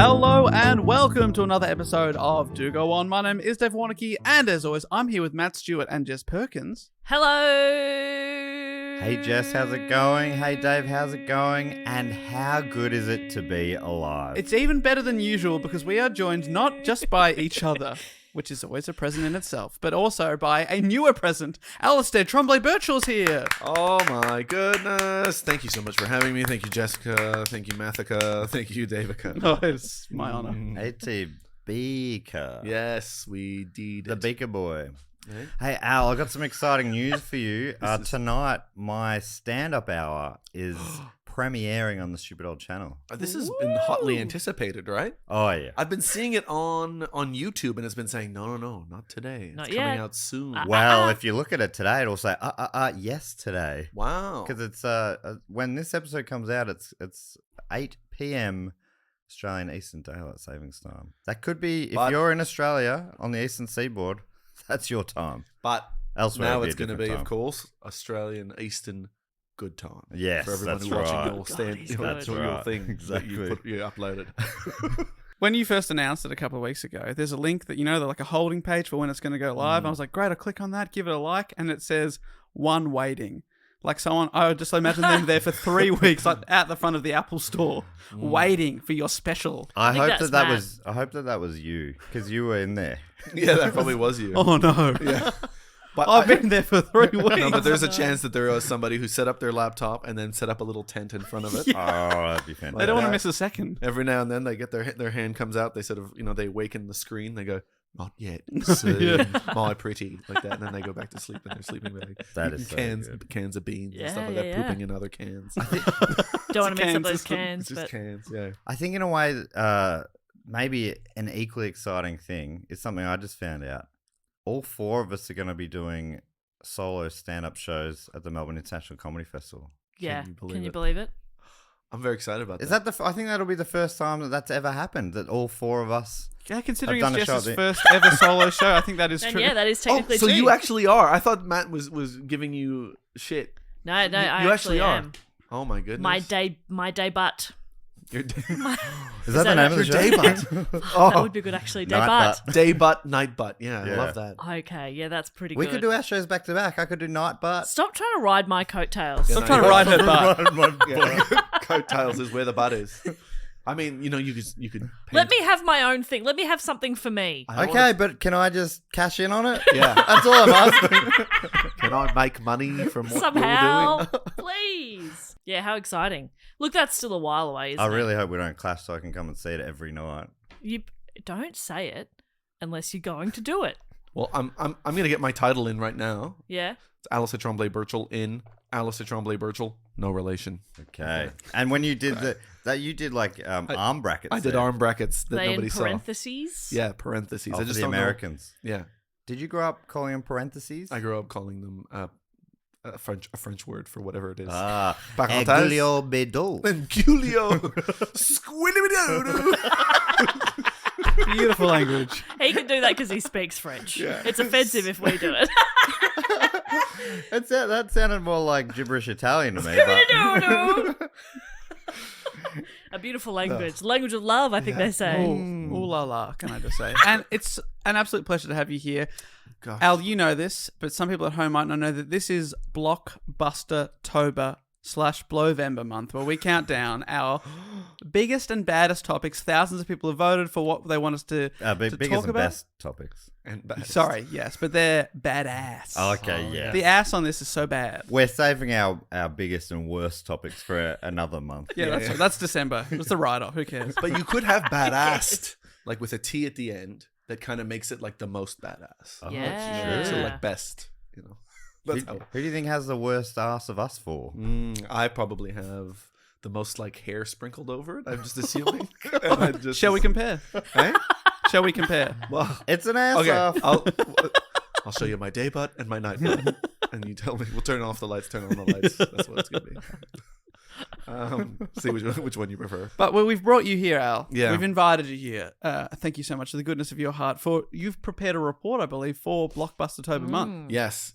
Hello and welcome to another episode of Do Go On. My name is Dave Warnocky, and as always, I'm here with Matt Stewart and Jess Perkins. Hello. Hey Jess, how's it going? Hey Dave, how's it going? And how good is it to be alive? It's even better than usual because we are joined not just by each other, which is always a present in itself, but also by a newer present. Alasdair Tremblay-Birchall's here. Oh my goodness. Thank you so much for having me. Thank you, Jessica. Thank you, Mathica. Thank you, Davica. Oh, it's my honour. A.T. Beaker. Yes, we did. The Beaker boy. Eh? Hey Al, I got some exciting news for you. Tonight, my stand-up hour is premiering on the Stupid Old Channel. This has been hotly anticipated, right? Oh yeah. I've been seeing it on YouTube, and it's been saying, no, not today. Not It's coming yet. out soon. Well, if you look at it today, it'll say yes today. Wow. Because it's when this episode comes out, it's 8 p.m. Australian Eastern Daylight Savings Time. That could be if you're in Australia on the Eastern Seaboard. That's your time. But Elsewhere, now it'd it's be a going to be, different of time. course, Australian Eastern good time. Yes, for everyone that's who watching right. your God, stand, he's your, good. your That's thing right. that you Exactly. uploaded. When you first announced it a couple of weeks ago, there's a link that, like a holding page for when it's going to go live. I was like, great, I'll click on that, give it a like, and it says one waiting. Like someone, I would just imagine them there for 3 weeks, like at the front of the Apple store, waiting for your special. I think hope that's that mad. was. I hope that was you because you were in there. Yeah, that probably was you. Oh no. Yeah. But I've been there for 3 weeks. No, but there's a chance that there was somebody who set up their laptop and then set up a little tent in front of it. Oh, that'd be They fantastic. don't want to that. miss a second. Every now and then they get their hand comes out. They sort of, they awaken the screen. They go, not yet, soon, my pretty, like that. And then they go back to sleep in their sleeping bag. That is so good. cans of beans and stuff like Yeah, that, yeah, pooping in other cans. Don't want to mix can up those system. cans, It's just but cans, yeah. I think in a way, maybe an equally exciting thing is something I just found out. All 4 of us are going to be doing solo stand-up shows at the Melbourne International Comedy Festival. yeah. you believe Can you it? believe it? I'm very excited about Is that. that I think that'll be the first time that's ever happened. That all 4 of us. Yeah, considering I've it's done a Jess's show at first ever solo show, I think that is And true. yeah, that is Oh, technically so true. you actually are. I thought Matt was giving you shit. No, I you actually are. am. Oh my goodness. My day butt. Your day, Is that the that name of the your show? day butt. That Oh, would be good actually. Day Night butt. butt. day butt, night butt. Yeah, I Yeah. love that. Okay, yeah, that's pretty We good. could do our shows back to back. I could do Night Butt. Stop trying to ride my coattails. Yeah, Stop no, trying to you're ride right. her butt. Yeah. Coattails is where the butt is. I mean, you could. Let me have my own thing. Let me have something for me. Okay, but can I just cash in on it? Yeah. That's all I'm asking. Can I make money from what Somehow. you're doing? Please. Yeah, how exciting. Look, that's still a while away, isn't I it? really hope we don't clash so I can come and see it every night. You don't say it unless you're going to do it. Well, I'm gonna get my title in right now. Yeah. It's Alasdair Tremblay-Birchall in Alasdair Tremblay-Birchall. No relation. Okay. And when you did you did like arm brackets. I did there. arm brackets that They nobody in saw. parentheses. Yeah, parentheses. Oh, I for just the don't know. Americans. Yeah, Did you grow up calling them parentheses? I grew up calling them a French word for whatever it is. Ah, Parenthèse. Egulio Bedol. And Julio. Squilly-bidoo. Beautiful language. He can do that because he speaks French. Yeah. It's offensive if we do it. That sounded more like gibberish Italian to me. But... A beautiful language. Language of love, I think they say. Ooh la la, can I just say? And it's an absolute pleasure to have you here. Gosh. Al, you know this, but some people at home might not know that this is Blockbuster-tober /Blowvember month, where we count down our biggest and baddest topics. Thousands of people have voted for what they want us to biggest talk and about. best topics. And baddest. Sorry, yes, but they're badass. Okay, yeah. The ass on this is so bad. We're saving our biggest and worst topics for another month. Yeah, that's December. It's the write-off. Who cares? But you could have badass, like with a T at the end, that kind of makes it like the most badass. Oh, Yeah. So like best, That's Who do you think has the worst ass of us four? I probably have the most like hair sprinkled over it. I'm just assuming. And I just Shall we compare? Eh? Shall we compare? Well, It's an ass okay. off. I'll show you my day butt and my night butt, and you tell me. We'll turn off the lights. Turn on the lights. That's what it's gonna be. See which one you prefer. But we've brought you here, Al. Yeah. We've invited you here. Thank you so much for the goodness of your heart. You've prepared a report, I believe, for Blockbuster-tober month. Yes.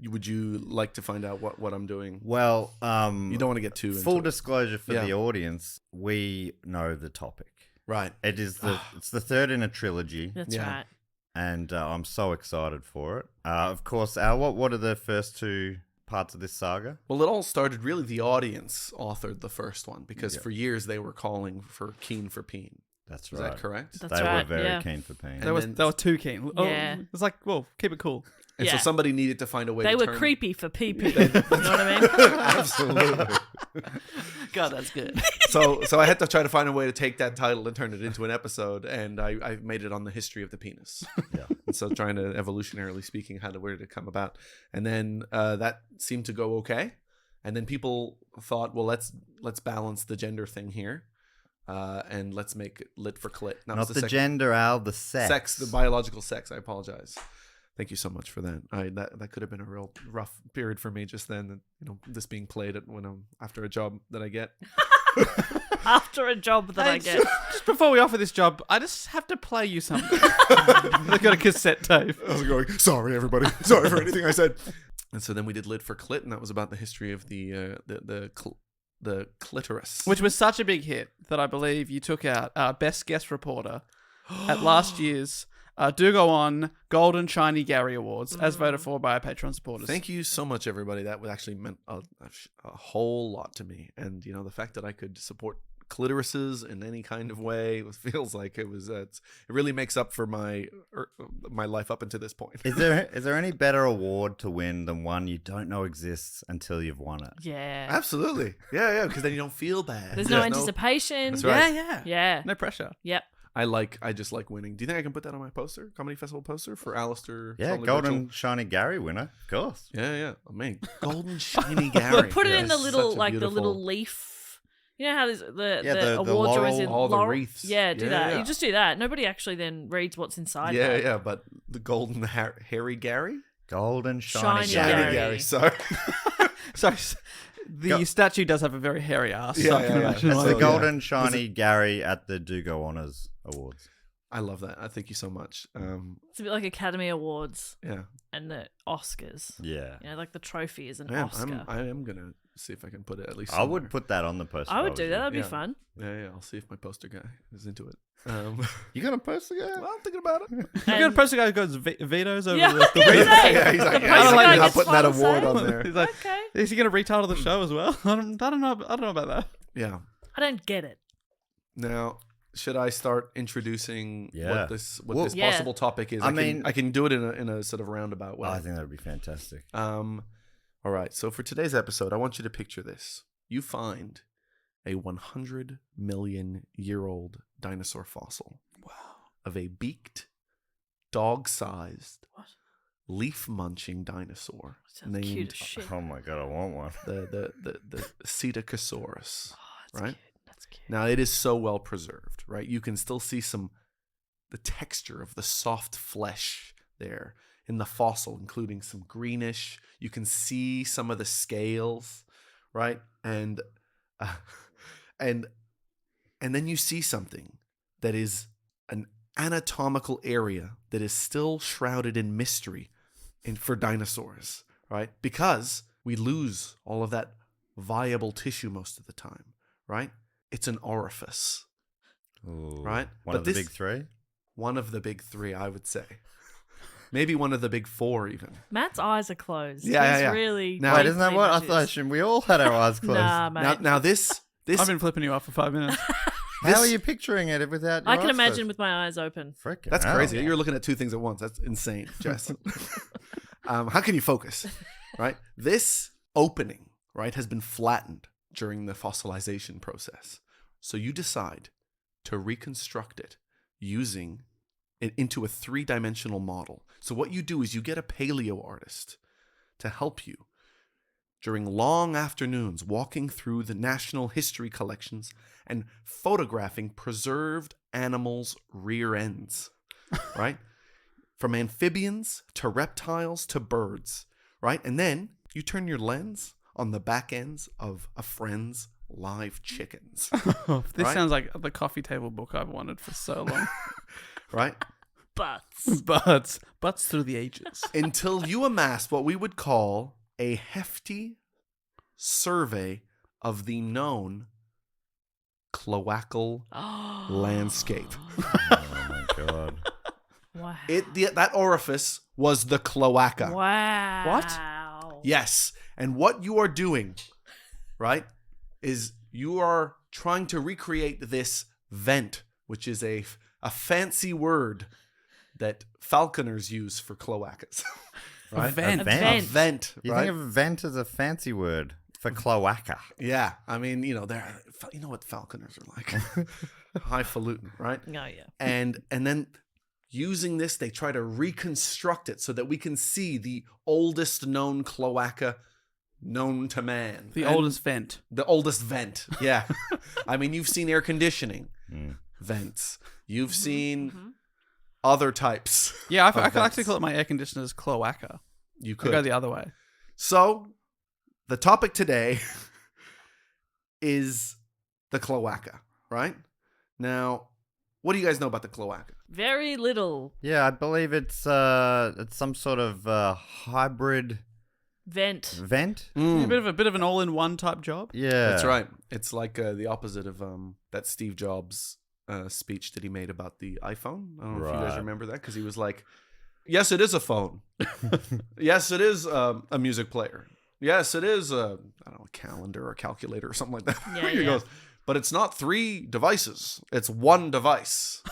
would you like to find out what I'm doing? Well, You don't want to get too full into it. disclosure for the audience, we know the topic. Right. It is it's the third in a trilogy, That's Yeah. right. and I'm so excited for it. Of course, what are the first two parts of this saga? Well, it all started really. The audience authored the first one because for years they were calling for Keen for Peen. That's Is right. that correct? That's They right. were very yeah. keen for pain. They were too keen. Yeah. It's like, well, keep it cool. And so Yeah. somebody needed to find a way They to were turn... creepy for PP. You know what I mean? Absolutely. God, that's good. So I had to try to find a way to take that title and turn it into an episode, and I made it on the history of the penis. Yeah. And so trying to, evolutionarily speaking, where did it come about? And then that seemed to go okay. And then people thought, well, let's balance the gender thing here, and let's make it lit for clit. That was Not the second- gender, Al, the sex. sex, the biological sex. I apologize. Thank you so much for that. That could have been a real rough period for me just then. This being played when I'm after a job that I get. After a job that I get. Just before we offer this job, I just have to play you something. They've got a cassette tape. I was going, sorry, everybody. Sorry for anything I said. And so then we did Lit for Clit, and that was about the history of the clitoris. Which was such a big hit that I believe you took out our best guest reporter at last year's Do Go On Golden Shiny Gary Awards, as voted for by our Patreon supporters. Thank you so much, everybody. That would actually meant a whole lot to me. And, the fact that I could support clitorises in any kind of way feels like it was it really makes up for my life up until this point. Is there any better award to win than one you don't know exists until you've won it? Yeah. Absolutely. Yeah, because then you don't feel bad. There's no anticipation. That's right. Yeah. Yeah. No pressure. Yep. I just like winning. Do you think I can put that on my poster? Comedy festival poster for Alasdair Yeah, Tremblay-Birchall? Golden Shiny Gary winner, of course. Yeah. I mean, Golden Shiny Gary. Put it in the Yes, little, such a like the beautiful- little leaf. You know how there's the the awards are always in all the laurel? wreaths. Yeah, do Yeah, that. yeah. You just do that. Nobody actually then reads what's inside. Yeah, that. yeah, but the Golden Hairy Gary? Golden Shiny, Shiny Gary. Gary. Sorry. Sorry, the statue does have a very hairy ass. Yeah, so I can yeah, yeah. imagine It's why. the yeah. Golden Shiny Gary at the Do Go Honors Awards. I love that. I thank you so much. It's a bit like Academy Awards Yeah. and the Oscars. Yeah. You know, like the trophy is an I Oscar. am going to see if I can put it at least I would somewhere. put that on the poster. I if would was do you. that. That'd be Yeah. fun. Yeah, I'll see if my poster guy is into it. You got a poster guy? Well, I'm thinking about it. You got a poster guy who goes vetoes over Yeah, the I was gonna say, Yeah, he's like, the yeah, he's poster like, guy I'm not gets putting that final award say. on there. He's like, Okay. is he going to retitle the show as well? I don't know about that. Yeah. I don't get it. Now, should I start introducing Yeah. what this Well- Yeah. possible topic is? I mean- I can do it in a sort of roundabout way. I think that would be fantastic. All right. So for today's episode, I want you to picture this. You find a 100 million year old dinosaur fossil. Wow. Of a beaked, dog-sized, What? leaf-munching dinosaur Sounds cute named as shit. Oh my god, I want one. the Psittacosaurus. Oh, that's right? cute. That's cute. Now it is so well preserved, right? You can still see the texture of the soft flesh there in the fossil, including some greenish. You can see some of the scales, right? And then you see something that is an anatomical area that is still shrouded in mystery for dinosaurs, right? Because we lose all of that viable tissue most of the time, right? It's an orifice. Ooh. Right? One But of the this- big three? One of the big three, I would say. Maybe one of the big four, even. Matt's eyes are closed. Yeah, He's yeah, yeah. really. Now- Wait, isn't that deeply what? I into thought this. we all had our eyes closed. Nah, mate. Now this I've been flipping you off for 5 minutes. How are you picturing it without your I can eyes imagine closed? with my eyes open. Frickin' that's hell. crazy. You're looking at two things at once. That's insane, Jess. How can you focus? Right? This opening, right, has been flattened during the fossilization process. So you decide to reconstruct it using it into a 3-dimensional model. So what you do is you get a paleo artist to help you during long afternoons walking through the national history collections and photographing preserved animals' rear ends, right? From amphibians to reptiles to birds, right? And then you turn your lens on the back ends of a friend's live chickens, This Right? sounds like the coffee table book I've wanted for so long. right? Butts. Butts through the ages. Until you amass what we would call a hefty survey of the known cloacal landscape. Oh my god. Wow. That orifice was the cloaca. Wow. What? Yes. And what you are doing, right, is you are trying to recreate this vent, which is a fancy word that falconers use for cloacas. Right? A vent. A vent. A vent, You right? think of vent as a fancy word for cloaca? Yeah. I mean, you know what falconers are like. Highfalutin, right? Oh, yeah. And then using this, they try to reconstruct it so that we can see the oldest known cloaca known to man. The And oldest vent. The oldest vent. Yeah. I mean, you've seen air conditioning vents. You've seen other types. Yeah, I of could actually vents. call it my air conditioner's cloaca. You Could go could. the other way. So, the topic today is the cloaca, right? Now, what do you guys know about the cloaca? Very little. Yeah, I believe it's some sort of hybrid Vent. vent. A bit of an all-in-one type job. Yeah, That's right. It's like the opposite of that Steve Jobs speech that he made about the iPhone. I don't know if you guys Right. remember that, because he was like, yes, it is a phone. Yes, it is a music player. Yes, it is a calendar or calculator or something like that. Yeah, He yeah. goes, but it's not 3 devices. It's 1 device.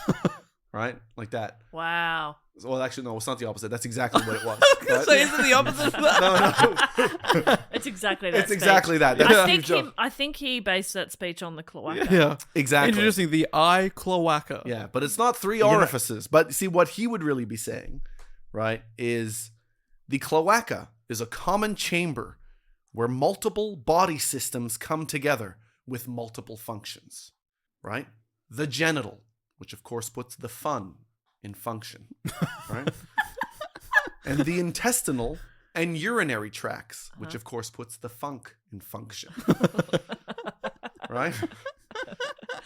Right? Like that. Wow. Well, actually, no, it's not the opposite. That's exactly what it was. Right? So is it the opposite of that? No. It's exactly that. It's exactly that. I That's think Steve Jobs. I think he based that speech on the cloaca. Yeah. Exactly. Introducing the eye cloaca. Yeah, but it's not 3 orifices. But see, what he would really be saying, right, is the cloaca is a common chamber where multiple body systems come together with multiple functions, right? The genital, which of course puts the fun in function, right? And the intestinal and urinary tracts, which of course puts the funk in function, right?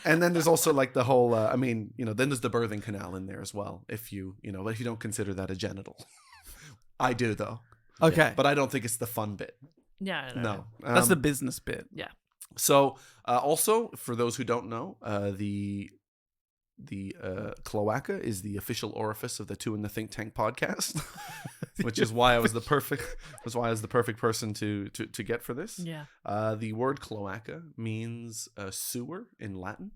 And then there's also like the whole, then there's the birthing canal in there as well. If you don't consider that a genital. I do though. Okay. But I don't think it's the fun bit. No. No. That's the business bit. Yeah. So also, for those who don't know, the cloaca is the official orifice of the Two in the Think Tank podcast, which is why I was the perfect person to get for this. Yeah. The word cloaca means sewer in Latin.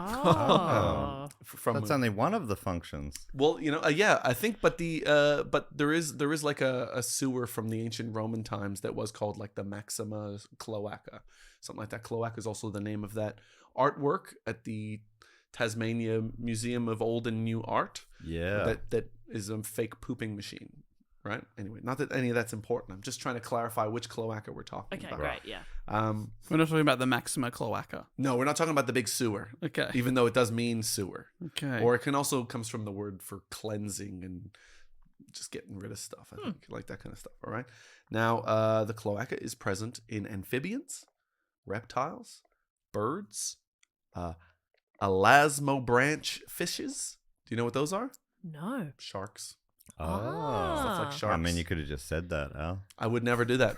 Oh. That's only one of the functions. Well, yeah, I think, but there is like a sewer from the ancient Roman times that was called like the Maxima Cloaca, something like that. Cloaca is also the name of that artwork at the Tasmania Museum of Old and New Art. Yeah. That is a fake pooping machine, right? Anyway, not that any of that's important. I'm just trying to clarify which cloaca we're talking Okay, about. great. Yeah. We're not talking about the Maxima cloaca. No, we're not talking about the big sewer. Okay. Even though it does mean sewer. Okay. Or it can also comes from the word for cleansing and just getting rid of stuff. I think like that kind of stuff. All right. Now, the cloaca is present in amphibians, reptiles, birds, elasmobranch fishes. Do you know what those are? No. Sharks. Oh. Like sharks. I mean, you could have just said that, Al. I would never do that.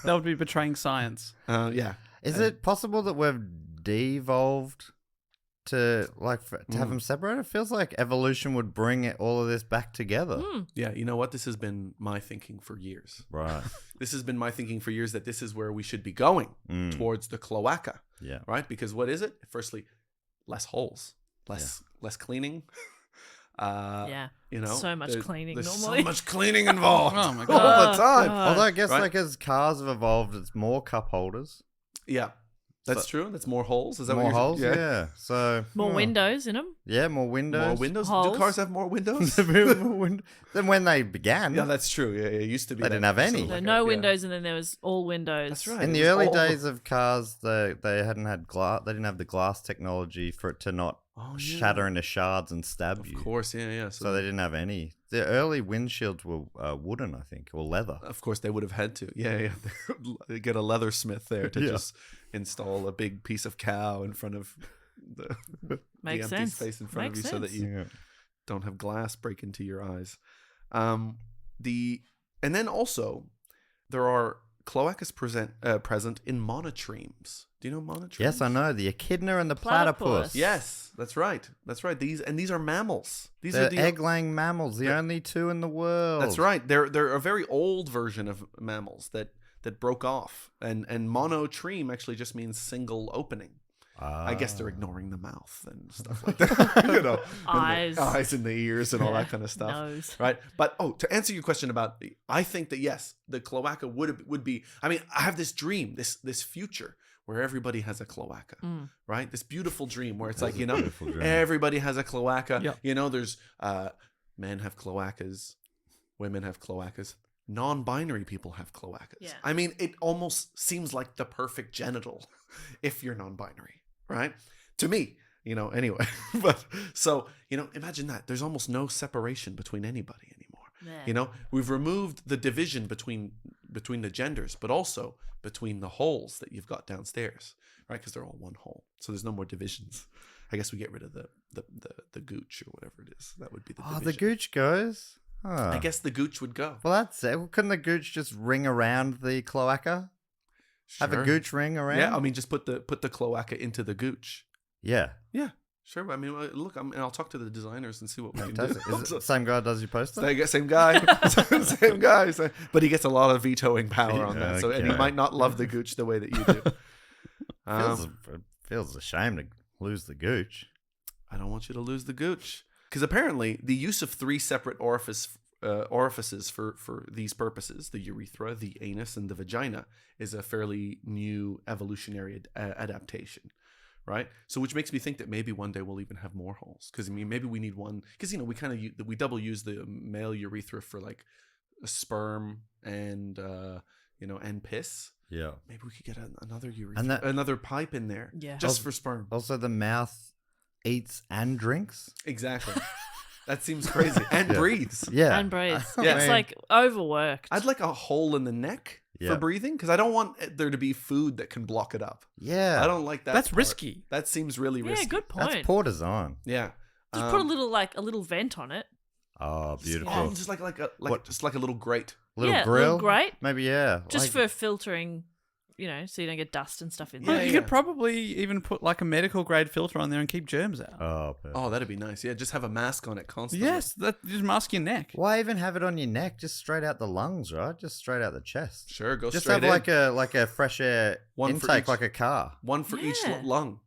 That would be betraying science. Yeah. Is it possible that we've devolved to have them separated? It feels like evolution would bring all of this back together. Yeah. You know what? This has been my thinking for years. Right. This has been my thinking for years that this is where we should be going towards the cloaca. Yeah. Right? Because what is it? Firstly, less holes, less cleaning. Yeah. So much cleaning there's normally. so much cleaning involved. Oh my All God. the time. Although I guess Right. as cars have evolved, it's more cup holders. Yeah. That's true. That's more holes. Is that More what you're holes, yeah. So More windows in them. Yeah, more windows. More windows? Holes. Do cars have more windows? Than when they began. Yeah, that's true. Yeah, it used to be. They didn't have any. So no windows, and then there was all windows. That's right. In It the was early all- days of cars, they hadn't had glass. They didn't have the glass technology for it to not shatter into shards and stab you. Of course, yeah. So they didn't have any. The early windshields were wooden, I think, or leather. Of course, they would have had to. Yeah. They get a leathersmith there to just install a big piece of cow in front of the Makes empty sense. space in front Makes of you, so that sense. you don't have glass break into your eyes. And then also there are cloacas present in monotremes. Do you know monotremes? Yes, I know. The echidna and the platypus. Yes, that's right. That's right. These are mammals. They're egg-laying mammals, the only two in the world. That's right. They're a very old version of mammals that broke off. And monotreme actually just means single opening. I guess they're ignoring the mouth and stuff like that. You know, eyes in the ears and all that kind of stuff. Nose. Right. But to answer your question about, I think that yes, the cloaca would be. I mean, I have this dream, this future where everybody has a cloaca, right? This beautiful dream where it's like, you know, everybody has a cloaca. Yep. You know, there's men have cloacas, women have cloacas. Non-binary people have cloacas. Yeah. I mean, it almost seems like the perfect genital if you're non-binary, right? To me, you know, anyway. But so, you know, imagine that. There's almost no separation between anybody anymore. Yeah. You know, we've removed the division between the genders, but also between the holes that you've got downstairs, right? Because they're all one hole. So there's no more divisions. I guess we get rid of the gooch or whatever it is. That would be the division. the gooch goes. Oh. I guess the gooch would go. Well, that's it. Couldn't the gooch just ring around the cloaca? Have a Sure. gooch ring around? Yeah, I mean, just put the cloaca into the gooch. Yeah. Yeah, sure. I mean, look, I'll talk to the designers and see what we can do. Is it the same guy that does your poster? Same guy, same guy. But he gets a lot of vetoing power on that. So, and he Okay. might not love the gooch the way that you do. Feels a shame to lose the gooch. I don't want you to lose the gooch. Because apparently the use of 3 separate orifices for these purposes, the urethra, the anus, and the vagina, is a fairly new evolutionary adaptation, right? So which makes me think that maybe one day we'll even have more holes. Because I mean, maybe we need one. Because you know, we double use the male urethra for like sperm and and piss. Yeah. Maybe we could get another urethra, And another pipe in there, Yeah. just for sperm. Also, the mouth eats and drinks. Exactly. That seems crazy. And breathes. Yeah. And breathes. Yeah. It's like overworked. I'd like a hole in the neck Yeah. for breathing because I don't want there to be food that can block it up. Yeah. I don't like that. That's part. risky. That seems really yeah, risky. good point. That's poor design. Yeah. Just put a little vent on it. Oh, beautiful. Oh, just like a little grate. Little Yeah, grill. little grate. Maybe, yeah. Just Like- for filtering, so you don't get dust and stuff in Yeah, there. You yeah. could probably even put like a medical grade filter on there and keep germs out. Oh, perfect. Oh, that'd be nice. Yeah, just have a mask on it constantly. Yes, that just mask your neck. Why even have it on your neck? Just straight out the lungs, right? Just straight out the chest. Sure, go Just straight have in. like a fresh air One for intake, each. like a car. One for each Yeah. lung.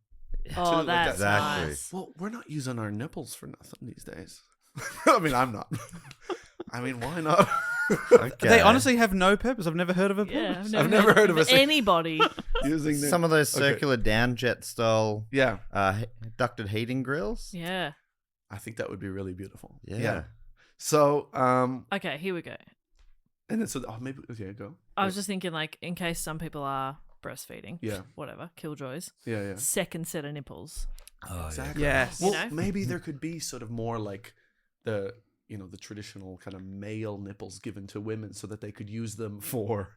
Oh, like that's Exactly. nice. Well, we're not using our nipples for nothing these days. I mean, I'm not. I mean, why not? Okay. They honestly have no purpose. I've never heard of a purpose. Yeah, I've never heard of a anybody. Using some of those circular down jet style Yeah, ducted heating grills. Yeah. I think that would be really beautiful. Yeah. So, Okay, here we go. and then maybe okay, go. I was just thinking, like, in case some people are breastfeeding. Yeah. Whatever. Killjoys. Yeah. Second set of nipples. Oh, Exactly. Yes. Well, You know? maybe there could be sort of more like the traditional kind of male nipples given to women so that they could use them for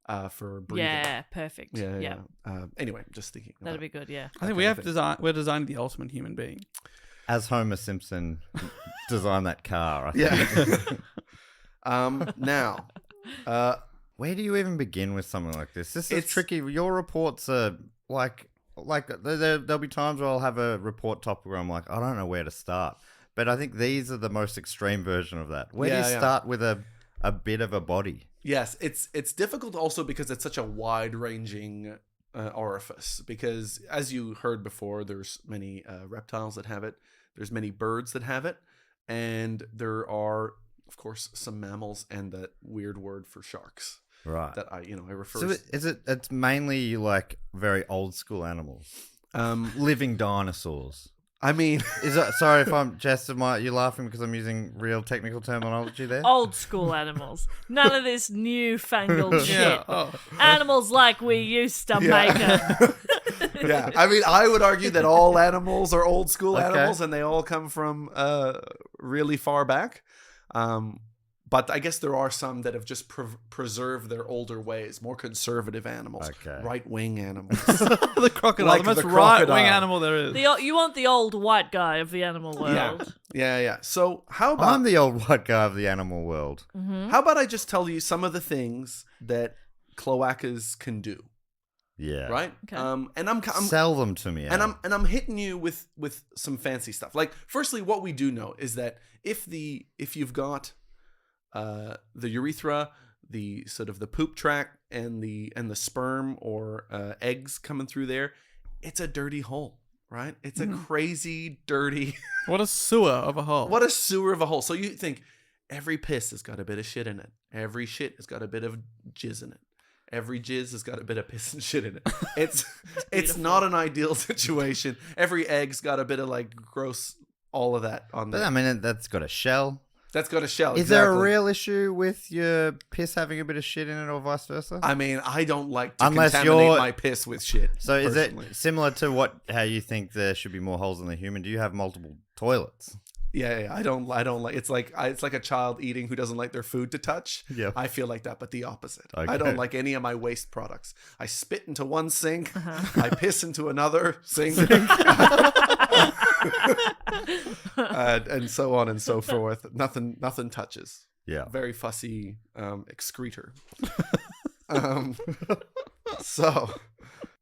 breathing. Yeah, perfect. Yeah. Anyway, just thinking. That'd about be good, yeah. I think we're designing the ultimate human being. As Homer Simpson designed that car. I think. Yeah. Now, Where do you even begin with something like this? This is It's- tricky. Your reports are like there'll be times where I'll have a report topic where I'm like, I don't know where to start. But I think these are the most extreme version of that. Where do Yeah, you yeah. start with a bit of a body? yes, it's difficult also because it's such a wide-ranging orifice. Because as you heard before, there's many reptiles that have it. There's many birds that have it, and there are, of course, some mammals and that weird word for sharks Right. that I refer. So it's mainly like very old school animals, living dinosaurs. I mean, Is it? Sorry if I'm Jess. You're laughing because I'm using real technical terminology there. Old school animals. None of this newfangled shit. Yeah. Oh. Animals like we used to make them. yeah. I mean, I would argue that all animals are old school Okay. animals, and they all come from really far back. But I guess there are some that have just preserved their older ways, more conservative animals, Okay. right-wing animals. The crocodile, Like the most the right-wing crocodile. animal there is. You want the old white guy of the animal world. Yeah. So how about I'm the old white guy of the animal world. how about I just tell you some of the things that cloacas can do, Yeah. right? Okay. And I'm Sell them to me. and Al. I'm hitting you with some fancy stuff. Like, firstly, what we do know is that if you've got the urethra, the sort of the poop tract, and the sperm or eggs coming through there, it's a dirty hole, right? It's a crazy dirty. What a sewer of a hole. What a sewer of a hole. So you think every piss has got a bit of shit in it. Every shit has got a bit of jizz in it. Every jizz has got a bit of piss and shit in it. It's not an ideal situation. Every egg's got a bit of like gross, all of that on But there. I mean, that's got a shell. That's got a shell. Is there a exactly. real issue with your piss having a bit of shit in it or vice versa? I mean, I don't like to Unless contaminate you're- my piss with shit. So is personally. it similar to how you think there should be more holes in the human? Do you have multiple toilets? Yeah. I don't like. It's like a child eating who doesn't like their food to touch. Yeah. I feel like that, but the opposite. I Okay. don't like any of my waste products. I spit into one sink. I piss into another sink. And so on and so forth. Nothing touches. Yeah. Very fussy excretor.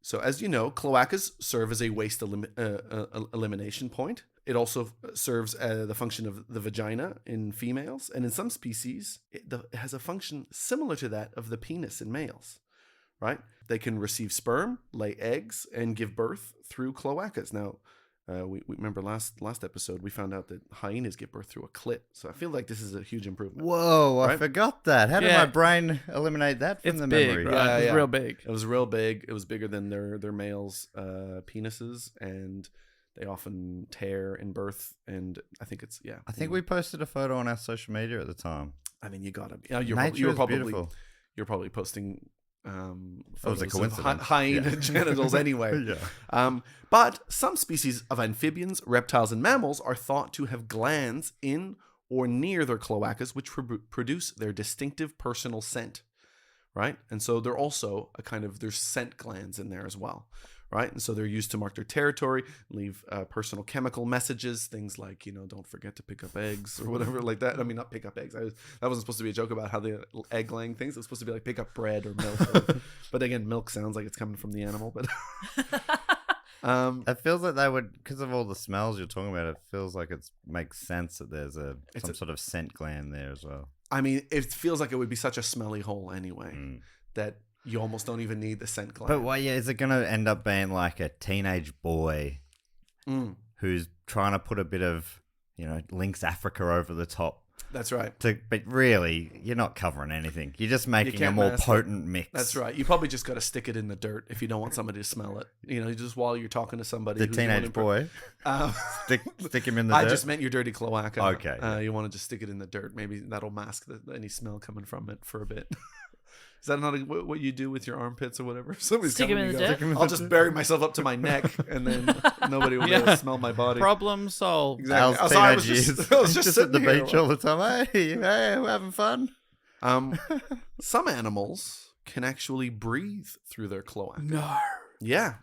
So as you know, cloacas serve as a waste elimination point. It also serves the function of the vagina in females, and in some species, it has a function similar to that of the penis in males. Right? They can receive sperm, lay eggs, and give birth through cloacas. Now, we remember last episode we found out that hyenas give birth through a clit. So I feel like this is a huge improvement. Whoa, I Right? forgot that. How did Yeah. my brain eliminate that from It's the big, memory? right? Yeah, It's yeah. real big. It was real big. It was bigger than their males' penises, and they often tear in birth. And I think it's I think we posted a photo on our social media at the time. I mean, you gotta be. You're Nature is probably beautiful. you're probably posting. was a Photos of coincidence. hyena Yeah. genitals anyway. Yeah. But some species of amphibians, reptiles, and mammals are thought to have glands in or near their cloacas, which produce their distinctive personal scent, right? And so they're also there's scent glands in there as well, right? And so they're used to mark their territory, leave personal chemical messages, things like, don't forget to pick up eggs or whatever like that. I mean, not pick up eggs. That wasn't supposed to be a joke about how the egg laying things. It was supposed to be like pick up bread or milk. But again, milk sounds like it's coming from the animal. But It feels like they would, because of all the smells you're talking about, it feels like it makes sense that there's some sort of scent gland there as well. I mean, it feels like it would be such a smelly hole anyway Mm. that you almost don't even need the scent gland. But why, is it going to end up being like a teenage boy Mm, who's trying to put a bit of, Lynx Africa over the top? that's right. But really, you're not covering anything. You're just making a can't more mask it. potent mix. That's right. You probably just got to stick it in the dirt if you don't want somebody to smell it. Just while you're talking to somebody. The who's you teenage wanna boy, Um, stick him in the I dirt. just meant your dirty cloaca. Okay, yeah. You want to just stick it in the dirt. Maybe that'll mask any smell coming from it for a bit. Is that not what you do with your armpits or whatever? Somebody's Stick 'em coming, in you the go, dirt? in I'll the just dirt. bury myself up to my neck, and then nobody will be able Yeah. to smell my body. Problem solved. Exactly. Al's So I teenage was years. just, I was just at sitting the here. beach all the time. Hey, we're having fun. Some animals can actually breathe through their cloaca. No. Yeah.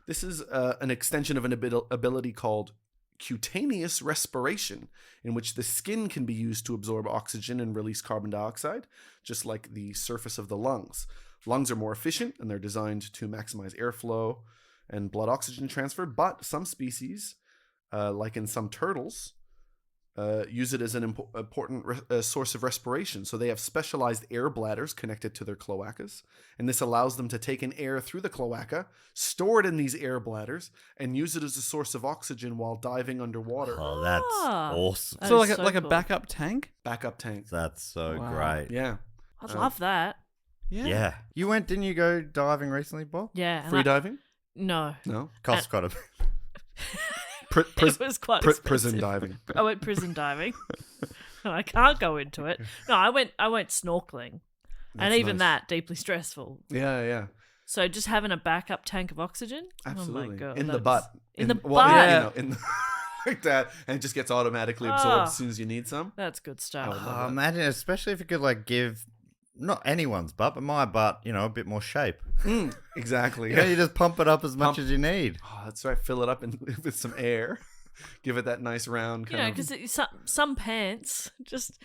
This is an extension of an ability called cutaneous respiration, in which the skin can be used to absorb oxygen and release carbon dioxide, just like the surface of the lungs. Lungs are more efficient, and they're designed to maximize airflow and blood oxygen transfer, but some species, like in some turtles, use it as an important source of respiration. So they have specialized air bladders connected to their cloacas, and this allows them to take in air through the cloaca, store it in these air bladders, and use it as a source of oxygen while diving underwater. Oh, that's Ah. awesome. That So is like a cool. backup tank? Backup tank. That's so Wow. great. Yeah. I'd love that. Yeah. Didn't you go diving recently, Bob? Yeah. and Free diving? No. No. Costs quite a bit. It was quite expensive. Prison diving. I went prison diving. I can't go into it. No, I went snorkeling. That's And even nice. that, deeply stressful. Yeah. So just having a backup tank of oxygen? Absolutely. Oh my God. In the that's- butt. In the well, butt? Yeah. in the like that, and it just gets automatically absorbed Ah. as soon as you need some. That's good stuff. Oh, imagine, especially if you could like give not anyone's butt, but my butt, a bit more shape. Exactly. You know, you just pump it up as much as you need. Oh, that's right. Fill it up with some air. Give it that nice round You kind know, of. because some pants just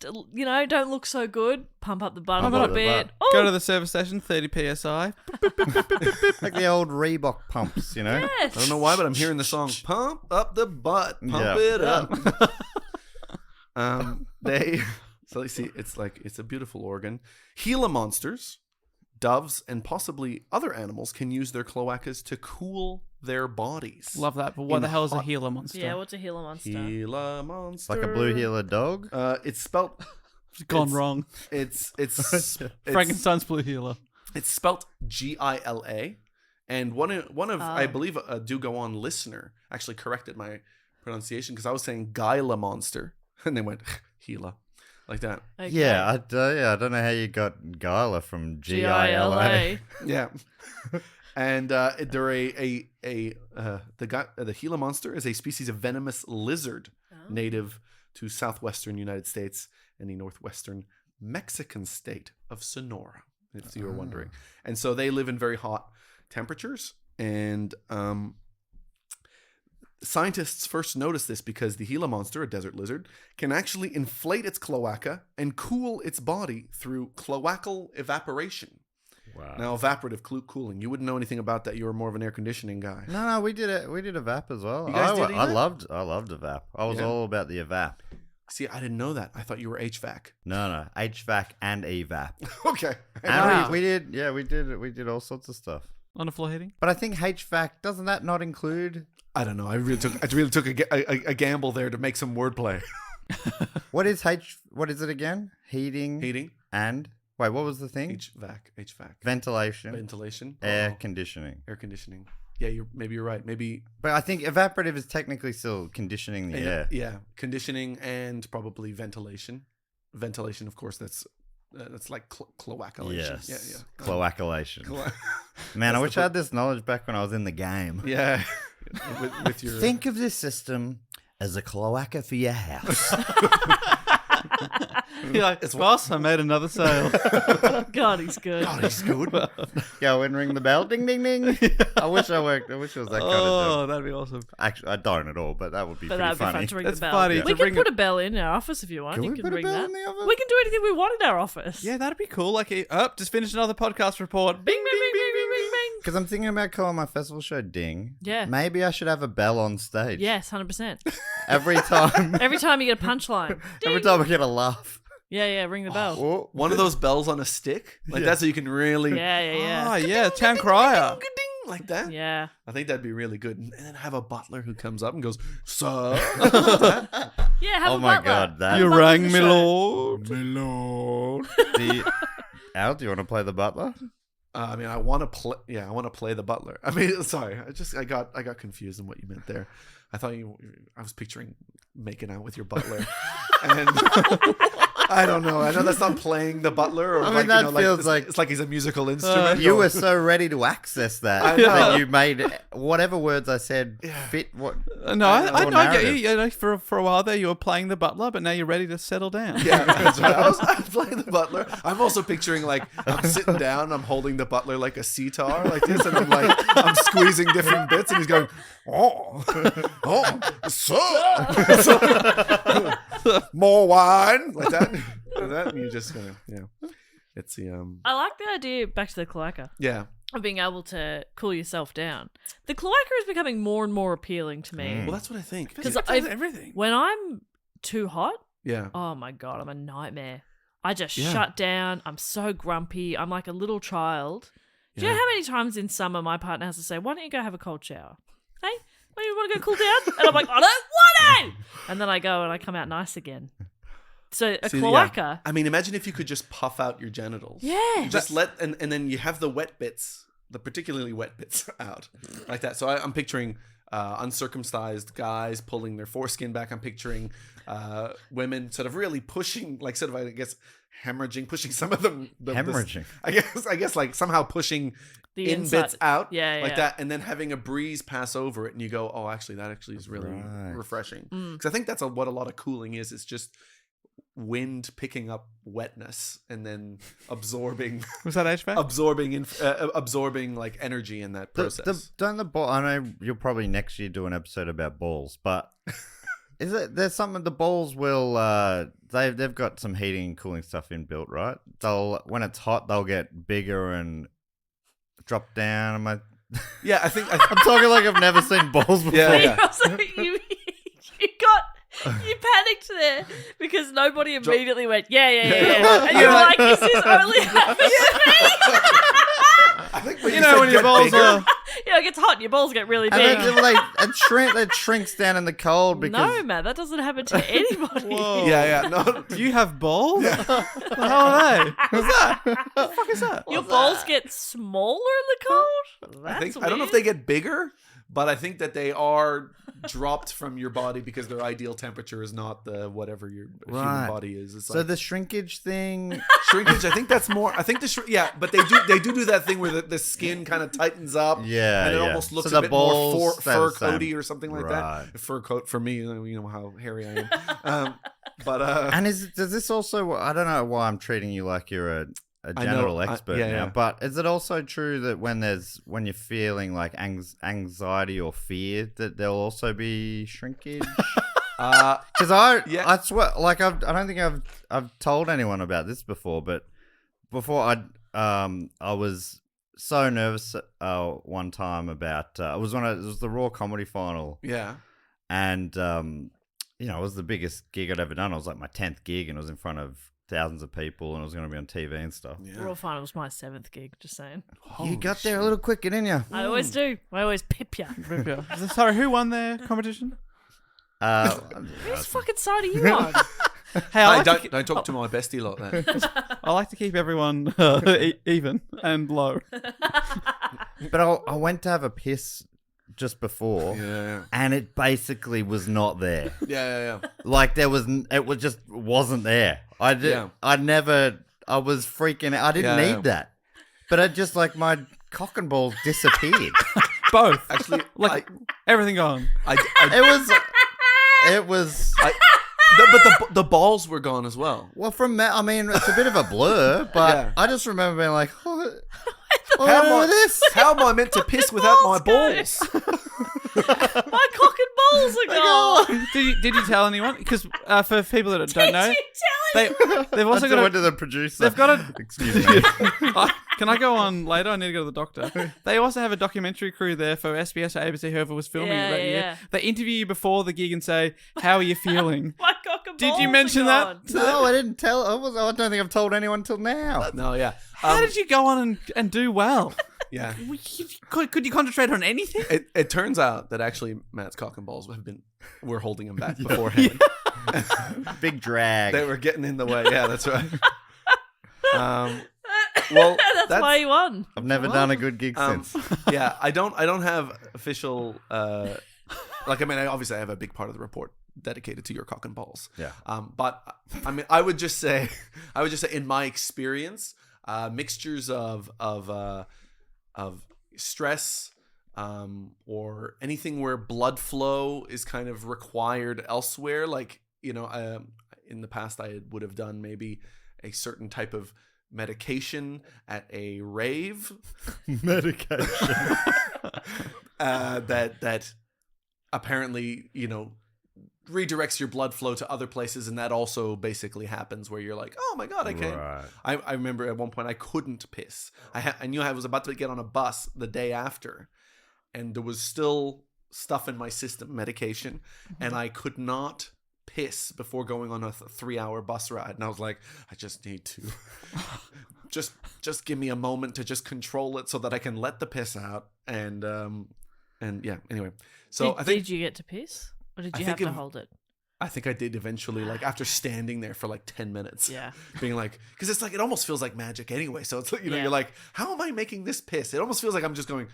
don't look so good. Pump up the butt a Pump little up the bit. butt. Oh, Go to the service station, 30 psi. Like the old Reebok pumps, yes. I don't know why, but I'm hearing the song "Pump Up the Butt, Pump Yeah. It Up." So you see, it's a beautiful organ. Gila monsters, doves, and possibly other animals can use their cloacas to cool their bodies. Love that. But what In the hell is a hot- Gila monster? Yeah, what's a Gila monster? Gila monster, like a blue Gila dog. It's spelt. It's gone it's- wrong. It's Frankenstein's blue Gila. It's spelt Gila, and one of I believe a Do Go On listener actually corrected my pronunciation because I was saying Gila monster, and they went Gila, like that. Okay. Yeah, I don't know how you got Gila from Gila. Gila. Yeah, and the Gila monster is a species of venomous lizard native to southwestern United States and the northwestern Mexican state of Sonora, if you were wondering. And so they live in very hot temperatures, and scientists first noticed this because the Gila monster, a desert lizard, can actually inflate its cloaca and cool its body through cloacal evaporation. Wow. Now, evaporative cooling. You wouldn't know anything about that. You were more of an air conditioning guy. No, we did it. We did evap as well. You guys did I either? loved evap. I was Yeah. all about the evap. See, I didn't know that. I thought you were HVAC. No, HVAC and evap. Okay. And Wow. we did all sorts of stuff. Underfloor heating? But I think HVAC doesn't that not include? I don't know. I really took a gamble there to make some wordplay. What is it again? Heating and wait, what was the thing? HVAC. Ventilation, Ventilation. air Oh, conditioning. air conditioning. Yeah, you're right. Maybe But I think evaporative is technically still conditioning the air. Yeah, conditioning and probably ventilation. Ventilation, of course, that's like cloaculation. Yes. Yeah. Cloaculation. Clo- Man, I wish I had this knowledge back when I was in the game. yeah. with your Think of this system as a cloaca for your house. You're like, boss, I made another sale. God, he's good. God, he's good. Go and ring the bell. Ding, ding, ding. I wish I worked. I wish it was that kind of Oh, job. that'd be awesome. Actually, I don't at all, but that would be But pretty that'd be funny. fun to ring That's the bell. funny We to can ring put a bell in our office if you want. Can you we can put a ring bell that. in the office? We can do anything we want in our office. Yeah, that'd be cool. Like, just finished another podcast report. Bing, bing, bing, bing, bing, bing, bing. Because I'm thinking about calling my festival show Ding. Yeah. Maybe I should have a bell on stage. Yes, 100%. Every time. Every time you get a punchline. Every Ding. time I get a laugh. Yeah, ring the bell. Oh, One of those bells on a stick, like that, so you can really Yeah. Oh, yeah, town crier. ding like that. Yeah. I think that'd be really good, and then have a butler who comes up and goes, "Sir, Yeah, have oh a my butler. god, that. You Butler rang the me, show. lord. my lord." Al, do you want to play the butler? I mean, I want to play. Yeah, I want to play the butler. I mean, sorry, I got confused in what you meant there. I thought I was picturing making out with your butler, and I don't know. I know that's not playing the butler. Or I mean, like, that feels like- it's like he's a musical instrument. You were so ready to access that I know. that you made whatever words I said fit what. No, I your know. Yeah, narrative. you know, for a while there, you were playing the butler, but now you're ready to settle down. Yeah, that's right. I was playing the butler. I'm also picturing like I'm sitting down, I'm holding the butler like a sitar, like this, and I'm squeezing different bits, and he's going, "Oh, so more wine," like that, and you just gonna, it's the I like the idea, back to the cloaca, yeah. of being able to cool yourself down. The cloaca is becoming more and more appealing to me. Well, that's what I think. Because It does everything. when I'm too hot, Yeah, oh my God, I'm a nightmare. I just Yeah. shut down. I'm so grumpy. I'm like a little child. Do you know how many times in summer my partner has to say, "Why don't you go have a cold shower? Hey, why do you want to go cool down?" And I'm like, "I don't want to!" And then I go and I come out nice again. So a See, cloaca. I mean, imagine if you could just puff out your genitals. Yeah. You just and then you have the wet bits, the particularly wet bits out like that. So I'm picturing uncircumcised guys pulling their foreskin back. I'm picturing women sort of really pushing, like sort of, I guess, hemorrhaging, pushing some of them. Hemorrhaging. I guess like somehow pushing The in inside. bits out, Yeah, like yeah. that, and then having a breeze pass over it, and you go, oh, actually, that actually is really Right. refreshing. Mm. Because I think that's what a lot of cooling is. It's just wind picking up wetness and then absorbing Was that HVAC? absorbing like energy in that process. Don't the ball? I know you'll probably next year do an episode about balls, but there's something the balls will they've got some heating and cooling stuff inbuilt, right? When it's hot they'll get bigger and drop down. Yeah, I think I'm talking like I've never seen balls before. Yeah. Also, you panicked there because nobody immediately went, yeah. And you're like, is this only happening to me? I think when You know when your balls bigger, are. Yeah, it gets hot and your balls get really And big. it shrinks down in the cold because No, man, that doesn't happen to anybody. Whoa. yeah, no, Do you have balls? What the hell are they? What's that? What the fuck is that? Your balls get smaller in the cold? That's I don't know if they get bigger, but I think that they are dropped from your body because their ideal temperature is not the whatever your human Right. body is. It's so like the shrinkage thing. shrinkage. I think that's more. I think but they do that thing where the skin kind of tightens up. Yeah, and it yeah. almost looks So a the bit more balls stay fur the same. coaty or something like Right. that. A fur coat for me, you know how hairy I am. But And does this also? I don't know why I'm treating you like you're a I know, general expert yeah, now, yeah. but is it also true that when you're feeling like anxiety or fear, that there'll also be shrinkage? Because I swear, like I don't think I've told anyone about this before, but before I was so nervous one time about it was the Raw comedy final, yeah. and it was the biggest gig I'd ever done. It was like my 10th gig, and it was in front of thousands of people, and it was going to be on TV and stuff. Raw Final was my 7th gig, just saying. You got there a little quicker, didn't you? I always do. I always pip ya. Sorry, who won their competition? Whose fucking side are you on? Hey, I like, Don't talk to my bestie like that. I like to keep everyone even and low. But I went to have a piss just before, Yeah. and it basically was not there. Yeah. Like it just wasn't there. I was freaking out. I didn't Yeah, need that, but it just like my cock and balls disappeared. Both. Actually, Like everything gone. It was. but the balls were gone as well. Well, I mean, it's a bit of a blur, but Yeah. I just remember being like, what How am I meant to piss without my balls go? balls? My cock and balls are gone. Did you tell anyone? Because for people that don't know, Did you tell him? they've also I got went to the producer. they've got a. Excuse me. Can I go on later? I need to go to the doctor. They also have a documentary crew there for SBS or ABC, whoever was filming it that year. Yeah. They interview you before the gig and say, "How are you feeling?" My cock and balls Did you are mention gone. that? No, I didn't tell. I don't think I've told anyone till now. No, yeah. How did you go on and do well? Yeah. Could you concentrate on anything? It turns out that actually Matt's cock and balls were holding him back beforehand. Big drag. They were getting in the way. Yeah, that's right. Well, That's why you won. I've never done a good gig since. yeah, I don't have official obviously I have a big part of the report dedicated to your cock and balls. Yeah. But I mean I would just say in my experience, mixtures of stress or anything where blood flow is kind of required elsewhere, like in the past I would have done maybe a certain type of medication at a rave. Medication. That apparently redirects your blood flow to other places, and that also basically happens where you're like, oh my god, I can't. Right. I remember at one point I couldn't piss. I knew I was about to get on a bus the day after, and there was still stuff in my system, medication, and I could not piss before going on a 3-hour bus ride. And I was like, I just need to just give me a moment to just control it so that I can let the piss out. And yeah, anyway. So Did you get to piss? Or did you have to hold it? I think I did eventually, like after standing there for like 10 minutes. Yeah. Being like, because it's like, it almost feels like magic anyway. So it's like, Yeah. you're like, how am I making this piss? It almost feels like I'm just going,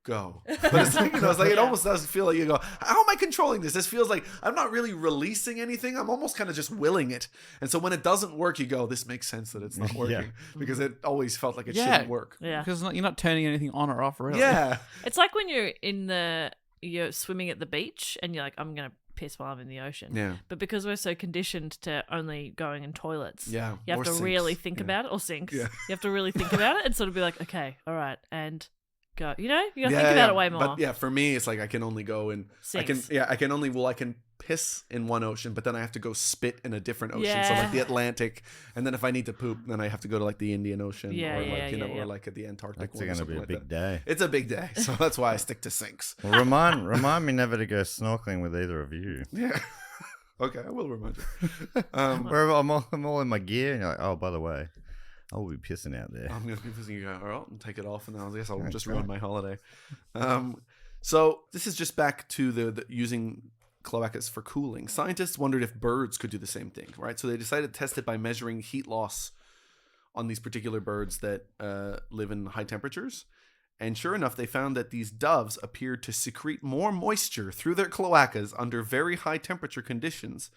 go. But it's like, it's like it almost does feel like you go, how am I controlling this? This feels like I'm not really releasing anything. I'm almost kind of just willing it. And so when it doesn't work, you go, this makes sense that it's not working because it always felt like it shouldn't work. Yeah. Because you're not turning anything on or off, really. Yeah. It's like when you're swimming at the beach and you're like, I'm going to piss while I'm in the ocean. Yeah. But because we're so conditioned to only going in toilets, Yeah. you have Or to sinks. really think about it, or sinks. Yeah. You have to really think about it and sort of be like, okay, all right, and go. You got to think about it way more. But for me, it's like I can only go in. Sinks. I can piss in one ocean, but then I have to go spit in a different ocean. So like the Atlantic, and then if I need to poop, then I have to go to like the Indian Ocean or like at the Antarctic. That's going to be a big day. It's a big day, so that's why I stick to sinks. Well, remind me never to go snorkeling with either of you. Yeah. Okay, I will remind you. Wherever I'm all in my gear, and you're like, oh, by the way, I will be pissing out there. I'm going to be pissing. You go, all right, and take it off, and then I guess I'll just ruin my holiday. So this is just back to the using cloacas for cooling. Scientists wondered if birds could do the same thing, right? So they decided to test it by measuring heat loss on these particular birds that live in high temperatures. And sure enough, they found that these doves appeared to secrete more moisture through their cloacas under very high temperature conditions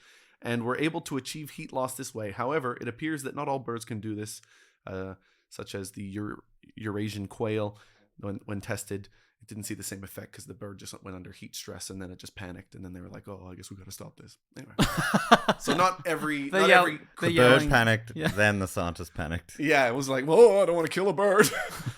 and were able to achieve heat loss this way. However, it appears that not all birds can do this, such as the Eurasian quail. When tested, it didn't see the same effect because the bird just went under heat stress and then it just panicked. And then they were like, oh, I guess we got to stop this. Anyway. So not every... The bird panicked, then the scientists panicked. Yeah, it was like, oh, I don't want to kill a bird.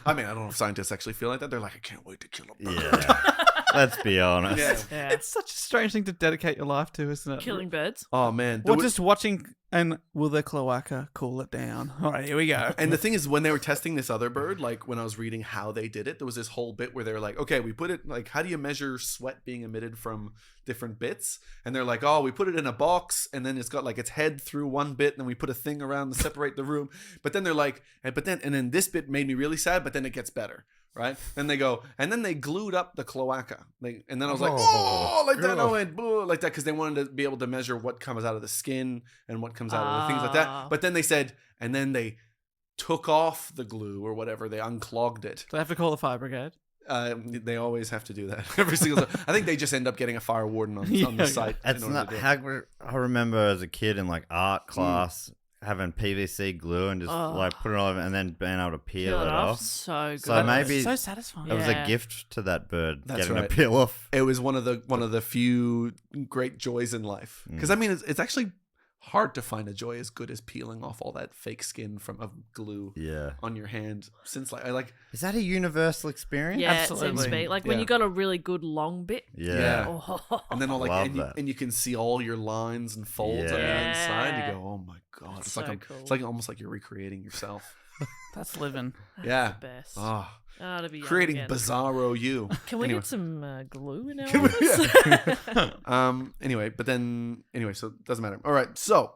I mean, I don't know if scientists actually feel like that. They're like, I can't wait to kill a bird. Yeah. Let's be honest. Yeah. It's such a strange thing to dedicate your life to, isn't it? Killing birds. Oh, man. Or just watching and will the cloaca cool it down? All right, here we go. And the thing is, when they were testing this other bird, like when I was reading how they did it, there was this whole bit where they were like, okay, we put it, like, how do you measure sweat being emitted from different bits? And they're like, oh, we put it in a box and then it's got like its head through one bit and then we put a thing around to separate the room. But then they're like, and then this bit made me really sad, but then it gets better. Right? Then they go, and then they glued up the cloaca. And then I was like, oh, like that. I went, like that, because they wanted to be able to measure what comes out of the skin and what comes out of the things like that. But then they said, and then they took off the glue or whatever. They unclogged it. Do I have to call the fire brigade? They always have to do that every single time. I think they just end up getting a fire warden on the site. That's not how I remember as a kid in like art class. Having PVC glue and just like put it on and then being able to peel it off. So good. So maybe It's so satisfying. it was a gift to that bird getting right. to peel off. It was one of the few great joys in life. Because I mean, it's actually hard to find a joy as good as peeling off all that fake skin of glue on your hand. Since Is that a universal experience? Yeah, Absolutely. it seems to be. Like when you got a really good long bit. Yeah. Oh. And then and you can see all your lines and folds on the Yeah. inside. You go, oh my god! It's So like cool. it's like almost like you're recreating yourself. That's living. Yeah. The best. Oh, To be young creating again. bizarro you. Can we Anyway. get some glue in our Can we- office? Anyway, so it doesn't matter. All right, so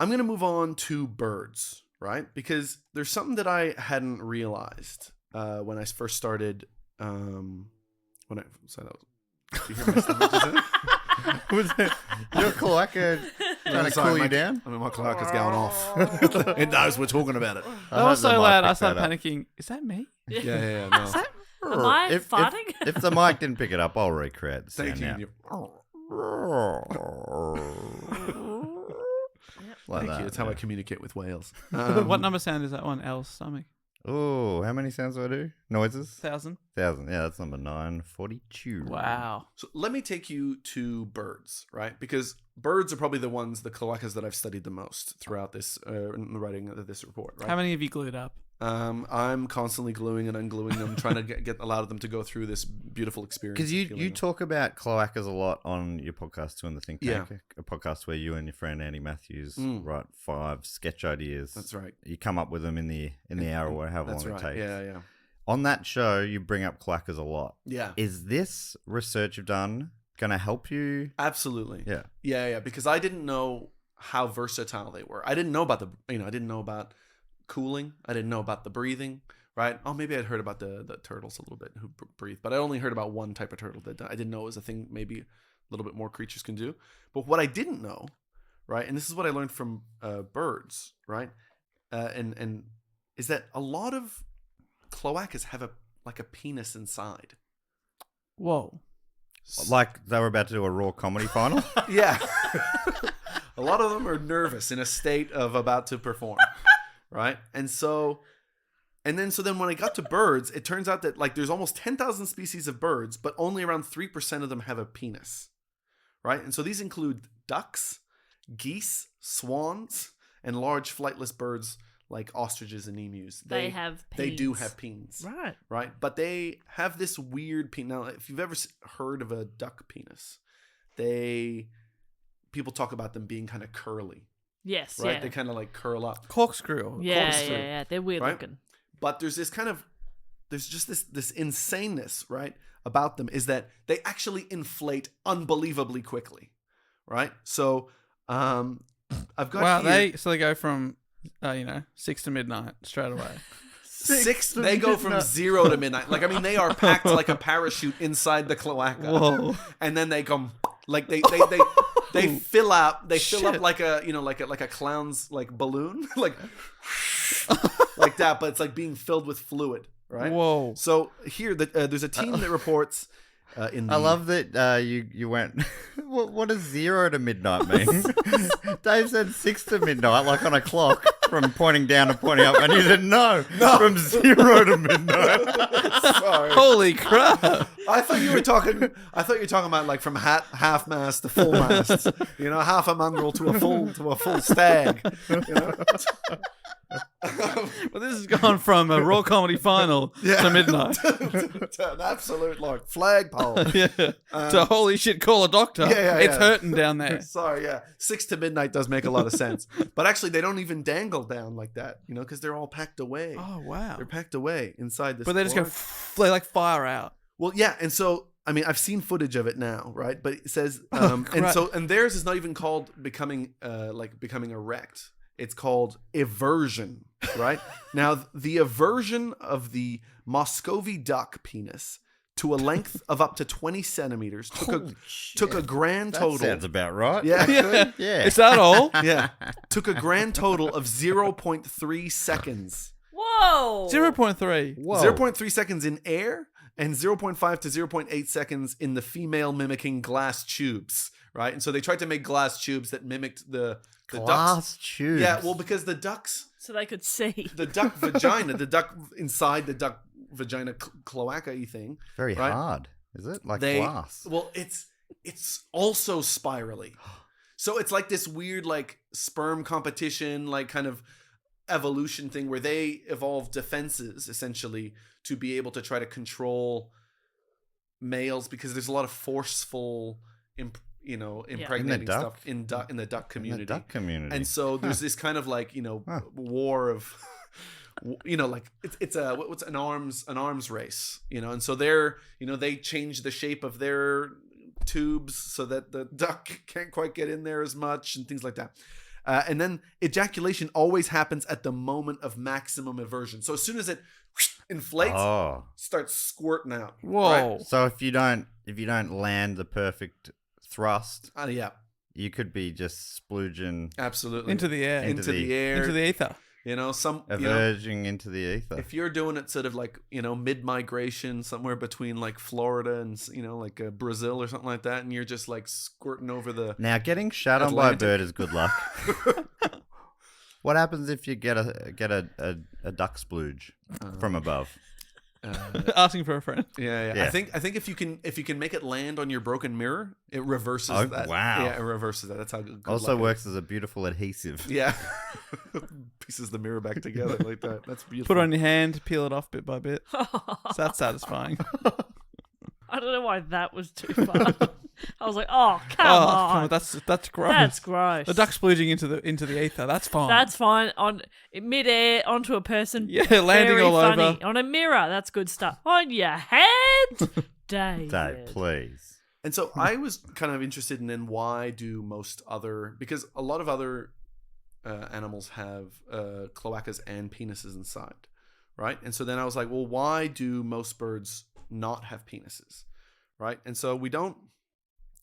I'm gonna move on to birds, right? Because there's something that I hadn't realized when I first started. Sorry, that was. Did you hear my stomach just then? Was it your cloaca trying to cool you down? I mean, my cloaca's going off. It knows we're talking about it. That was so loud. I started panicking. Is that me? Yeah. No. Am I If farting? if the mic didn't pick it up, I'll recreate the Thank sound you. now. Like Thank that, you. It's how I yeah. communicate with whales. What number sound is that one? L's stomach. Oh, how many sounds do I do? Noises? 1,000. 1,000. Yeah, that's number 942. Wow. So let me take you to birds, right? Because birds are probably the cloacas that I've studied the most throughout this, in the writing of this report, right? How many have you glued up? I'm constantly gluing and ungluing them, trying to get a lot of them to go through this beautiful experience. Because of you peeling them. talk about cloacas a lot on your podcast too in the Think Tank, Yeah. a podcast where you and your friend Andy Matthews write 5 sketch ideas. That's right. You come up with them in the hour or however That's long right. it takes. Yeah. On that show, you bring up cloacas a lot. Yeah. Is this research you've done going to help you? Absolutely. Yeah. Yeah. Because I didn't know how versatile they were. I didn't know about I didn't know about cooling. I didn't know about the breathing, right? Oh, maybe I'd heard about the turtles a little bit who breathe, but I only heard about one type of turtle that I didn't know was a thing maybe a little bit more creatures can do. But what I didn't know, right, and this is what I learned from birds, right, and is that a lot of cloacas have like a penis inside. Whoa. Like they were about to do a Raw comedy final. Yeah. A lot of them are nervous in a state of about to perform. Right? And so then when I got to birds, it turns out that like there's almost 10,000 species of birds, but only around 3% of them have a penis. Right? And so these include ducks, geese, swans, and large flightless birds like ostriches and emus. They have peens. They do have peens. Right. Right? But they have this weird penis. Now, if you've ever heard of a duck penis, people talk about them being kind of curly. Yes, Right? yeah. They kind of like curl up. Corkscrew. Yeah. They're weird Right? looking. But there's just this insaneness, right, about them, is that they actually inflate unbelievably quickly, right? So I've got Wow, here, they go from 6 to midnight straight away. they go from 0 to midnight. Like, I mean, they are packed like a parachute inside the cloaca. Whoa. And then they come like they fill up like a clown's like balloon like like that, but it's like being filled with fluid, right? Whoa. So here there's a team that reports in the I love that you went. What does 0 to midnight mean? Dave said 6 to midnight, like on a clock, from pointing down and pointing up, and he said no. From 0 to midnight. Sorry. Holy crap. I thought you were talking about like from half mast to full mast. Half a mongrel to a full stag. Well, this has gone from a Raw comedy final to midnight. To an absolute like flagpole. Yeah. To holy shit, call a doctor. Yeah, It's yeah. hurting down there. Sorry, yeah. 6 to midnight does make a lot of sense. But actually, they don't even dangle down like that, because they're all packed away. Oh, wow. They're packed away inside this. But they just go, cloaca. they like fire out. Well, yeah, and so I mean, I've seen footage of it now, right? But it says, and theirs is not even called becoming erect. It's called eversion, right? Now, the eversion of the Muscovy duck penis to a length of up to 20 centimeters took a grand total. That sounds about right. Yeah. Yeah. Is that all? Yeah. Took a grand total of 0.3 seconds. Whoa. 0.3. Whoa. 0.3 seconds in air and 0.5 to 0.8 seconds in the female mimicking glass tubes, right? And so they tried to make glass tubes that mimicked the Glass ducks. tubes. Yeah, well, because the ducks, So they could see. the duck vagina, the duck inside the duck vagina cloaca-y thing. Very right? hard, is it? Like They glass. Well, it's also spirally. So it's like this weird like sperm competition, like kind of evolution thing where they evolved defenses essentially to be able to try to control males because there's a lot of forceful impregnating duck? stuff in the duck community. In the duck community. And so there's this kind of like, war of like it's what's an arms race, and so they change the shape of their tubes so that the duck can't quite get in there as much and things like that. And then ejaculation always happens at the moment of maximum eversion. So as soon as it inflates, starts squirting out. Whoa. Right? So if you don't land the perfect thrust, Yeah, you could be just splooging, absolutely. Into the air. Into the air. Into the ether. emerging into the ether. If you're doing it sort of like, mid-migration, somewhere between like Florida and, like Brazil or something like that, and you're just like squirting over the... Now, getting shat on by a Atlantic. bird is good luck. What happens if you get a duck splooge from above? Asking for a friend. Yeah. Yeah. I think if you can make it land on your broken mirror, it reverses Oh, that. wow. Yeah, it reverses that. That's how good Also luck works as a beautiful adhesive. is. Yeah. Pieces the mirror back together like that. That's beautiful. Put it on your hand, peel it off bit by bit. So that's satisfying. I don't know why that was too far. I was like, oh, come on. That's gross. That's gross. The duck splooging into the ether. That's fine. That's fine. On midair, onto a person. Yeah, landing Very all funny. over. On a mirror. That's good stuff. On your head, David. Dave, please. And so I was kind of interested in then why do most other, because a lot of other animals have cloacas and penises inside, right? And so then I was like, well, why do most birds not have penises, right? And so we don't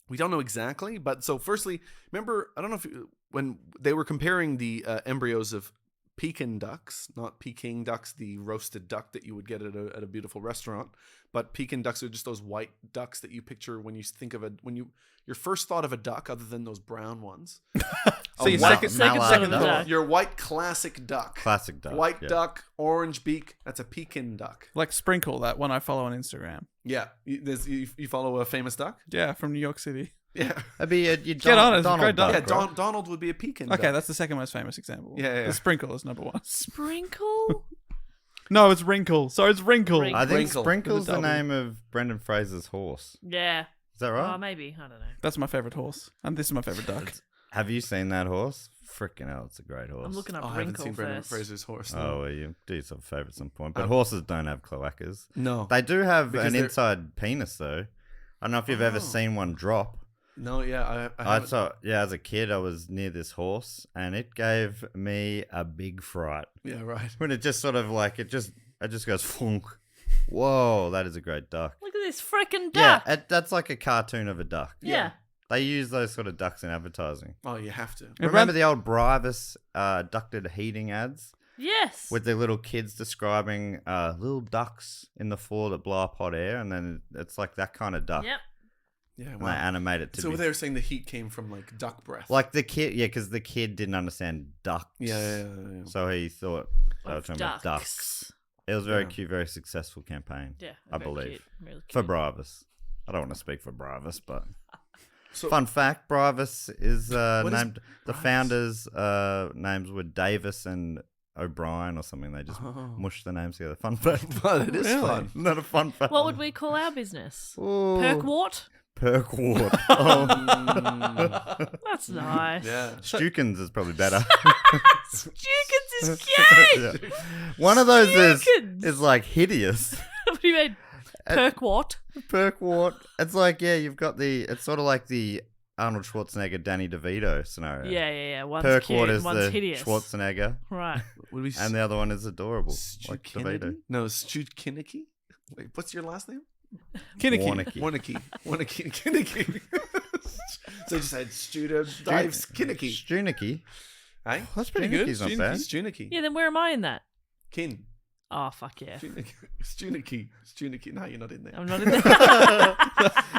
know exactly, but so firstly, remember, I don't know if when they were comparing the embryos of Pekin ducks, not Peking ducks, the roasted duck that you would get at a beautiful restaurant, but Pekin ducks are just those white ducks that you picture when you think of your first thought of a duck, other than those brown ones. So your Second second thought. thought. Your white classic duck. Classic duck. White yeah. duck, orange beak. That's a Pekin duck. Like Sprinkle, that one I follow on Instagram. Yeah. You follow a famous duck? Yeah, from New York City. Yeah. That'd be Get on it, it's a Donald great duck. duck, Yeah, right? Donald would be a Pekin duck. Okay, that's the second most famous example. Yeah. The Sprinkle is number one. Sprinkle? No, it's Wrinkle. Sorry, it's Wrinkle. Wrinkle. I think Wrinkle. Sprinkle's With a the W. name of Brendan Fraser's horse. Yeah. Is that right? Oh, maybe. I don't know. That's my favorite horse. And this is my favorite duck. Have you seen that horse? Freaking hell, it's a great horse. I'm looking up I haven't Wrinkle seen Brendan first. Fraser's horse. No. Oh, well, you do yourself a favour at some point. But horses don't have cloacas. No. They do have Because an they're- inside penis, though. I don't know if you've ever Oh. seen one drop. No, yeah. I I haven't. saw, yeah, as a kid, I was near this horse, and it gave me a big fright. Yeah, right. When it just sort of like, it just goes funk. Whoa, that is a great duck. Look at this freaking Yeah, duck. that's like a cartoon of a duck. Yeah. They use those sort of ducks in advertising. Oh, you have to. Remember the old Brivis ducted heating ads? Yes. With the little kids describing little ducks in the floor that blow up hot air, and then it's like that kind of duck. Yep. Yeah, And they wow. animate it to So be they were saying the heat came from like duck breath. like the kid, yeah, because the kid didn't understand ducks. Yeah. So he thought they were Of talking about ducks. ducks. It was very Yeah. cute, very successful campaign. Yeah. I very believe. cute, really For cute. Brivis. I don't want to speak for Brivis, but So fun fact: Brivis is What is named. The Brivis? founders' names were Davis and O'Brien or something. They just Oh. mushed the names together. Fun fact. Well, it is Really? fun. Not a fun fact. What would we call our business? Ooh. Perkwart? Perkwart. Oh. That's nice. Yeah. Stukins is probably better. Stukins is cute. Yeah. One of those Stukins. is like hideous. What do you mean? Perkwart? Perkwart. It's like, yeah, you've got it's sort of like the Arnold Schwarzenegger, Danny DeVito scenario. Yeah. One's Perkwart cute, is one's the hideous. Schwarzenegger, Right. Would we and the other one is adorable, like Stukinity? DeVito. No, Stukiniki? Wait, what's your last name? Kinnicky. Warnicky. Warnicky. Kinnicky. So I just had Studa Dives Kinnicky. Stunicky. Hey? That's pretty good. Stunicky's not Stunicky's- bad. Stunicky. Yeah, then where am I in that? Kin. Oh, fuck yeah. Stunicky. Stunicky. No, you're not in there. I'm not in there.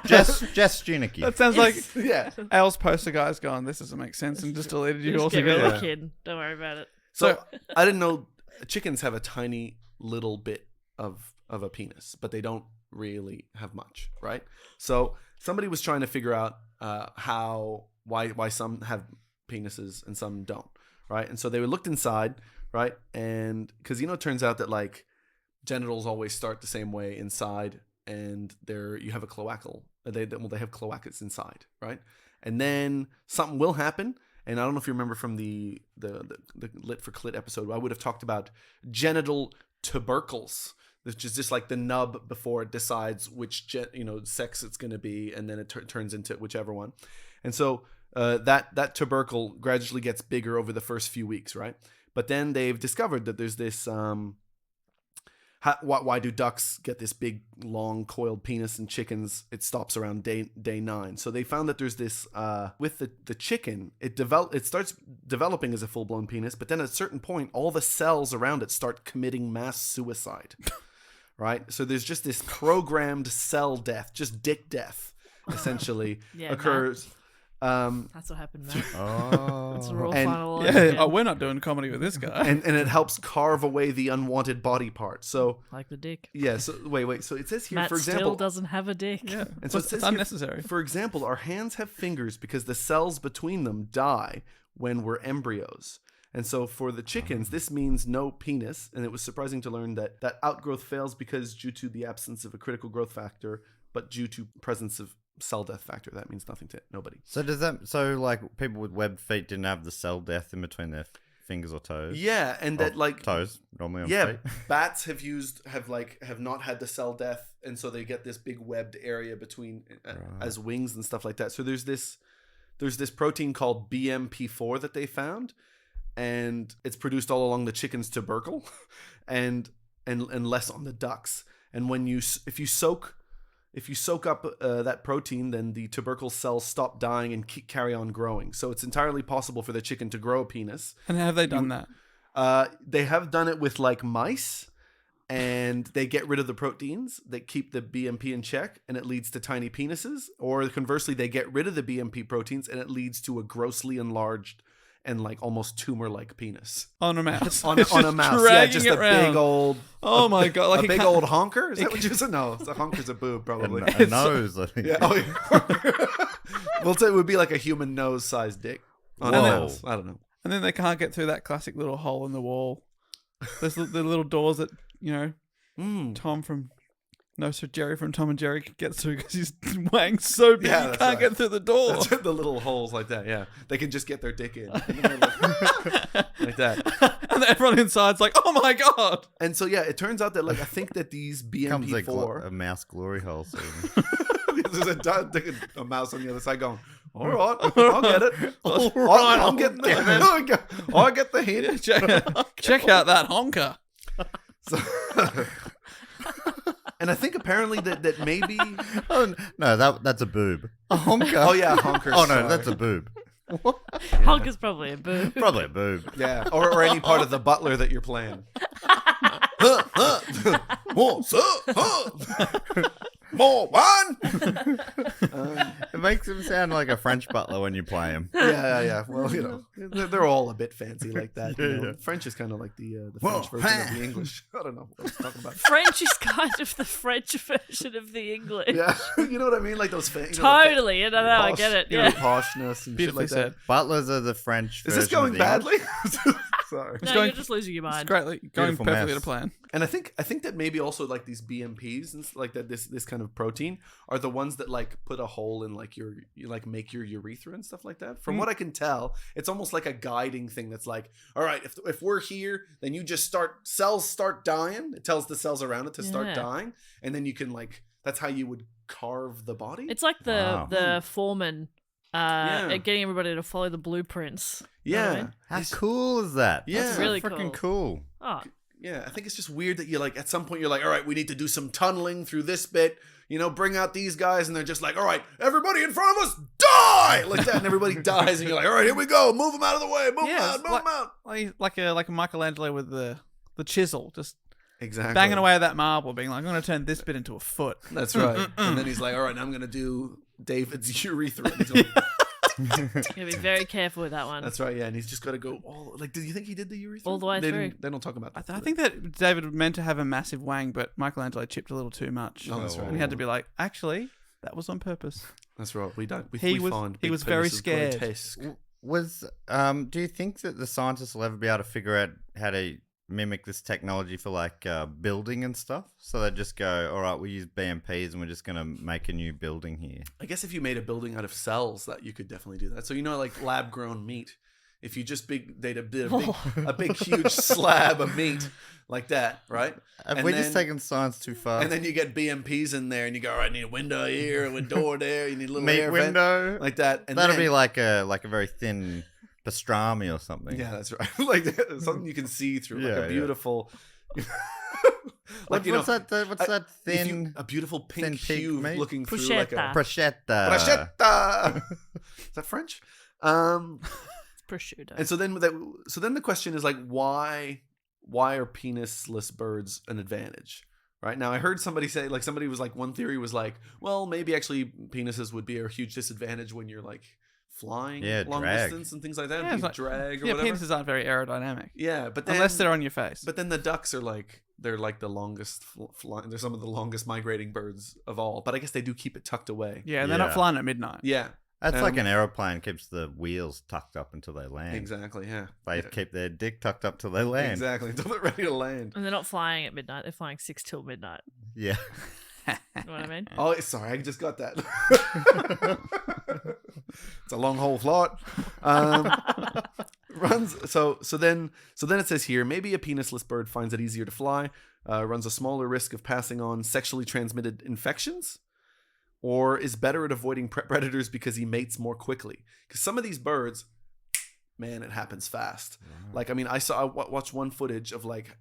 Jess Stunicky. That sounds like Yeah. Al's poster guy's gone, this doesn't make sense, and just deleted you Just get rid altogether. of the kid. Don't worry about it. So I didn't know chickens have a tiny little bit of a penis, but they don't really have much, right? So somebody was trying to figure out why some have penises and some don't, right? And so they looked inside, right? And because it turns out that like genitals always start the same way inside, and you have a cloacal. They have cloacas inside, right? And then something will happen. And I don't know if you remember from the Lit for Clit episode, I would have talked about genital tubercles, which is just like the nub before it decides which sex it's going to be, and then it turns into whichever one. And so that tubercle gradually gets bigger over the first few weeks, right? But then they've discovered that there's this why do ducks get this big long coiled penis, and chickens it stops around day 9? So they found that there's this with the chicken, it starts developing as a full-blown penis, but then at a certain point all the cells around it start committing mass suicide. Right? So there's just this programmed cell death, just dick death essentially Yeah, occurs. That's what happened, Matt. Oh. That's a real And- final Yeah, oh, we're not doing comedy with this guy. and it helps carve away the unwanted body part. So like the dick. yeah, so wait. So it says here, Matt for example, still doesn't have a dick. Yeah, And so it it's says here, unnecessary. for example, our hands have fingers because the cells between them die when we're embryos. And so for the chickens, this means no penis. And it was surprising to learn that outgrowth fails because due to the absence of a critical growth factor, but due to presence of cell death factor. That means nothing to nobody. So like people with webbed feet didn't have the cell death in between their fingers or toes? Yeah, and that like toes normally on yeah, feet. bats have not had the cell death, and so they get this big webbed area between as wings and stuff like that. So there's this protein called BMP4 that they found, and it's produced all along the chicken's tubercle, and less on the ducks. And when if you soak up that protein, then the tubercle cells stop dying and carry on growing. So it's entirely possible for the chicken to grow a penis. And have they done that? They have done it with like mice, and they get rid of the proteins that keep the BMP in check, and it leads to tiny penises. Or conversely, they get rid of the BMP proteins, and it leads to a grossly enlarged and like almost tumor-like penis On a mouse. on It's a just mouse. Yeah, dragging just it a round. big old. Oh my god! Like a it big can't- old honker? Is that what you said? No, it's a honker's a boob, probably. A nose, I think. Yeah. Oh, yeah. Well, so it would be like a human nose-sized dick on a Whoa. mouse. I don't know. And then they can't get through that classic little hole in the wall. There's the little doors that, you know, Tom from... No, so Jerry from Tom and Jerry gets through because his wang's so big Yeah, he that's can't right. get through the door. That's the little holes like that. Yeah, they can just get their dick in, and then they're like that. And everyone inside's like, oh my god! And so yeah, it turns out that like I think that these Becomes a BMP4, mouse glory hole. So. there's a mouse on the other side going, all right, I'll get it. All right, I'm getting the I get the hint. Check out that honker. So, and I think apparently that maybe Oh no, that's a boob. A honker. oh yeah, honker. Oh no, sorry. that's a boob. Honk is probably a boo. Probably a boob. Yeah, or any part of the butler that you're playing. Oh, sir, more wine. It makes him sound like a French butler when you play him. Yeah. Well, you know, they're all a bit fancy like that. You know? Yeah. French is kind of like the Whoa, French version of the English. I don't know what I was talking about. French is kind of the French version of the English. Yeah, you know what I mean? Like those Totally. I know. I get it. You know, Yeah. the poshness and Beautifully shit like said. Butlers are the French. that. Is this version of going the badly? English. Sorry. No, going- you're just losing your It's mind. greatly going Beautiful perfectly mess. to plan. And I think that maybe also like these BMPs and like that this kind of protein are the ones that like put a hole in like you like make your urethra and stuff like that. From what I can tell, it's almost like a guiding thing that's like, all right, if we're here, then you just cells start dying. It tells the cells around it to start Yeah. dying, and then you can like that's how you would carve the body. It's like the Wow. the foreman Yeah. getting everybody to follow the blueprints. You know what I yeah. mean? How cool is that? Yeah. That's Really freaking cool. Oh, Yeah, I think it's just weird that you like at some point you're like, all right, we need to do some tunneling through this bit, you know, bring out these guys, and they're just like, all right, everybody in front of us, die like that, and everybody dies, and you're like, all right, here we go, move them out of the way, move them Yeah, out, it's move them out. Like a Michelangelo with the chisel, just Exactly, banging away at that marble, being like, I'm going to turn this bit into a foot. That's right. And then he's like, all right, now I'm gonna do David's urethra. And he's going, you gotta be very careful with that one. That's right, yeah, and he's just got to go all like. Do you think he did the urethra All the way they through. They don't talk about that. I think that David meant to have a massive wang, but Michelangelo chipped a little too much. Oh, that's right. And he had to be like, actually, that was on purpose. That's right. We don't. He was- find he big was very penises scared. grotesque. Was do you think that the scientists will ever be able to figure out how to mimic this technology for like building and stuff? So they just go, all right, we use BMPs and we're just gonna make a new building here. I guess if you made a building out of cells, that you could definitely do that. So you know, like lab grown meat. If you just did a big huge slab of meat like that, right? Have And we then- just taken science too far? And then you get BMPs in there, and you go, all right, I need a window here, a door there. You need a little meat air vent, window. like that. And That'll then, be like a very thin pastrami or something. yeah, that's right. Like something you can see through, like Yeah, a yeah. beautiful. What's that if you- thin a beautiful pink thin pig hue meat? looking through like a Bruschetta. prosciutto? bruschetta. Is that French? Prosciutto. And so then the question is like, why are penisless birds an advantage? Right now, I heard somebody say, like, somebody was like, one theory was like, well, maybe actually penises would be a huge disadvantage when you're like flying long drag. distance and things like that. Yeah, it's You like- drag or Yeah, whatever. penises aren't very aerodynamic. Yeah, but then Unless they're on your face. but then the ducks are like they're like the longest flying. They're some of the longest migrating birds of all. But I guess they do keep it tucked away. Yeah, they're not Yeah. flying at midnight. Yeah, That's like an aeroplane keeps the wheels tucked up until they land. exactly. Yeah, They Yeah. keep their dick tucked up till they land. Exactly until they're ready to land. And they're not flying at midnight. They're flying 6 till midnight. Yeah. You know what I mean? Oh, sorry, I just got that. It's a long haul flight. Runs so then it says here, maybe a penisless bird finds it easier to fly, runs a smaller risk of passing on sexually transmitted infections, or is better at avoiding predators because he mates more quickly. Because some of these birds, man, it happens fast. Like, I mean, I watched one footage of like,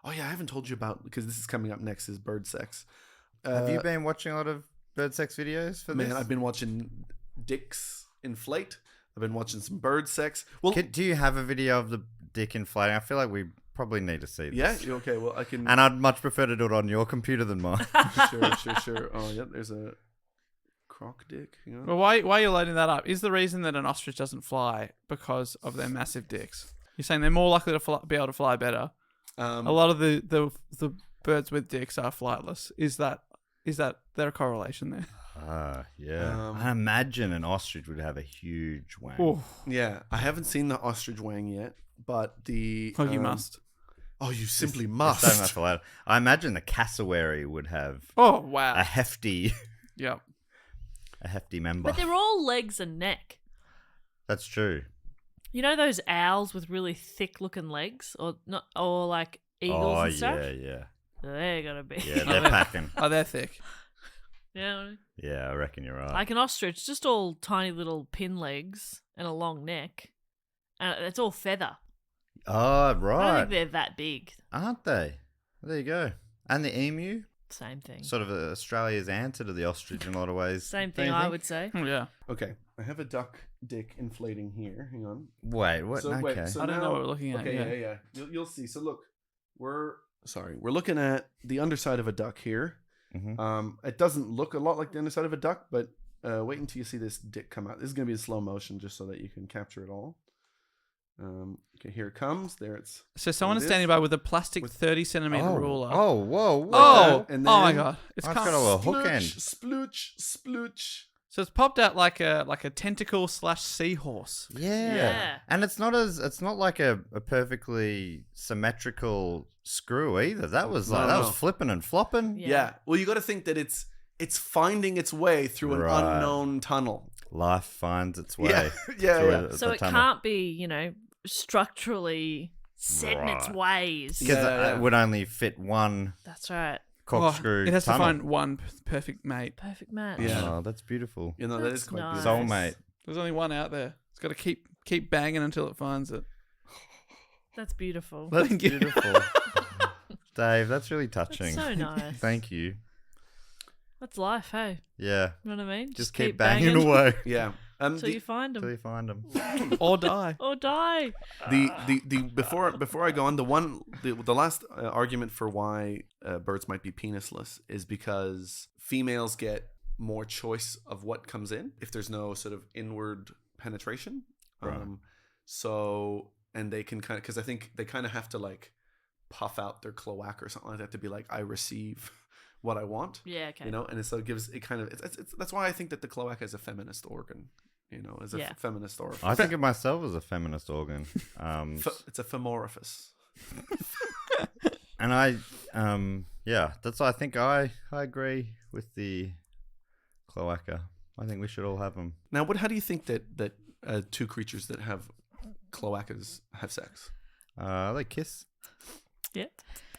oh yeah, I haven't told you about, because this is coming up next, is bird sex. Have you been watching a lot of bird sex videos for Man, this? I've been watching dicks inflate. I've been watching some bird sex. Well, Do you have a video of the dick inflating. I feel like we probably need to see this. Yeah. Okay. Well, I can. And I'd much prefer to do it on your computer than mine. Sure. Oh, yeah. There's a croc dick. You know? Well, why are you loading that up? Is the reason that an ostrich doesn't fly because of their massive dicks? You're saying they're more likely to be able to fly better. A lot of the birds with dicks are flightless. Is there a correlation there? Yeah. I imagine an ostrich would have a huge wang. Oh, Yeah. I haven't seen the ostrich wang yet, but the. you must. Oh, you simply It's must. so much allowed. I imagine the cassowary would have Oh, wow. a hefty Yep. member. But they're all legs and neck. That's true. You know those owls with really thick looking legs, or not, or like eagles and stuff. yeah. They gotta be. Yeah, they're packing. Oh, they're thick. Yeah. Yeah, I reckon you're right. Like an ostrich, just all tiny little pin legs and a long neck, and it's all feather. Oh, I don't right. think they're that big. Aren't they? There you go. And the emu, Same thing. sort of Australia's answer to the ostrich in a lot of ways. Same Don't thing, you I think? would say. Oh, yeah. Okay. I have a duck dick inflating here. Hang on. Wait, what? So, Okay. wait, so I don't know now- what we're looking at. Okay, yeah. You'll see. So look, we're looking at the underside of a duck here. Mhm. It doesn't look a lot like the underside of a duck, but wait until you see this dick come out. This is gonna be in slow motion, just so that you can capture it all. Okay, here it comes. There it's. So someone is There it standing is. by with a plastic With- 30-centimeter ruler. Oh, whoa. Oh, And oh my then- god! It's I've come- got a hook end. Splooch. So it's popped out like a tentacle / seahorse. Yeah. Yeah. And it's not like a perfectly symmetrical screw either. That was No, like that no. was flipping and flopping. Yeah. Well, you got to think that it's finding its way through an Right. unknown tunnel. Life finds its way. Yeah. through Yeah. So the it tunnel. can't be, structurally set in its Right. ways. Because Yeah. it would only fit one That's right. corkscrew it has tunnel. to find one perfect mate. Perfect match. Yeah. Oh, that's beautiful. You know, that is That's quite nice. beautiful. Soulmate. There's only one out there. It's got to keep banging until it finds it. That's beautiful. That's Thank you. beautiful. Dave, that's really touching. That's so nice. Thank you. That's life, hey? Yeah. You know what I mean? Just keep banging away Yeah. Until you find until them. you find them. Or die. Or die. The before I go on, the last argument for why birds might be penisless is because females get more choice of what comes in if there's no sort of inward penetration. Right. So and they can kind of, because I think they kind of have to like puff out their cloaca or something like that to be like, I receive what I want. Yeah, okay. And so it gives it kind of it's that's why I think that the cloaca is a feminist organ. As a Yeah. feminist orifice. I think of myself as a feminist organ. It's a femorifice. And that's why I think I agree with the cloaca. I think we should all have them. Now, how do you think that two creatures that have cloacas have sex? They kiss. Yeah.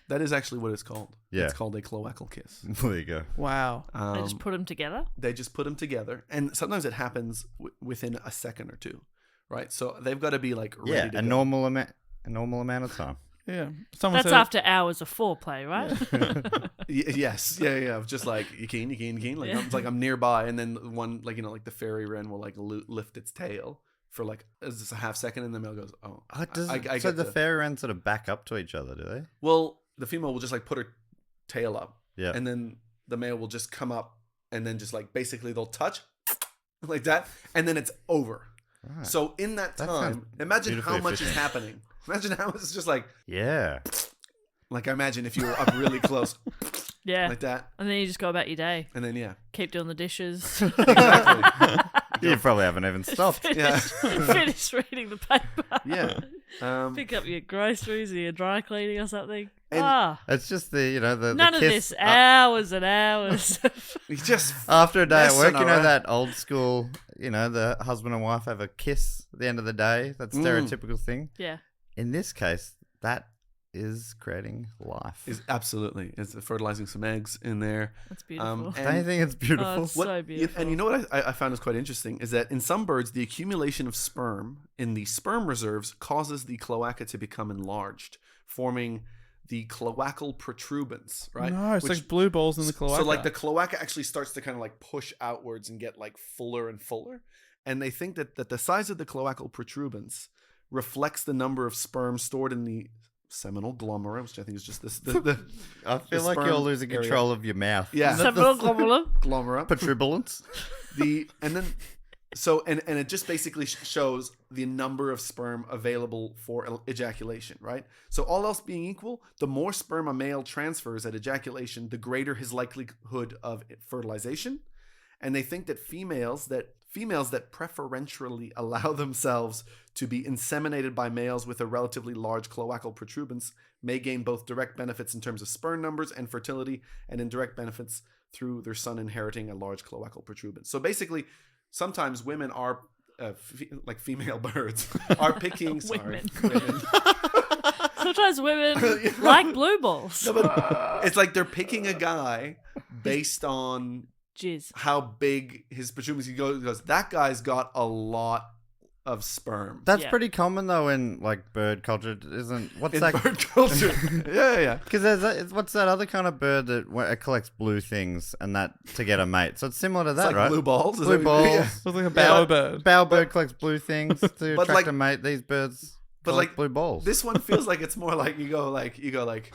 That is actually what it's called. Yeah. It's called a cloacal kiss. There you go. Wow. They just put them together. They just put them together, and sometimes it happens within a second or two, right? So they've got to be like ready Yeah, to a go. normal amount of time. Yeah. Someone That's said, after hours of foreplay, right? Yes, yeah. Just like you keen. Like Yeah. it's like I'm nearby, and then one like like the fairy wren will like lift its tail for like just a half second, and the male goes, "Oh, I So get the fairy wrens sort of back up to each other, do they? Well, the female will just like put her tail up, Yeah. and then the male will just come up, and then just like basically they'll touch like that, and then it's over. Right. So in that That time, sounds imagine how beautifully much is efficient. happening. Imagine how it's just like Yeah. I imagine if you were up really close Yeah. like that, And then you just go about your day. and then yeah, Keep doing the dishes. exactly, You probably haven't even stopped. yeah, Finish reading the paper. yeah. Pick up your groceries or your dry cleaning or something. And- It's just the None the of kiss. this. Hours and hours. You just After a day at work, messing around. that old school, the husband and wife have a kiss at the end of the day. That stereotypical thing. yeah. In this case, that is creating life. is absolutely it's fertilizing some eggs in there. That's beautiful. and- Don't you think it's beautiful? Oh, it's so beautiful. And you know what I found is quite interesting is that in some birds, the accumulation of sperm in the sperm reserves causes the cloaca to become enlarged, forming the cloacal protuberance, right? No, it's Which- like blue balls in the cloaca. So like the cloaca actually starts to kind of like push outwards and get like fuller and fuller. And they think that the size of the cloacal protuberance reflects the number of sperm stored in the seminal glomera, which I think is just this. I feel like sperm you're losing area. control of your mouth. Yeah. Seminal glomula. Glomera. Protuberance. And it just basically shows the number of sperm available for ejaculation, right? So all else being equal, the more sperm a male transfers at ejaculation, the greater his likelihood of fertilization. And they think that females that preferentially allow themselves to be inseminated by males with a relatively large cloacal protuberance may gain both direct benefits in terms of sperm numbers and fertility, and indirect benefits through their son inheriting a large cloacal protuberance. So basically, sometimes women are, like female birds, are picking... Women. Women. Sometimes women like blue balls. No, but it's like they're picking a guy based on Jizz. how big his protuberance goes. That guy's got a lot of sperm. That's Yeah. pretty common though in like bird culture, isn't? What's in that? bird culture. Yeah. Because what's that other kind of bird that it collects blue things and that to get a mate? So it's similar to It's that, like right? blue balls. Is Blue that- balls. Yeah. It's like a bowerbird. Bowerbird collects blue things to attract like- a mate. These birds But collect like blue balls. This one feels like it's more like you go like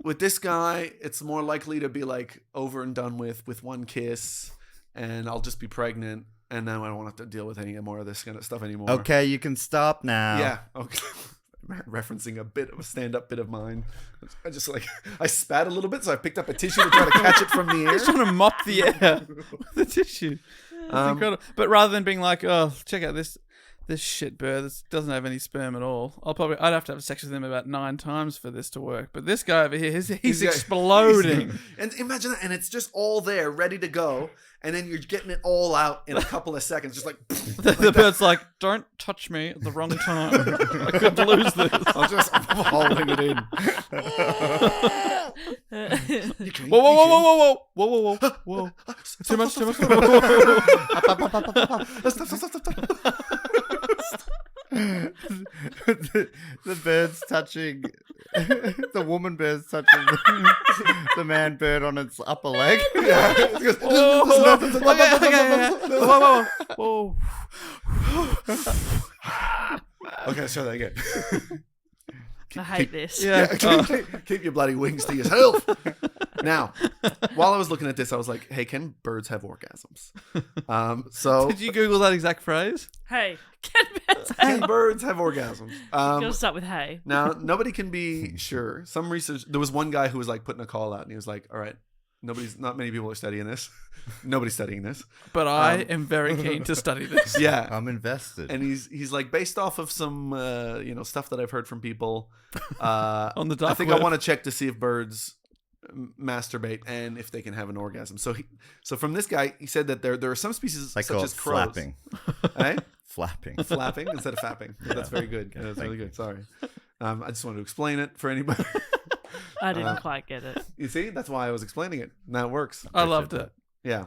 with this guy, it's more likely to be like over and done with one kiss, and I'll just be pregnant, and then I don't want to have to deal with any more of this kind of stuff anymore. Okay, you can stop now. Yeah. Okay. Referencing a stand-up bit of mine. I spat a little bit, so I picked up a tissue to try to catch it from the air. He's trying to mop the air with the tissue. That's incredible. But rather than being like, oh, check out this shit bird that doesn't have any sperm at all, I'd have to have sex with him about 9 times for this to work. But this guy over here, he's exploding. And imagine that, and it's just all there, ready to go, and then you're getting it all out in a couple of seconds, just like The bird's like, don't touch me at the wrong time. I could lose this. I'm just holding it in. Whoa. Too much. Stop. the bird's touching the woman bird's touching the man bird on its upper leg. Yeah. Whoa. Okay, let's try that again. I hate this. Yeah. Keep your bloody wings to yourself. Now, while I was looking at this, I was like, hey, can birds have orgasms? So Did you Google that exact phrase? Hey, can can birds have orgasms? Gotta start with hey. Now, nobody can be sure. Some research, there was one guy who was like putting a call out, and he was like, all right, not many people are studying this. Nobody's studying this. But I am very keen to study this. Yeah. I'm invested. And he's like, based off of some stuff that I've heard from people On the dark I think web. I want to check to see if birds masturbate and if they can have an orgasm. So from this guy, he said that there are some species They such call as it crows. flapping. Eh? Flapping. Flapping instead of fapping. That's very good. Yeah, That's thank really good. Sorry. I just wanted to explain it for anybody. I didn't quite get it. You see, that's why I was explaining it. Now it works. I loved it. Yeah.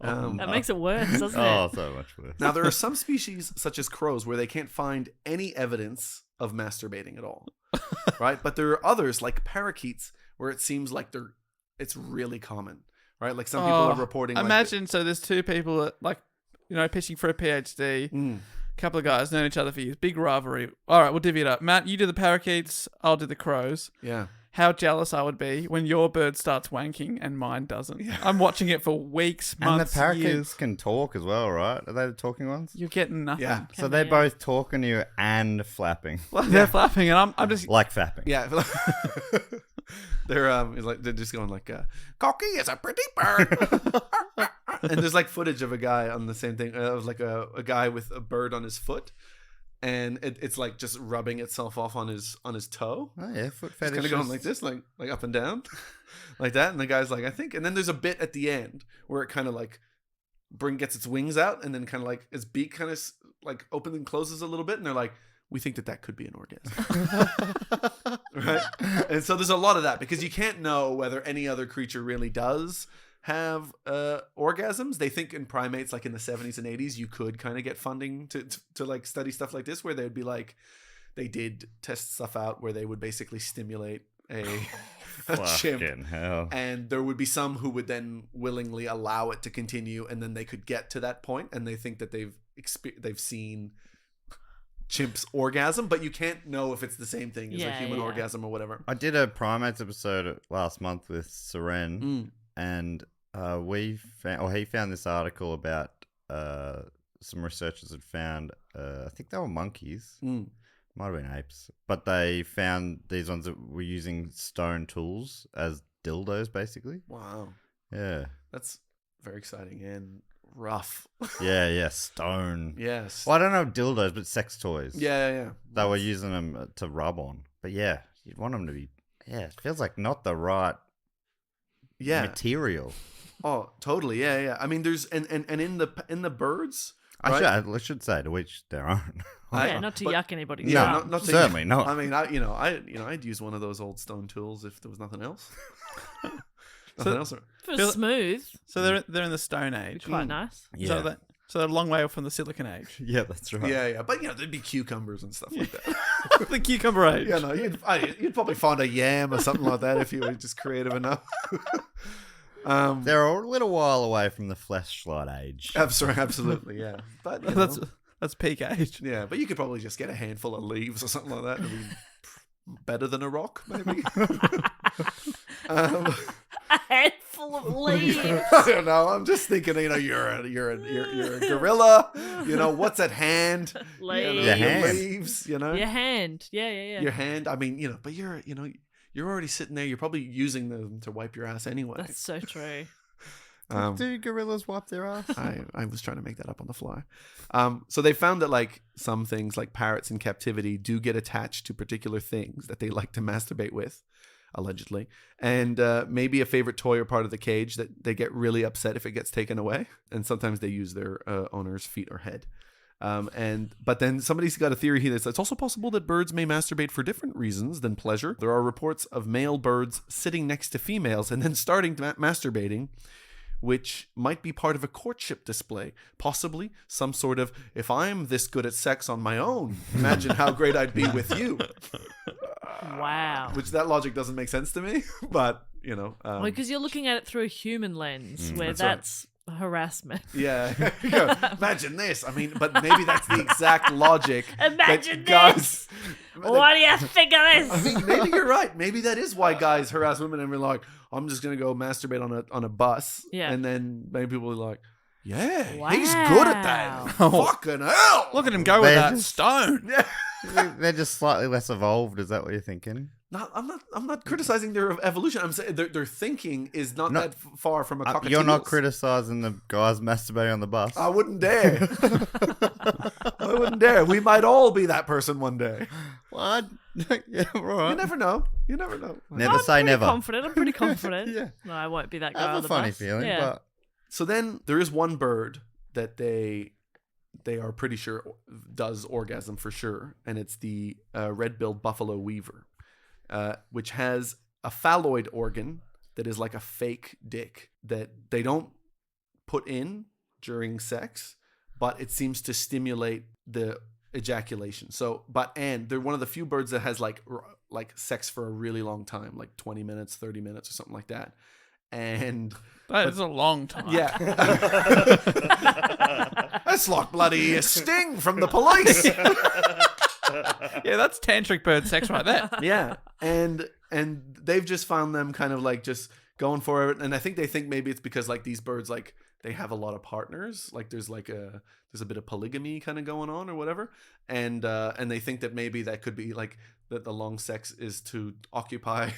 That makes it worse, doesn't Oh, it? so much worse. Now there are some species such as crows where they can't find any evidence of masturbating at all, right? But there are others like parakeets where it seems like it's really common, right? Like some people are reporting. Imagine, so there's 2 people that, like, pitching for a PhD. Couple of guys known each other for years. Big rivalry. All right, we'll divvy it up. Matt, you do the parakeets. I'll do the crows. Yeah. How jealous I would be when your bird starts wanking and mine doesn't. Yeah. I'm watching it for weeks, And the months, parakeets years. can talk as well, right? Are they the talking ones? You're getting nothing. Yeah. So they're both talking to you and flapping. Well, they're flapping, and I'm just. Like fapping. Yeah. They're just going like, "Cocky is a pretty bird," and there's like footage of a guy on the same thing, of like a guy with a bird on his foot, and it's like just rubbing itself off on his toe. Oh yeah, foot It's fetish. kind of going like this, like up and down, like that. And the guy's like, I think. And then there's a bit at the end where it kind of like gets its wings out, and then kind of like its beak kind of like opens and closes a little bit, and they're like, we think that could be an orgasm. Right? And so there's a lot of that because you can't know whether any other creature really does have orgasms. They think in primates, like in the 70s and 80s, you could kind of get funding to like study stuff like this, where they'd be like, they did test stuff out where they would basically stimulate a chimp, Fucking hell. and there would be some who would then willingly allow it to continue, and then they could get to that point, and they think that they've seen chimp's orgasm, but you can't know if it's the same thing as a Yeah, human yeah. orgasm or whatever. I did a primates episode last month with Seren, and he found this article about some researchers had found, I think they were monkeys, might have been apes, but they found these ones that were using stone tools as dildos, basically. Wow. Yeah. That's very exciting and rough. Yeah, stone. Yes. Well, I don't know dildos, but sex toys. Yeah. They were using them to rub on. But yeah, you'd want them to be, it feels like not the right material. Oh, totally. Yeah. I mean, there's, and in the birds, right? I should say to each their own. Not to yuck anybody. No, not to, certainly not. I mean, I'd use one of those old stone tools if there was nothing else. Nothing else. For smooth. So they're in the Stone Age. Quite nice. Yeah. So they're a long way from the Silicon Age. Yeah, that's right. Yeah. But there'd be cucumbers and stuff like that. The Cucumber Age. Yeah, no, you'd probably find a yam or something like that if you were just creative enough. They're a little while away from the fleshlight age. Absolutely, yeah. But you know, that's peak age. yeah, but you could probably just get a handful of leaves or something like that. It'd be better than a rock, maybe. A handful of leaves. I don't know. I'm just thinking. You're a gorilla. What's at hand? Leaves. Your hand. Leaves. Your hand. Yeah. Your hand. I mean, but you're already sitting there. You're probably using them to wipe your ass anyway. That's so true. Do gorillas wipe their ass? I was trying to make that up on the fly. So they found that like some things like parrots in captivity do get attached to particular things that they like to masturbate with, allegedly. And maybe a favorite toy or part of the cage that they get really upset if it gets taken away. And sometimes they use their owner's feet or head. But then somebody's got a theory here that says it's also possible that birds may masturbate for different reasons than pleasure. There are reports of male birds sitting next to females and then starting to masturbating, which might be part of a courtship display. Possibly some sort of, if I'm this good at sex on my own, imagine how great I'd be with you. Wow. Which that logic doesn't make sense to me, but, because you're looking at it through a human lens, where that's harassment. Yeah. Imagine this. I mean, but maybe that's the exact logic. Imagine that this. What do you think of this? I mean, maybe you're right. Maybe that is why guys harass women and we're like, I'm just going to go masturbate on a bus. Yeah. And then maybe people are like, yeah, Wow. he's good at that. Fucking hell. Look at him go with They're that just- stone. Yeah. They're just slightly less evolved. Is that what you're thinking? I'm not criticizing their evolution. I'm saying their thinking is not that far from a cockatiel's. You're not criticizing the guys masturbating on the bus. I wouldn't dare. I wouldn't dare. We might all be that person one day. What? Yeah, right. You never know. Never say never. I'm pretty confident. Yeah. No, I won't be that guy I on have the a funny bus. feeling, Yeah. but So then there is one bird that they are pretty sure does orgasm for sure, and it's the red-billed buffalo weaver, which has a phalloid organ that is like a fake dick that they don't put in during sex, but it seems to stimulate the ejaculation. So, and they're one of the few birds that has like sex for a really long time, like 20 minutes, 30 minutes or something like that. And That is a long time. yeah. That's like bloody a sting from the police. Yeah, that's tantric bird sex right there. Yeah. And they've just found them kind of like just going for it. And I think they think maybe it's because like these birds, like they have a lot of partners. Like there's a bit of polygamy kind of going on or whatever. And they think that maybe that could be like that the long sex is to occupy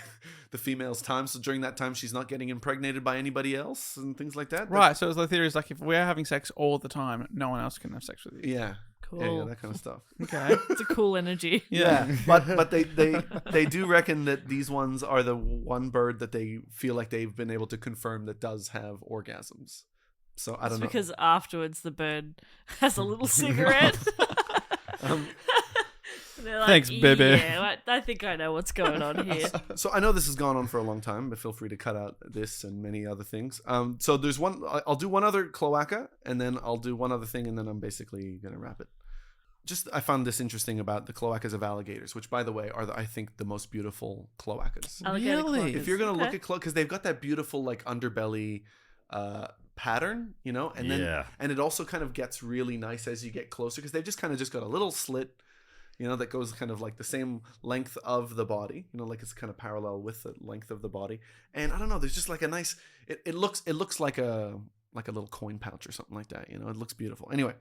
the female's time. So during that time, she's not getting impregnated by anybody else and things like that. Right. So the theory is like if we're having sex all the time, no one else can have sex with you. Yeah. Cool. Yeah, that kind of stuff. Okay. It's a cool energy. Yeah. But they do reckon that these ones are the one bird that they feel like they've been able to confirm that does have orgasms. So I don't know. Because afterwards the bird has a little cigarette. They're like, Thanks, baby. Yeah, I think I know what's going on here. So I know this has gone on for a long time, but feel free to cut out this and many other things. So there's one. I'll do one other cloaca, and then I'll do one other thing, and then I'm basically gonna wrap it. I found this interesting about the cloacas of alligators, which, by the way, are I think the most beautiful cloacas. Alligator Really? cloacas. If you're gonna look Okay. at because they've got that beautiful like underbelly pattern, and then Yeah. and it also kind of gets really nice as you get closer because they've just got a little slit you know, that goes kind of like the same length of the body, you know, like it's kind of parallel with the length of the body. And I don't know, there's just like a nice, it looks like a little coin pouch or something like that, you know, it looks beautiful. Anyway,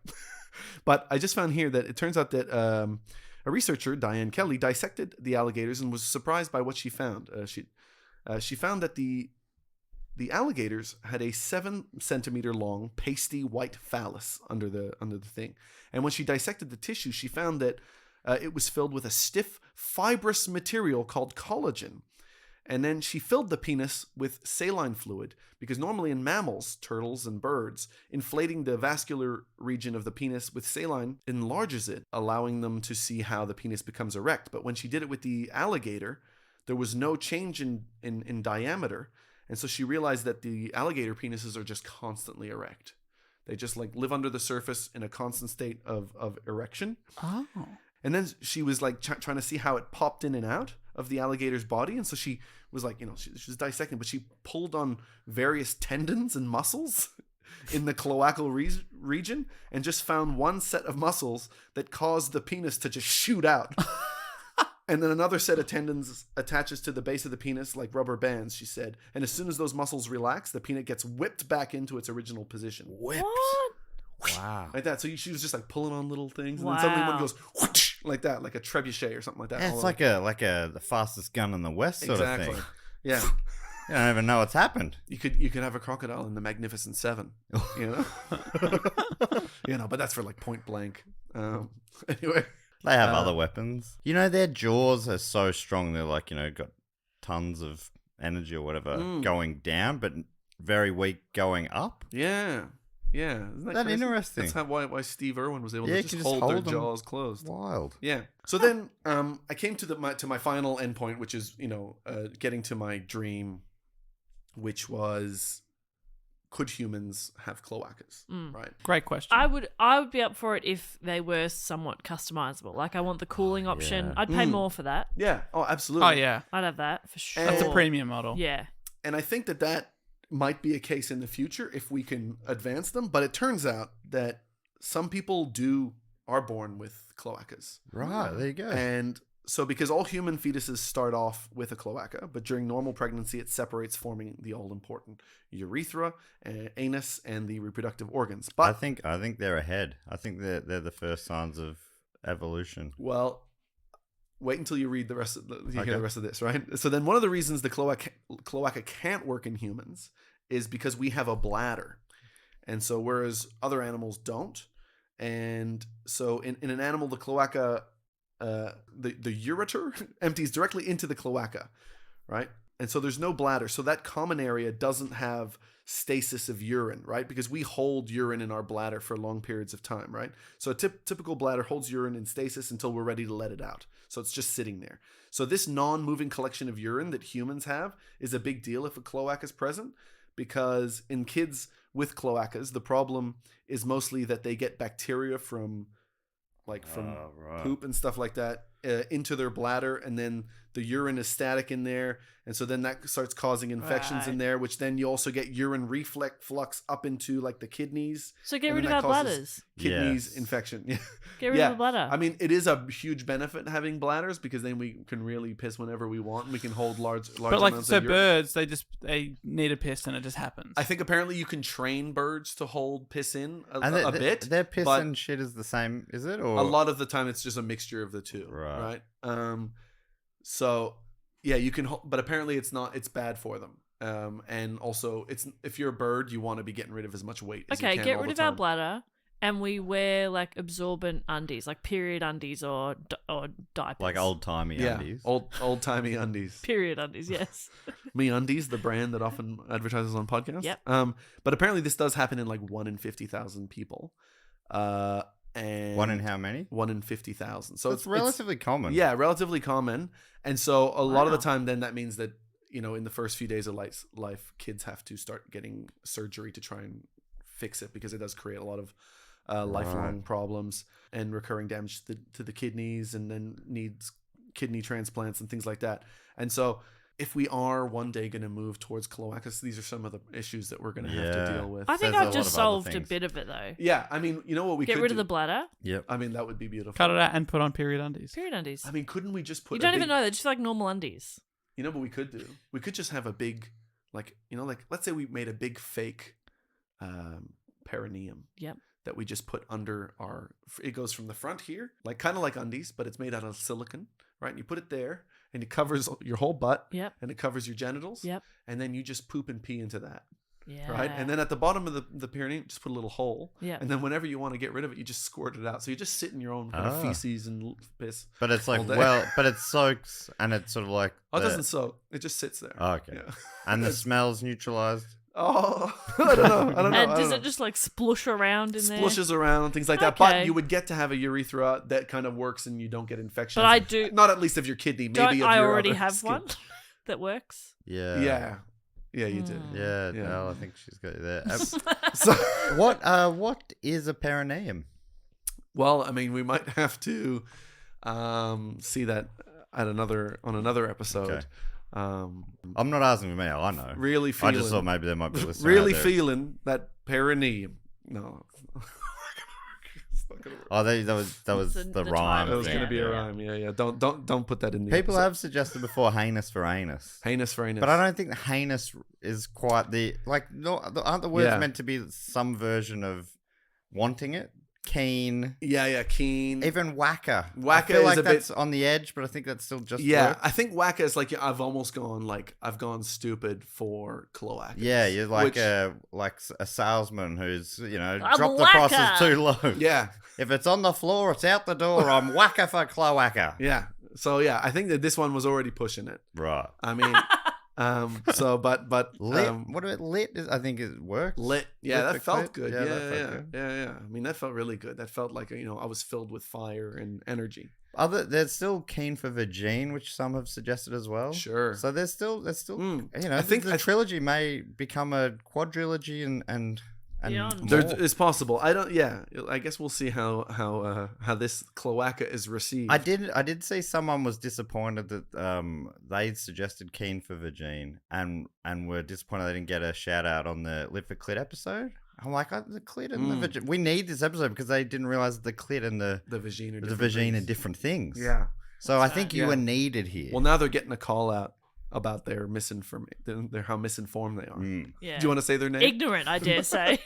but I just found here that it turns out that a researcher, Diane Kelly, dissected the alligators and was surprised by what she found. She found that the alligators had a 7-centimeter long, pasty white phallus under the thing. And when she dissected the tissue, she found that it was filled with a stiff, fibrous material called collagen. And then she filled the penis with saline fluid, because normally in mammals, turtles and birds, inflating the vascular region of the penis with saline enlarges it, allowing them to see how the penis becomes erect. But when she did it with the alligator, there was no change in diameter. And so she realized that the alligator penises are just constantly erect. They just like live under the surface in a constant state of erection. Oh. And then she was like trying to see how it popped in and out of the alligator's body. And so she was like, you know, she was dissecting, but she pulled on various tendons and muscles in the cloacal region and just found one set of muscles that caused the penis to just shoot out. And then another set of tendons attaches to the base of the penis like rubber bands, she said. And as soon as those muscles relax, the penis gets whipped back into its original position. What? Wow. Like that. So she was just like pulling on little things. And then suddenly one goes whoosh, like that, like a trebuchet or something like that. Yeah, it's like the fastest gun in the West sort of thing. Yeah. You don't even know what's happened. You could have a crocodile in the Magnificent Seven, you know? You know, but that's for like point blank. Anyway. They have other weapons. You know, their jaws are so strong. They're like, you know, got tons of energy or whatever going down, but very weak going up. Yeah. Yeah. Isn't that crazy? Interesting? That's why Steve Irwin was able to just hold their jaws closed. Wild. Yeah. So then I came to my final endpoint, which is, you know, getting to my dream, which was, could humans have cloacas? Right. Great question. I would be up for it if they were somewhat customizable. Like I want the cooling option. yeah. I'd pay more for that. Yeah. Oh, absolutely. Oh, yeah. I'd have that for sure. That's a premium model. Yeah. And I think that might be a case in the future if we can advance them. But it turns out that some people are born with cloacas. Right. There you go. And so because all human fetuses start off with a cloaca, but during normal pregnancy, it separates, forming the all-important urethra, anus, and the reproductive organs. But I think they're ahead. I think they're the first signs of evolution. well, wait until you read the rest of hear the rest of this, right? So then one of the reasons the cloaca can't work in humans is because we have a bladder. And so whereas other animals don't. And so in an animal, the cloaca, the ureter empties directly into the cloaca, right? And so there's no bladder. So that common area doesn't have stasis of urine, right? Because we hold urine in our bladder for long periods of time, right? So a typical bladder holds urine in stasis until we're ready to let it out. So it's just sitting there. So this non-moving collection of urine that humans have is a big deal if a cloaca is present, because in kids with cloacas, the problem is mostly that they get bacteria from poop and stuff like that into their bladder, and then the urine is static in there, and so then that starts causing infections in there, which then you also get urine reflux up into like the kidneys. So get rid of our bladders. Kidneys infection. Get rid of the bladder. I mean, it is a huge benefit having bladders, because then we can really piss whenever we want, and we can hold large but like, amounts so of urine. birds, they need a piss and it just happens. I think apparently you can train birds to hold piss in a bit. Their piss but and shit is the same, is it? Or a lot of the time it's just a mixture of the two, right? So yeah, you can, but apparently it's not. It's bad for them. And also, if you're a bird, you want to be getting rid of as much weight as you can. Get rid of our bladder, and we wear like absorbent undies, like period undies or diapers, like old timey undies. Old timey undies. Period undies, yes. Me Undies, the brand that often advertises on podcasts. Yep. But apparently this does happen in like 1 in 50,000 people. And 1 in how many? 1 in 50,000. So it's relatively common. Yeah, relatively common. And so a lot of the time, then that means that, you know, in the first few days of life, kids have to start getting surgery to try and fix it, because it does create a lot of lifelong problems and recurring damage to the kidneys, and then needs kidney transplants and things like that. And so if we are one day going to move towards cloacas, these are some of the issues that we're going to have to deal with. I think There's a I've lot just of other solved a things. bit of it though. Yeah, I mean, you know what we Get could rid do? of the bladder. Yep. I mean, that would be beautiful. Cut it out and put on period undies. Period undies. I mean, couldn't we just put? You don't a even big- know. They're just like normal undies. You know what we could do? We could just have a big, like, you know, like let's say we made a big fake perineum. Yep. That we just put under our. It goes from the front here, like kind of like undies, but it's made out of silicon, right? And you put it there, and it covers your whole butt. Yep. And it covers your genitals. Yep. And then you just poop and pee into that. Yeah. Right. And then at the bottom of the perineum, just put a little hole. Yeah. And then whenever you want to get rid of it, you just squirt it out. So you just sit in your own kind of feces and piss. But it's like, all day. but it soaks and it's sort of like. Oh, it doesn't soak. It just sits there. Oh, okay. Yeah. And the smell's neutralized. Oh, I don't know. I don't know. And I does don't it know. just like splush around in there? Splushes around, things like that. But Okay. you would get to have a urethra that kind of works and you don't get infections. But I do. Not at least of your kidney. Maybe Don't of I your already other have skin. one that works? Yeah. Yeah. Yeah, you do. Yeah, Yeah. Nell, I think she's got you there. So, What is a perineum? well, I mean, we might have to see that on another episode. Okay. I'm not asking for Mel, I know. Really I feeling. just thought maybe there might be listeners. Really out there. feeling that perineum. No. It's not gonna work. Oh, that was It's the the rhyme. time. That was thing. going to be a Yeah. rhyme. Yeah. Don't put that in the People episode. have suggested before heinous for anus. Heinous for anus. But I don't think heinous is quite the no. Aren't the words Yeah. meant to be some version of wanting it? Keen, Yeah, keen. even whacker. I Whacka feel is like a bit- that's on the edge, but I think that's still just Yeah, work. I think Whacka is like I've gone stupid for cloacas. Yeah, you're like Which- a salesman who's I'm dropped the whacker. prices too low. Yeah, If it's on the floor, it's out the door. I'm whacker for cloaca. yeah. So yeah, I think that this one was already pushing it. Right. I mean, so but Lit. What about lit? I think it works. lit. Yeah, Lit that the felt clip? good. Yeah, Yeah, that felt good. yeah. I mean, that felt really good. That felt like I was filled with fire and energy. They're still keen for Virgin, which some have suggested as well. Sure. So there's still I think the trilogy may become a quadrilogy and Beyond. more. It's possible. I don't. Yeah, I guess we'll see how this cloaca is received. I did see someone was disappointed that they suggested keen for Virgin and were disappointed they didn't get a shout out on the Lit for Clit episode. I'm like, the clit and the Virgin. We need this episode because they didn't realize the clit and the vagina are the different Virgin are things. different things. Yeah. So I think you Yeah. were needed here. Well, now they're getting a call out about their how misinformed they are. Yeah. Do you want to say their name? Ignorant, I dare say.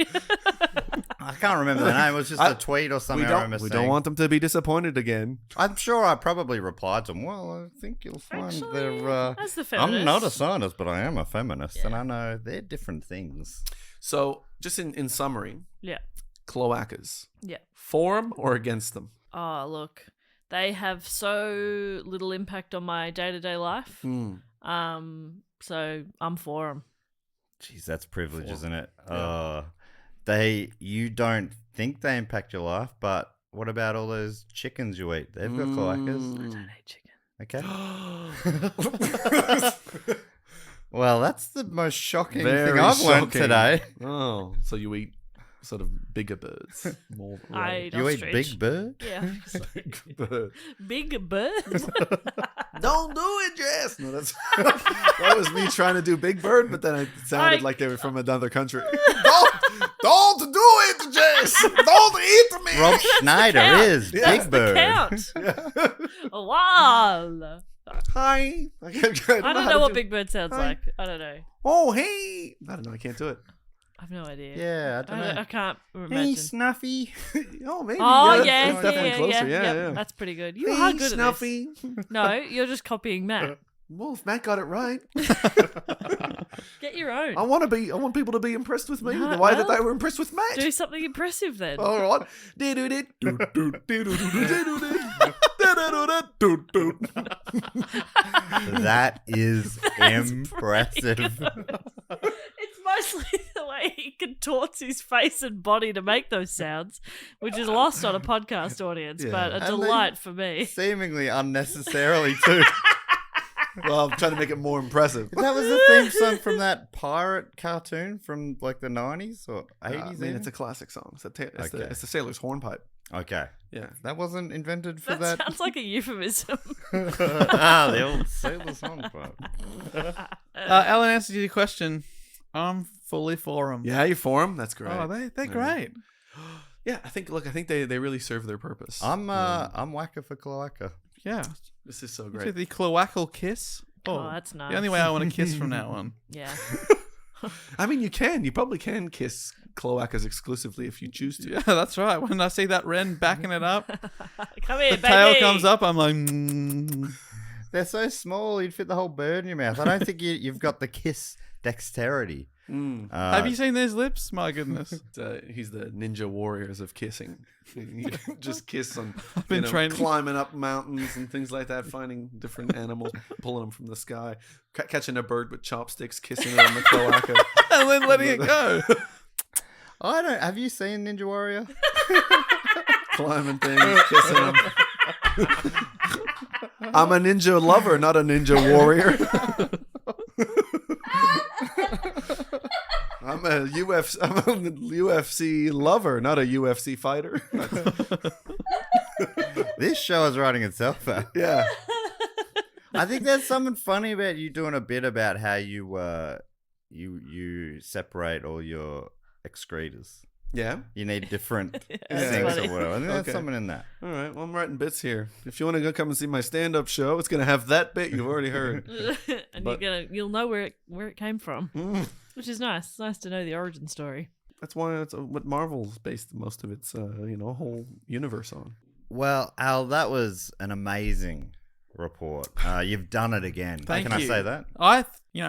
I can't remember the name. It was just a tweet or We something. I don't. remember We seeing. don't want them to be disappointed again. I'm sure I probably replied to them. Well, I think you'll find Actually, they're. as the feminist. I'm not a scientist, but I am a feminist, and Yeah. I know they're different things. So, just in summary, Yeah. cloacas. Yeah. For 'em or against them? Oh, look. They have so little impact on my day-to-day life. So I'm for them. Jeez, that's privilege, For- isn't it? Yeah. You don't think they impact your life, but what about all those chickens you eat? They've got cloacas. I don't hate chicken. Okay. Well, that's the most shocking Very thing I've learned shocking. today. Oh, so you eat sort of bigger birds. More I You eat ostrich. big bird? Yeah. big bird. Big birds. Don't do it, Jess. No, that's that was me trying to do Big Bird, but then it sounded like they were from another country. don't do it, Jess. Don't eat me. Rob Schneider count. is That's Big The Bird. count. Wow. Hi. I don't know what Big Bird sounds Hi. like. I don't know. Oh, hey. I don't know. I can't do it. I have no idea. Yeah, I don't know. I can't Hey, imagine. Snuffy. Oh, maybe. Oh that's- yeah, that's definitely yeah, closer. yeah, Yeah. That's pretty good. You Hey, are good Snuffy. at this. No, you're just copying Matt. Well, if Matt got it right, Get your own. I want people to be impressed with me No, the way that well, they were impressed with Matt. Do something impressive then. All right. That is impressive. It's mostly the way he contorts his face and body to make those sounds, which is lost on a podcast audience, Yeah. but a And delight for me. Seemingly unnecessarily too. Well, I'm trying to make it more impressive. That was the theme song from that pirate cartoon from like the 90s or 80s. I mean, even? it's a classic song. It's, Okay. it's the Sailor's Hornpipe. Okay. Yeah. That wasn't invented for That that. sounds like a euphemism. The old sailor song quote. Alan, answer to your question. I'm fully for them. Yeah, you for 'em? That's great. Oh, they're great. Yeah, I think they really serve their purpose. I'm Whacka for Cloaca. Yeah. This is so Is great. it the cloacal kiss? Oh, that's nice. The only way I want to kiss from now on. Yeah. I mean, you probably can kiss cloacas exclusively if you choose to. Yeah, that's right. When I see that wren backing it up, Come here, the baby. tail comes up, I'm like, mm. They're so small, you'd fit the whole bird in your mouth. I don't think you've got the kiss dexterity. Have you seen those lips? My goodness. He's the ninja warriors of kissing. You just kiss on been training. climbing up mountains and things like that, finding different animals, pulling them from the sky, catching a bird with chopsticks, kissing it on the cloaca. And then letting it go. I don't. Have you seen Ninja Warrior? Climbing things, kissing them. I'm a ninja lover, not a ninja warrior. I'm a UFC lover, not a UFC fighter. This show is writing itself out. Yeah. I think there's something funny about you doing a bit about how you separate all your excretors. Yeah. You need different That's sinks funny. or whatever. I think there's Okay. something in that. All right. Well, I'm writing bits here. If you want to go come and see my stand-up show, it's gonna have that bit you've already heard. And But- you'll know where it came from, Mm. which is nice. It's nice to know the origin story. That's why it's what Marvel's based most of its whole universe on. Well, Al, that was an amazing report. You've done it again. Thank Can you. I say that? I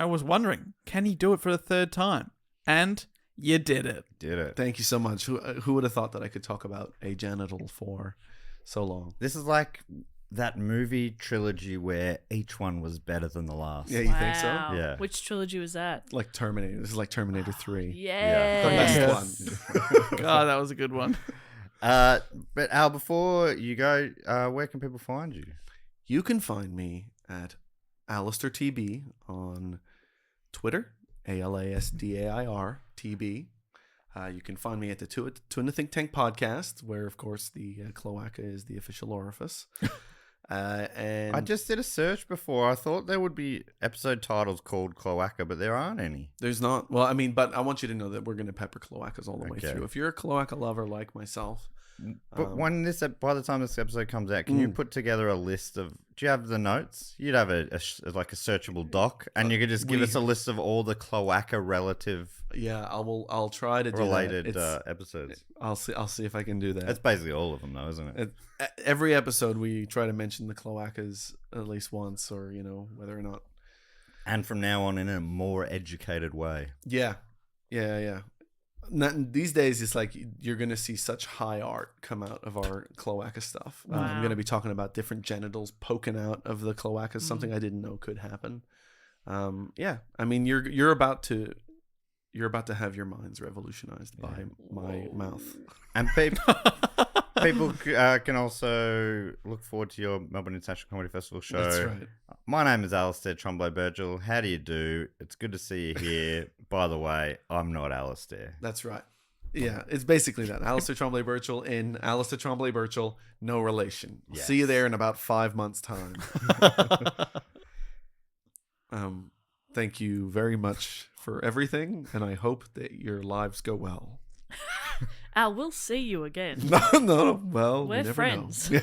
was wondering, can he do it for a third time? And you did it. Did it. Thank you so much. Who would have thought that I could talk about a genital for so long? This is like that movie trilogy where each one was better than the last. Yeah, you think so? Wow. Yeah. Which trilogy was that? Like Terminator. This is like Terminator 3. Yeah. The best Yes. one. God, that was a good one. But Al, before you go, where can people find you? You can find me at Alasdair TB on Twitter, Alasdair TB. You can find me at the Two in the Think Tank podcast, where, of course, the cloaca is the official orifice. And I just did a search before. I thought there would be episode titles called Cloaca, but there aren't any. there's not. Well, I mean, but I want you to know that we're going to pepper cloacas all the way Okay. through. If you're a cloaca lover like myself, But by the time this episode comes out, can you put together a list of? Do you have the notes? You'd have a searchable doc, and you could just give us a list of all the cloaca relative yeah, I'll try to do related that. episodes. I'll see if I can do that. That's basically all of them, though, isn't it? Every episode we try to mention the cloacas at least once, or whether or not. And from now on, in a more educated way. Yeah. These days, it's like you're going to see such high art come out of our cloaca stuff. I'm Wow. going to be talking about different genitals poking out of the cloacas, something I didn't know could happen. Yeah, I mean, you're about to have your minds revolutionized by my mouth. And people can also look forward to your Melbourne International Comedy Festival show. That's right. My name is Alasdair Tremblay-Birchall. How do you do? It's good to see you here. By the way, I'm not Alasdair. That's right. Yeah, it's basically that. Alasdair Tremblay-Birchall in Alasdair Tremblay-Birchall, no relation. Yes. See you there in about 5 months' time. Thank you very much for everything, and I hope that your lives go well. Al, we'll see you again. No, well, We're you never friends. know.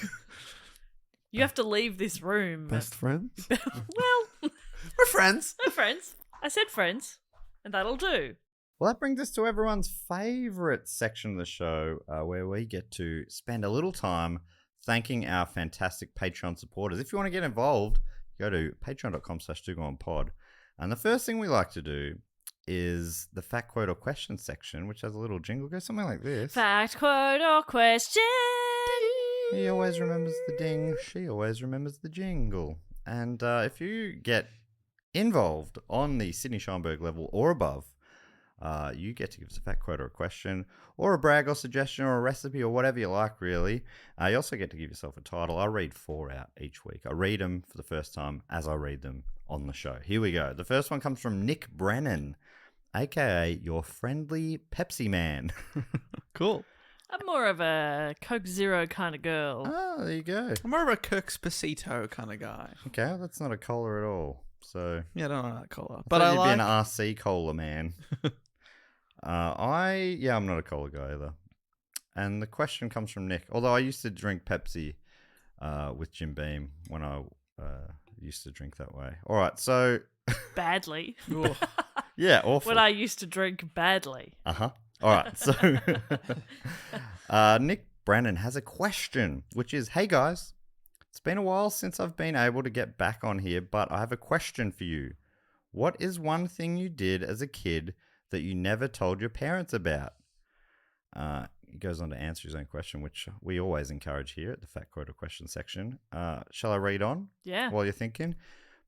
You have to leave this room. Best friends? Well, We're friends. we're friends. I said friends, and that'll do. Well, that brings us to everyone's favourite section of the show, where we get to spend a little time thanking our fantastic Patreon supporters. If you want to get involved, go to patreon.com/dogoonpod. And the first thing we like to do is the fact, quote, or question section, which has a little jingle. Goes something like this. Fact, quote, or question. He always remembers the ding. She always remembers the jingle. And if you get involved on the Sydney Scheinberg level or above, you get to give us a fact, quote, or a question, or a brag or suggestion or a recipe or whatever you like, really. You also get to give yourself a title. I read 4 out each week. I read them for the first time as I read them on the show. Here we go. The first one comes from Nick Brennan, a.k.a. your friendly Pepsi man. Cool. I'm more of a Coke Zero kind of girl. Oh, there you go. I'm more of a Kirk Spacito kind of guy. Okay, that's not a cola at all. So Yeah, I don't know that cola. but But I you'd like... be an RC cola man. I'm not a cola guy either. And the question comes from Nick. Although I used to drink Pepsi with Jim Beam when I used to drink that way. All right, so Badly. yeah, awful. When I used to drink badly. All right, so Nick Brennan has a question, which is, hey guys, it's been a while since I've been able to get back on here, but I have a question for you. What is one thing you did as a kid that you never told your parents about? He goes on to answer his own question, which we always encourage here at the Fat Quota question section. Shall I read on? Yeah. While you're thinking?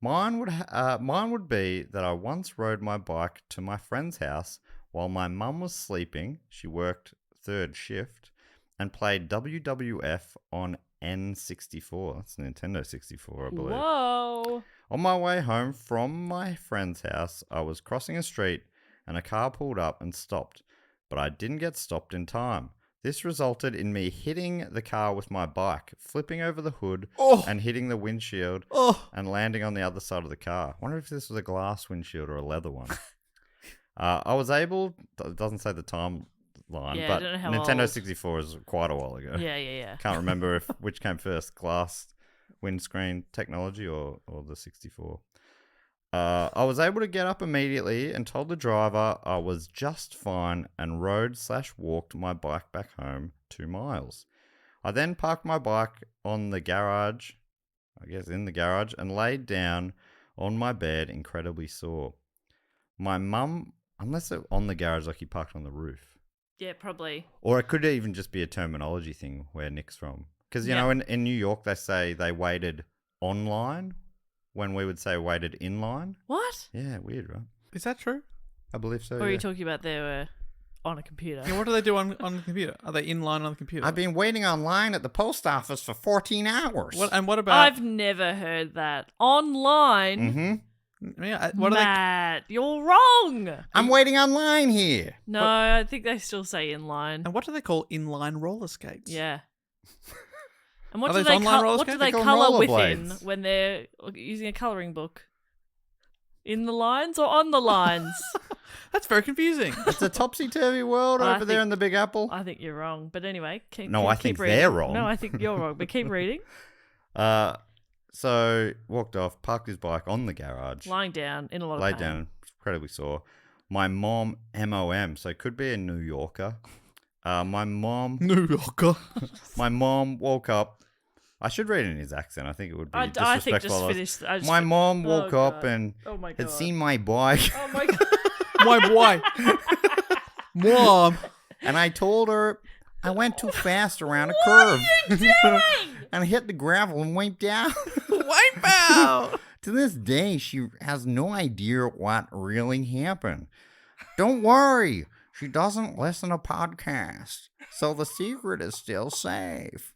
Mine would be that I once rode my bike to my friend's house while my mum was sleeping. She worked third shift and played WWF on N64. That's Nintendo 64, I believe. Whoa. On my way home from my friend's house, I was crossing a street and a car pulled up and stopped, but I didn't get stopped in time. This resulted in me hitting the car with my bike, flipping over the hood and hitting the windshield and landing on the other side of the car. I wonder if this was a glass windshield or a leather one. I was able, it doesn't say the timeline, Yeah, I but don't know how Nintendo old. 64 is quite a while ago. Yeah. Can't remember which came first, glass windscreen technology or the 64. I was able to get up immediately and told the driver I was just fine and rode/walked my bike back home 2 miles. I then parked my bike on the garage, in the garage, and laid down on my bed incredibly sore. My mum, unless it on the garage like he parked on the roof. Yeah, probably. Or it could even just be a terminology thing where Nick's from. Because, you know, in New York, they say they waited online when we would say waited in line. What? Yeah, weird, right? Is that true? I believe so, Or are you talking about they were on a computer? Yeah, what do they do on the computer? Are they in line on the computer? I've been waiting online at the post office for 14 hours. What about... I've never heard that. Online? Mm-hmm. Yeah, what are they... Matt, you're wrong. I'm waiting online here. No, I think they still say inline. And what do they call inline roller skates? Yeah. And what Are do those they online roller what do skates? they They call colour them within rollerblades. when they're using a colouring book? In the lines or on the lines? That's very confusing. It's a topsy-turvy world I over there think- in the Big Apple. I think you're wrong. But anyway, keep I keep think reading. they're wrong. No, I think you're wrong. But keep reading. So walked off, parked his bike on the garage, Lying down in a lot of laid pain. down, incredibly sore. My mom, MOM, so it could be a New Yorker. My mom New Yorker. woke up. I should read it in his accent. I think it would be I disrespectful. think just otherwise. finish. My mom Oh, woke up God. and Oh my god. had seen my bike, Oh my god. My boy. Mom. and I told her I went too fast around a curve. And hit the gravel and went down. Wipe out. To this day, she has no idea what really happened. Don't worry, she doesn't listen to podcasts, so the secret is still safe.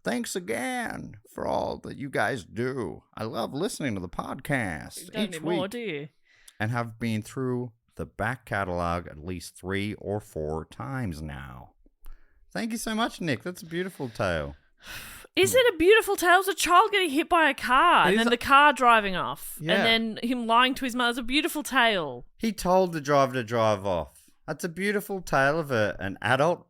Thanks again for all that you guys do. I love listening to the podcast You don't each anymore, week do you? and have been through the back catalog at least 3 or 4 times now. Thank you so much, Nick. That's a beautiful tale. Is it a beautiful tale? It's a child getting hit by a car It and is then a- the car driving off. Yeah. And then him lying to his mother. It's a beautiful tale. He told the driver to drive off. That's a beautiful tale of an adult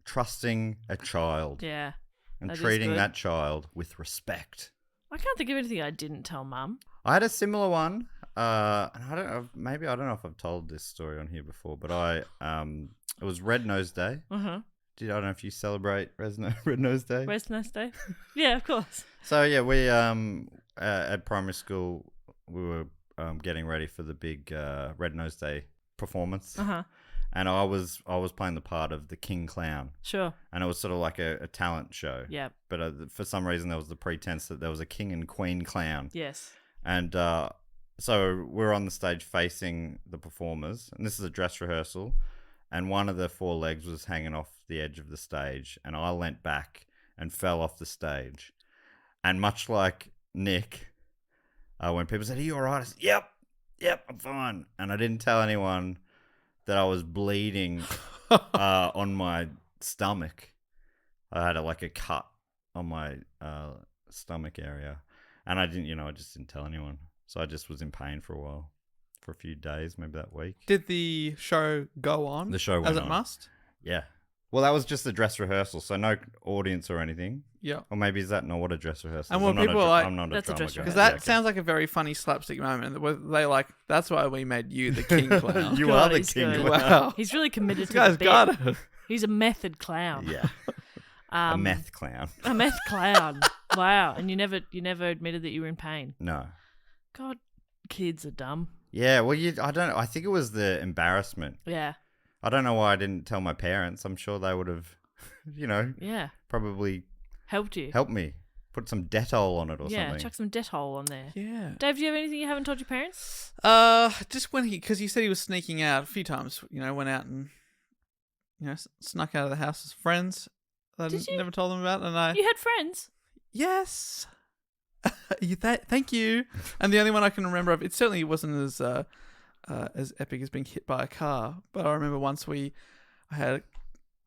trusting a child Yeah. and that is treating good. that child with respect. I can't think of anything I didn't tell Mum. I had a similar one. And I don't know if I've told this story on here before, but it was Red Nose Day. Uh-huh. I don't know if you celebrate Red Nose Day. Where's the next day? Yeah, of course. So yeah, we at primary school we were getting ready for the big Red Nose Day performance, Uh-huh. and I was playing the part of the King Clown, Sure. and it was sort of like a talent show. Yeah. But for some reason there was the pretense that there was a king and queen clown, Yes. and so we're on the stage facing the performers, and this is a dress rehearsal, and one of the 4 legs was hanging off the edge of the stage, and I leant back and fell off the stage. And much like Nick, when people said, "Are you all right?" I said, Yep, I'm fine. And I didn't tell anyone that I was bleeding on my stomach. I had like a cut on my stomach area, and I just didn't tell anyone. So I just was in pain for a while, for a few days, maybe that week. Did the show go on? The show went as it on. must. Yeah. Well, that was just a dress rehearsal, so no audience or anything. Yeah. Or maybe is that not what a dress rehearsal? And is? when people are like, I'm not that's a drama dress guy. Because rehearsal. that sounds like a very funny slapstick moment. Where they like, that's why we made you the king clown. You God, are the he's king. good. Clown. Wow. He's really committed This to guy's the bit. got it. He's a method clown. Yeah. A meth clown. A meth clown. Wow. And you never admitted that you were in pain. No. God, kids are dumb. Yeah. Well, I don't know. I think it was the embarrassment. Yeah. I don't know why I didn't tell my parents. I'm sure they would have, Yeah. probably Helped you. helped me. Put some Dettol on it or Yeah, something. chuck some Dettol on there. Yeah. Dave, do you have anything you haven't told your parents? Just when because you said he was sneaking out a few times. Went out and snuck out of the house with friends. I Did you? never told them about, and I You had friends. yes. Thank you. And the only one I can remember of, it certainly wasn't as epic as being hit by a car. But I remember once I had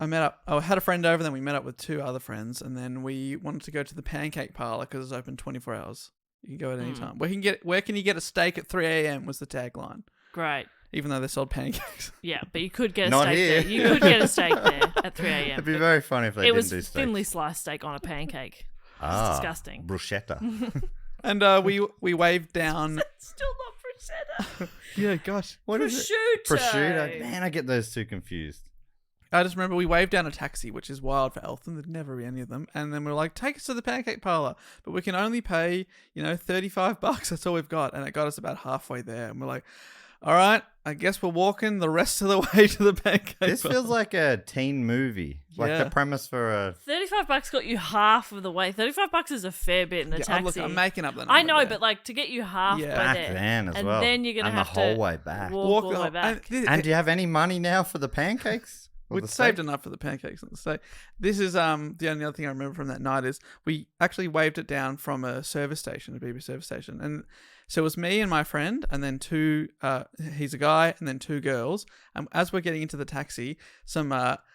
a friend over, then we met up with two other friends, and then we wanted to go to the pancake parlor because it's open 24 hours. You can go at any time. Where can you get a steak at 3 a.m. was the tagline. Great. Even though they sold pancakes. Yeah, but you could get a Not steak here. there. You could get a steak there at 3 a.m. It'd be very funny if they It didn't was do steaks. thinly sliced steak on a pancake. It's disgusting. Bruschetta. And we waved down. Still not prosciutto. Yeah, gosh. What is it? Prosciutto. Prosciutto. Man, I get those two confused. I just remember we waved down a taxi, which is wild for Eltham. There'd never be any of them. And then we were like, take us to the pancake parlor. But we can only pay, $35. That's all we've got. And it got us about halfway there. And we're like, all right, I guess we're walking the rest of the way to the pancake This parlor. feels like a teen movie. Like Yeah. the premise for a... $35 got you half of the way. $35 is a fair bit in a taxi. Look, I'm making up the number I know, there. but like to get you halfway Yeah. Back there, then as and well. then you're gonna and have the whole to way back. walk all the way on- back. And do you have any money now for the pancakes? Or We'd the saved steak? enough for the pancakes and the steak. This is the only other thing I remember from that night is we actually waved it down from a service station, a BB service station, and so it was me and my friend, and then two. He's a guy, and then two girls. And as we're getting into the taxi, some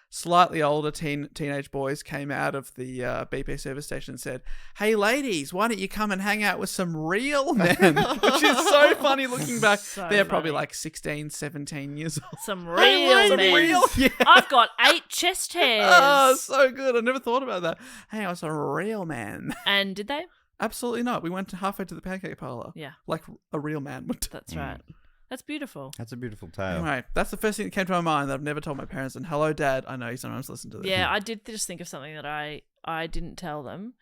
slightly older teenage boys came out of the BP service station and said, "Hey, ladies, why don't you come and hang out with some real men?" Which is so funny looking back. So They're probably funny. like 16, 17 years old. Some Hey, real some men. real- yeah. I've got 8 chest hairs. Oh, so good. I never thought about that. Hey, I was a real man. And did they? Absolutely not. We went halfway to the pancake parlor. Yeah, Like a real man would. that's right. That's beautiful. That's a beautiful tale. Anyway, that's the first thing that came to my mind that I've never told my parents. And hello, Dad. I know you sometimes listen to this. Yeah, I did just think of something that I didn't tell them,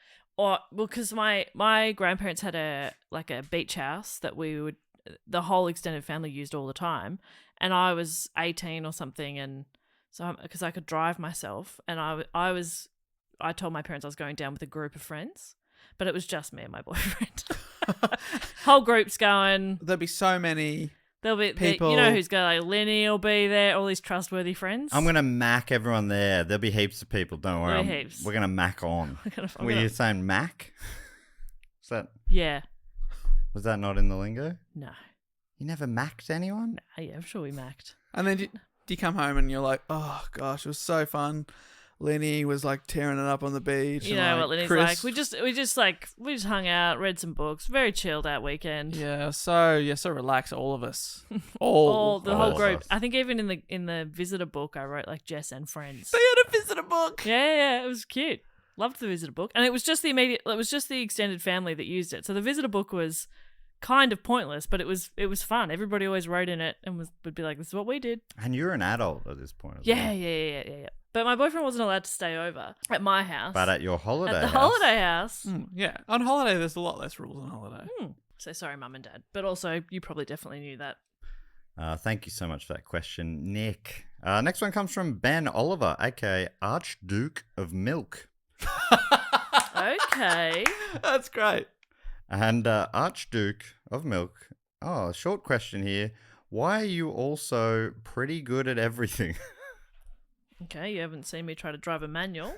because my grandparents had a beach house that the whole extended family used all the time, and I was 18 or something, and so because I could drive myself, and I told my parents I was going down with a group of friends, but it was just me and my boyfriend. Whole group's going. There'll be so many. There'll be People- you know who's going. Like Lenny will be there. All these trustworthy friends. I'm going to mac everyone there. There'll be heaps of people. Don't worry. There'll be heaps. We're going to mac on. I'm Were gonna- you saying mac? Yeah. Was that not in the lingo? No. You never macked anyone? Yeah, I'm sure we macked. And then do you come home and you're like, oh, gosh, it was so fun. Lenny was like tearing it up on the beach. You and, know like, what Lenny's Chris- like. We just hung out, read some books, very chilled that weekend. Yeah, so relax, all of us. All The all whole of group. us. I think even in the visitor book I wrote like Jess and friends. They had a visitor book. Yeah, it was cute. Loved the visitor book. And it was just the extended family that used it. So the visitor book was kind of pointless, but it was fun. Everybody always wrote in it and would be like, this is what we did. And you're an adult at this point. As Yeah. well. But my boyfriend wasn't allowed to stay over at my house. But at your holiday At the house, holiday house. Yeah, on holiday, there's a lot less rules on holiday. So sorry, Mum and Dad. But also, you probably definitely knew that. Thank you so much for that question, Nick. Next one comes from Ben Oliver, aka Archduke of Milk. Okay. That's great. And Archduke of Milk. Oh, short question here. Why are you also pretty good at everything? Okay, you haven't seen me try to drive a manual.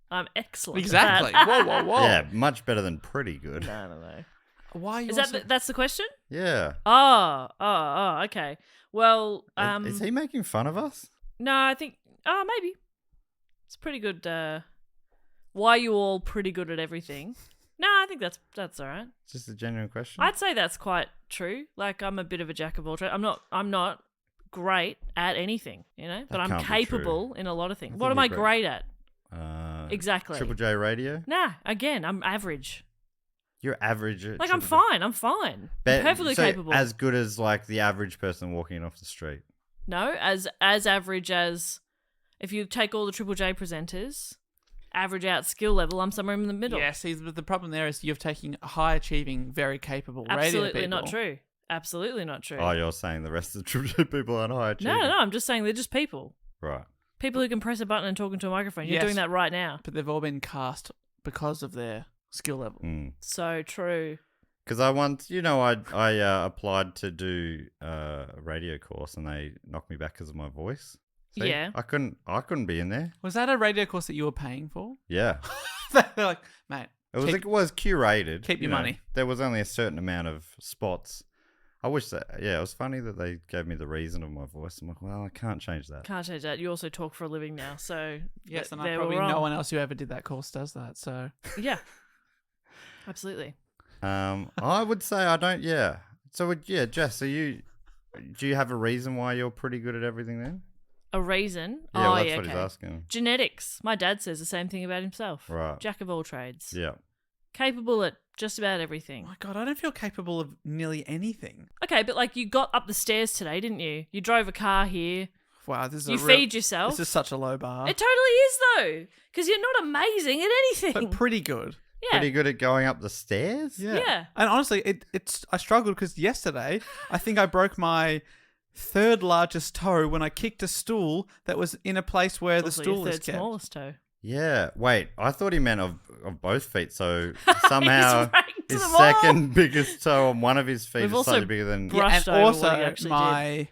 I'm excellent. at Exactly. that. Whoa, whoa, whoa. Yeah, much better than pretty good. No. Why are you Is also- that's the question? Yeah. Oh, okay. Well, Is he making fun of us? no, I think maybe. It's pretty good. Why are you all pretty good at everything? No, I think that's all right. It's just a genuine question. I'd say that's quite true. Like, I'm a bit of a jack of all trades. I'm not great at anything, you know, but I'm can't be capable in a lot of things. think What am you're I great. great at? Exactly. Triple J radio. Nah, again, I'm average. You're average. At Like, I'm Triple J. fine. I'm fine. But- I'm perfectly so capable. As good as like the average person walking off the street. No, as average as if you take all the Triple J presenters, average out skill level, I'm somewhere in the middle. Yeah, see, but the problem there is you're taking high achieving, very capable radio Absolutely people. not true. Absolutely not true. Oh, you're saying the rest of the Triple J people aren't high achieving? No, I'm just saying they're just people. Right. People who can press a button and talk into a microphone. You're Yes. doing that right now. But they've all been cast because of their skill level. So true. Because I once, I applied to do a radio course and they knocked me back because of my voice. See? Yeah. I couldn't be in there. Was that a radio course that you were paying for? Yeah. They're like, mate, It was curated. keep your money. There was only a certain amount of spots. I wish that, it was funny that they gave me the reason of my voice. I'm like, well, I can't change that. Can't change that. You also talk for a living now, so yes, and they I were probably wrong. no one else who ever did that course does that. So Yeah. Absolutely. I would say I don't, yeah. So, Jess, do you have a reason why you're pretty good at everything then? A reason? Yeah, well, oh, that's yeah, what okay. he's asking. Genetics. My dad says the same thing about himself. Right. Jack of all trades. Yeah. Capable at just about everything. oh my God, I don't feel capable of nearly anything. Okay, but like you got up the stairs today, didn't you? You drove a car here. Wow, this is You a real, feed yourself. This is such a low bar, It totally is though, because you're not amazing at anything. but pretty good. yeah. Pretty good at going up the stairs? Yeah. And honestly, it's I struggled because yesterday I think I broke my third largest toe when I kicked a stool that was in a place where the Also stool your is third kept. smallest toe. Yeah. Wait, I thought he meant of both feet. So somehow He's ranked his them all. second biggest toe on one of his feet We've is also slightly bigger than. brought- brushed and over also what he actually my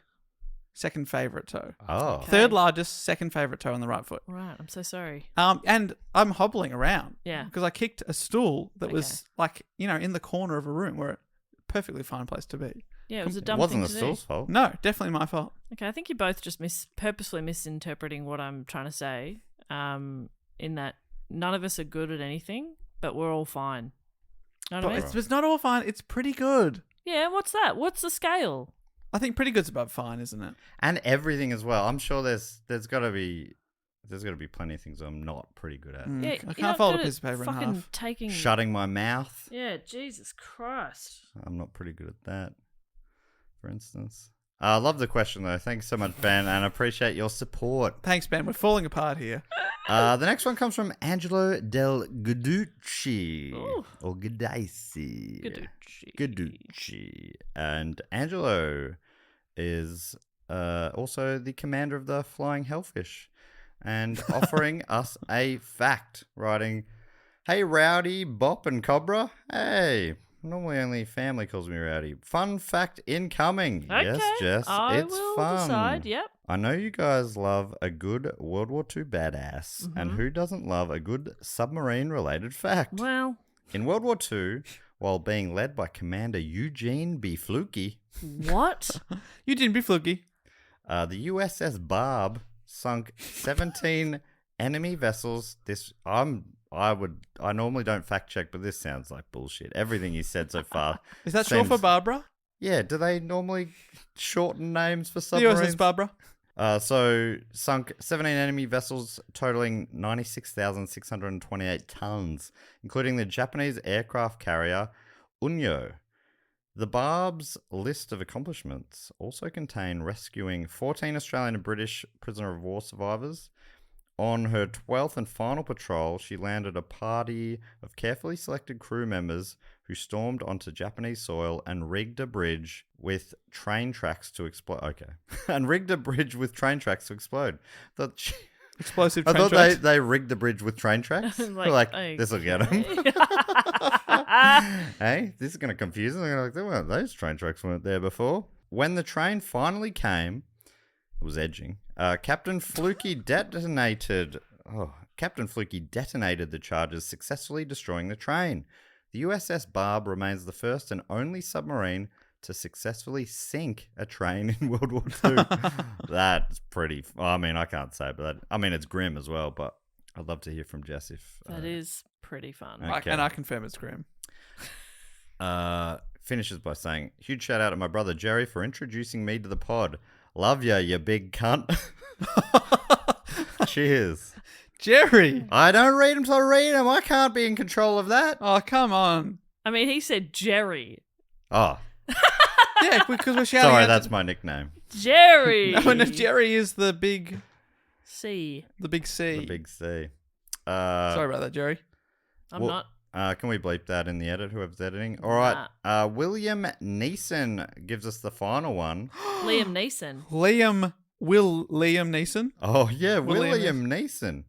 second favorite toe. Oh. Okay. Third largest, second favorite toe on the right foot. Right, I'm so sorry. And I'm hobbling around. Yeah. Because I kicked a stool that Okay. was like, in the corner of a room where a perfectly fine place to be. Yeah, it was a It dumb wasn't thing the to stool's do. fault. No, definitely my fault. Okay, I think you're both just purposefully misinterpreting what I'm trying to say. In that none of us are good at anything, but we're all fine. Know what I But mean? it's not all fine. It's pretty good. Yeah, what's that? What's the scale? I think pretty good's above fine, isn't it? And everything as well. I'm sure there's got to be plenty of things I'm not pretty good at. Mm, Yeah, I you're can't not fold a good piece of at paper in fucking half. taking. Shutting my mouth. Yeah, Jesus Christ. I'm not pretty good at that, for instance. I love the question, though. Thanks so much, Ben, and I appreciate your support. Thanks, Ben. We're falling apart here. The next one comes from Angelo Del Guducci. Ooh. Or Gudaisi. Guducci. Guducci. And Angelo is also the commander of the Flying Hellfish and offering us a fact, writing, "Hey, Rowdy, Bop, and Cobra. Hey, normally only family calls me Rowdy. Fun fact incoming." Okay. Yes, Jess, I it's will fun. decide. Yep. I know you guys love a good World War II badass, and who doesn't love a good submarine-related fact? Well, In World War II, while being led by Commander Eugene B. Fluky, what? You didn't be fluky. the USS Barb sunk 17 enemy vessels. I normally don't fact check, but this sounds like bullshit. Everything you said so far. Is that short for seems- Barbara? Yeah, do they normally shorten names for The submarines? USS Barbara. So sunk 17 enemy vessels totaling 96,628 tons, including the Japanese aircraft carrier Unyo. The Barb's list of accomplishments also contain rescuing 14 Australian and British prisoner of war survivors. On her 12th and final patrol, she landed a party of carefully selected crew members who stormed onto Japanese soil and rigged a bridge with train tracks to explode. Okay. And rigged a bridge with train tracks to explode. Explosive I train thought tracks. they rigged the bridge with train tracks. Like, This will get them. okay. Hey, this is going to confuse them. They're like, those train tracks weren't there before. When the train finally came, it was edging. Captain Fluky detonated the charges, successfully destroying the train. The USS Barb remains the first and only submarine to successfully sink a train in World War II. That's pretty. I mean, I can't say, but it's grim as well. But I'd love to hear from Jess if That is pretty fun. Okay. And I confirm it's grim. Finishes by saying, huge shout out to my brother Jerry for introducing me to the pod. Love ya, you big cunt. Cheers. Jerry! I don't read them, so I read them. I can't be in control of that. Oh, come on. I mean, he said Jerry. Oh, Yeah, because we're shouting sorry, out that's my nickname. Jerry. No, no, Jerry is the big C. C. The big C. Sorry about that, Jerry. I'm well, not. Can we bleep that in the edit, whoever's editing? All right. William Neeson gives us the final one. Liam Neeson. Liam Neeson. Oh, yeah, William William Neeson.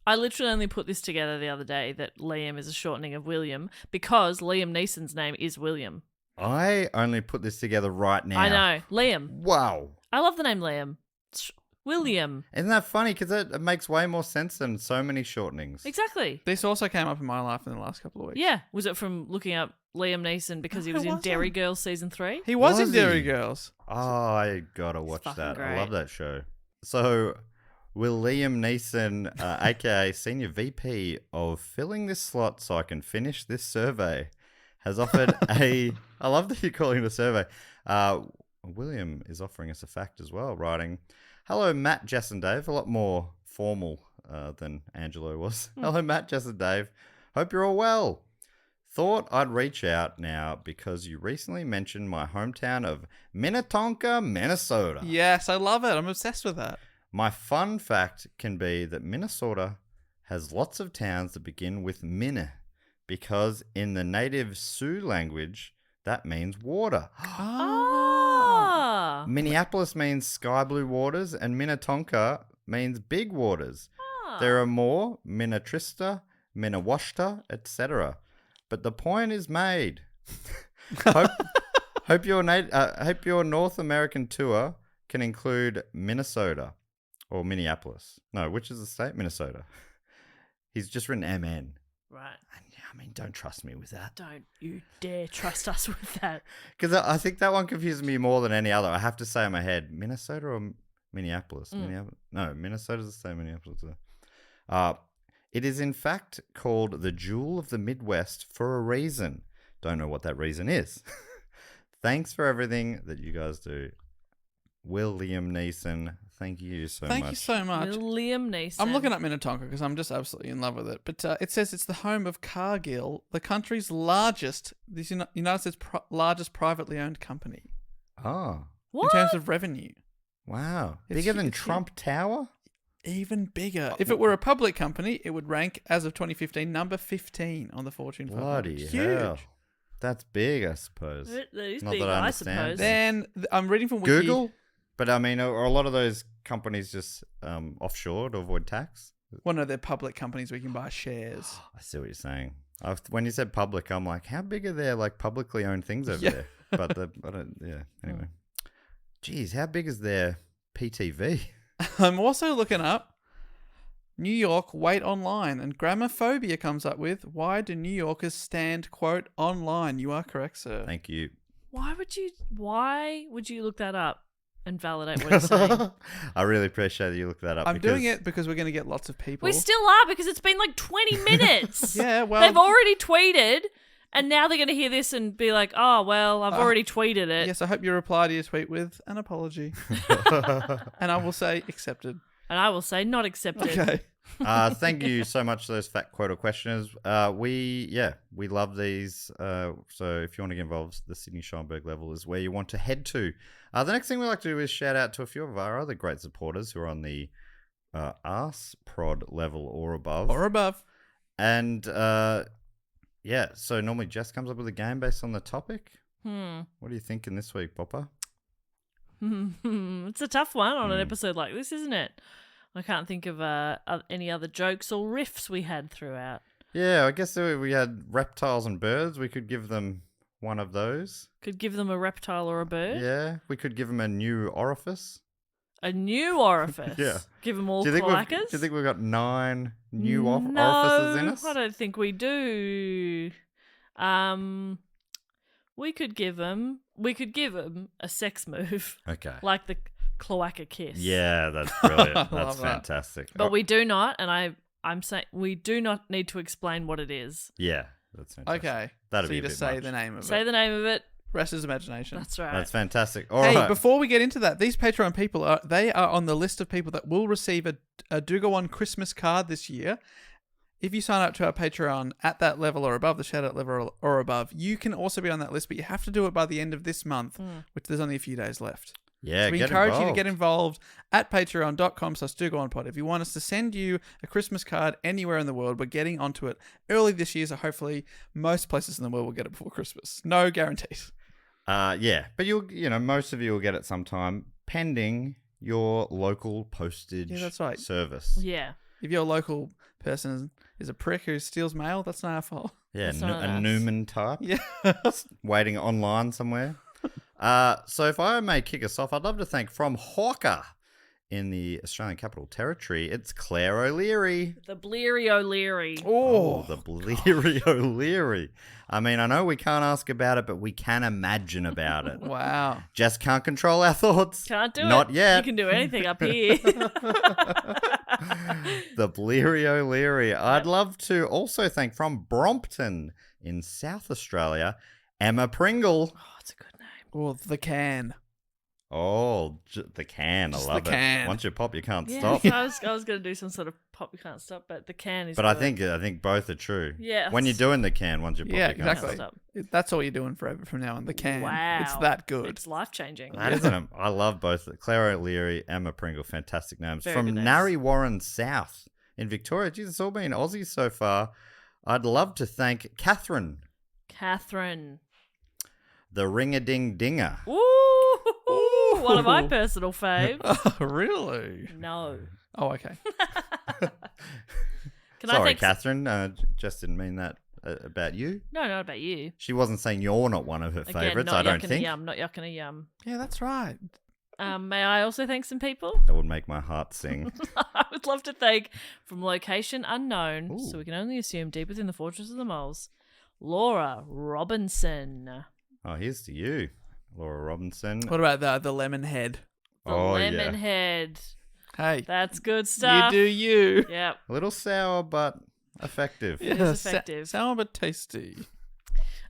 I literally only put this together the other day that Liam is a shortening of William because Liam Neeson's name is William. I only put this together right now. I know. Liam. Wow. I love the name Liam. It's William. Isn't that funny? Because it makes way more sense than so many shortenings. Exactly. This also came up in my life in the last couple of weeks. Yeah. Was it from looking up Liam Neeson because he was in Dairy Girls season 3? He was in Was Dairy he? Girls. Oh, I gotta watch fucking that. I great. love that show. So, will Liam Neeson, aka Senior VP of filling this slot so I can finish this survey, has offered I love that you're calling it a survey. William is offering us a fact as well, writing, hello, Matt, Jess, and Dave. A lot more formal than Angelo was. Hello, Matt, Jess, and Dave. Hope you're all well. Thought I'd reach out now because you recently mentioned my hometown of Minnetonka, Minnesota. Yes, I love it. I'm obsessed with that. My fun fact can be that Minnesota has lots of towns that begin with Minne because in the native Sioux language, that means water. Ah. Minneapolis means sky blue waters and Minnetonka means big waters. Ah. There are more, Minnetrista, Minnewashta, etc. But the point is made. Hope your North American tour can include Minnesota or Minneapolis. No, which is the state? Minnesota. He's just written MN. Right. And I mean, don't trust me with that. Don't you dare trust us with that. Because I think that one confuses me more than any other. I have to say in my head, Minnesota or Minneapolis? No, Minnesota's the same. Minneapolis. It is in fact called the Jewel of the Midwest for a reason. Don't know what that reason is. Thanks for everything that you guys do. William Neeson, thank you so much. Thank you so much. Liam Neeson. I'm looking up Minnetonka because I'm just absolutely in love with it. But it says it's the home of Cargill, the country's largest, the United States largest privately owned company Oh, What? in terms of revenue. wow. It's Bigger than huge. Trump Tower? Even bigger. If it were a public company, it would rank, as of 2015, number 15 on the Fortune 500. Bloody Huge. hell. That's big, I suppose. That is Not big, that I I understand. suppose. Then I'm reading from Wiki. Google? But I mean, are a lot of those companies just offshore to avoid tax? Well, no, they're public companies where you can buy shares. I see what you're saying. When you said public, I'm like, how big are their like publicly owned things over Yeah. there? But I don't. Yeah. Anyway, geez, how big is their PTV? I'm also looking up New York wait online, and Grammophobia comes up with, why do New Yorkers stand, quote, online? You are correct, sir. Thank you. Why would you look that up and validate what he's saying? I really appreciate that you looked that up. I'm doing because- it because we're going to get lots of people. We still are because it's been like 20 minutes. Yeah, well... They've already tweeted and now they're going to hear this and be like, oh, well, I've already tweeted it. Yes, I hope you reply to your tweet with an apology. And I will say accepted. And I will say not accepted. Okay. Thank you so much to those fat quota questioners. We love these. So if you want to get involved, the Sydney Scheinberg level is where you want to head to. The next thing we like to do is shout out to a few of our other great supporters who are on the Arse Prod level or above. Or above. And so normally Jess comes up with a game based on the topic. What are you thinking this week, Popper? It's a tough one on an episode like this, isn't it? I can't think of any other jokes or riffs we had throughout. Yeah, I guess we had reptiles and birds. We could give them one of those. Could give them a reptile or a bird. Yeah, we could give them a new orifice. A new orifice. Yeah. Give them all Do you cloacas. think we've got 9 new orifices in us? I don't think we do. We could give them a sex move, Okay. like the cloaca kiss. Yeah, that's brilliant. That's love that. fantastic. But we do not, and I I'm saying we do not need to explain what it is. Yeah, that's fantastic. Okay. That'd so be you a just bit say much. the name of Say it. the name of it. Rest is imagination. That's right. That's fantastic. All right. Hey, before we get into that, these Patreon people are on the list of people that will receive a Dougal One Christmas card this year. If you sign up to our Patreon at that level or above, the shout-out level or above, you can also be on that list, but you have to do it by the end of this month, which there's only a few days left. Yeah, So we get encourage you to involved. get involved at patreon.com/DougalOnePod. If you want us to send you a Christmas card anywhere in the world, we're getting onto it early this year, so hopefully most places in the world will get it before Christmas. No guarantees. Yeah, but most of you will get it sometime, pending your local postage that's right. service. Yeah. If your local person is a prick who steals mail, that's not our fault. Yeah, That's not a us. Newman type. Yeah. Waiting online somewhere. So if I may kick us off, I'd love to thank from Whacka in the Australian Capital Territory. It's Claire O'Leary. The Bleary O'Leary. Oh, the Bleary O'Leary. I mean, I know we can't ask about it, but we can imagine about it. Wow. Just can't control our thoughts. Can't do it. Not yet. You can do anything up here. The Bleary O'Leary. I'd love to also thank from Brompton in South Australia, Emma Pringle. Oh, it's a good name. Or the can. Oh, the can. Just I love the it. can. Once you pop, you can't Yeah, stop. so I was going to do some sort of pop, you can't stop, but the can is But good. I think both are true. Yeah. When you're doing the can, once you pop, Yeah, you can't exactly. stop. Stop. That's all you're doing forever from now on. The can. Wow. It's that good. It's life-changing. That isn't. I love both. Claire O'Leary, Emma Pringle, fantastic names. Very From good names. Narre Warren South in Victoria. Geez, it's all been Aussie so far. I'd love to thank Catherine, Catherine. the Ring-a-Ding-Dinger. Ooh, one of my personal faves. Oh, really? No. Oh, okay. Can I Sorry, thank Catherine. Just didn't mean that about you. No, not about you. She wasn't saying you're not one of her Again, favourites, not I don't yucking a think. yum, not yucking a yum. Yeah, that's right. May I also thank some people? That would make my heart sing. I would love to thank from location unknown, Ooh. so we can only assume deep within the Fortress of the Moles, Laura Robinson. Oh, here's to you, Laura Robinson. What about the lemon head? The Oh, yeah. Lemon Head. Hey, That's good stuff. you do you. Yep. A little sour, but effective. It is effective. Sour but tasty.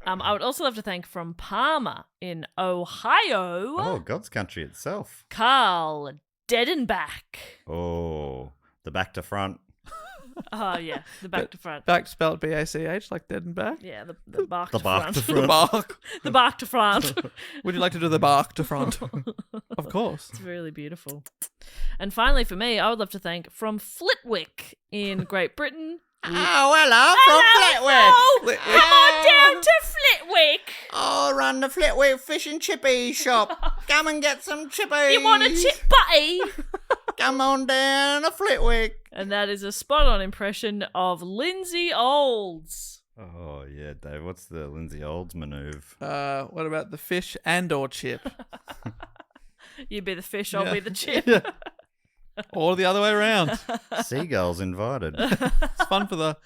I would also love to thank from Palmer in Ohio, Oh, God's country itself. Carl Dedenbach. Oh, the back to front. Oh, yeah, the back to front. Back spelled BACH, like dead and back. Yeah, the bark The to bark front. to The front. bark. The bark to front. Would you like to do the bark to front? Of course. It's really beautiful. And finally, for me, I would love to thank from Flitwick in Great Britain. Oh, hello, Hello, from Flitwick. Flo! Come on down to Flitwick. Oh, run the Flitwick fish and chippy shop. Come and get some chippies. You want a chip butty? Come on down to Flitwick. And that is a spot-on impression of Lindsay Olds. Oh, yeah, Dave. What's the Lindsay Olds maneuver? What about the fish and or chip? You be the fish, I'll be the chip. Yeah. Or the other way around. Seagulls invited. It's fun for the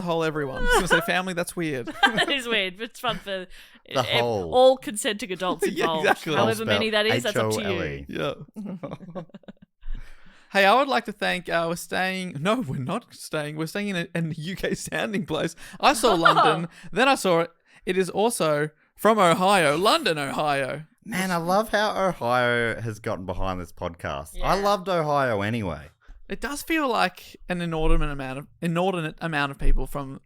whole everyone. I was gonna say family, that's weird. That is weird, but it's fun for The whole. all consenting adults Yeah, involved. exactly. However many that is, that's up to H-O-L-E. you. Yeah. Hey, I would like to thank. We're staying. No, we're not staying. We're staying in a UK sounding place. I saw London. Then I saw it. It is also from Ohio, London, Ohio. Man, I love how Ohio has gotten behind this podcast. I Yeah. loved Ohio anyway. It does feel like an inordinate amount of people from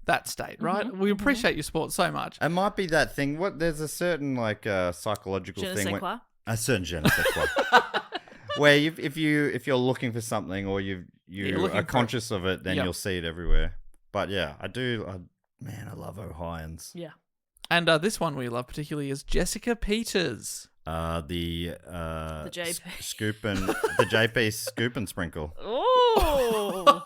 that state, right? We appreciate your sport so much. It might be that thing. There's a certain psychological Je ne thing. sais when- quoi. A certain je ne sais quoi. Where if you're looking for something or you You're looking are for it. conscious of it, then Yep. you'll see it everywhere. But yeah, I love Ohioans. Yeah. And this one we love particularly is Jessica Peters. The JP. scoop and the JP scoop and sprinkle. Oh.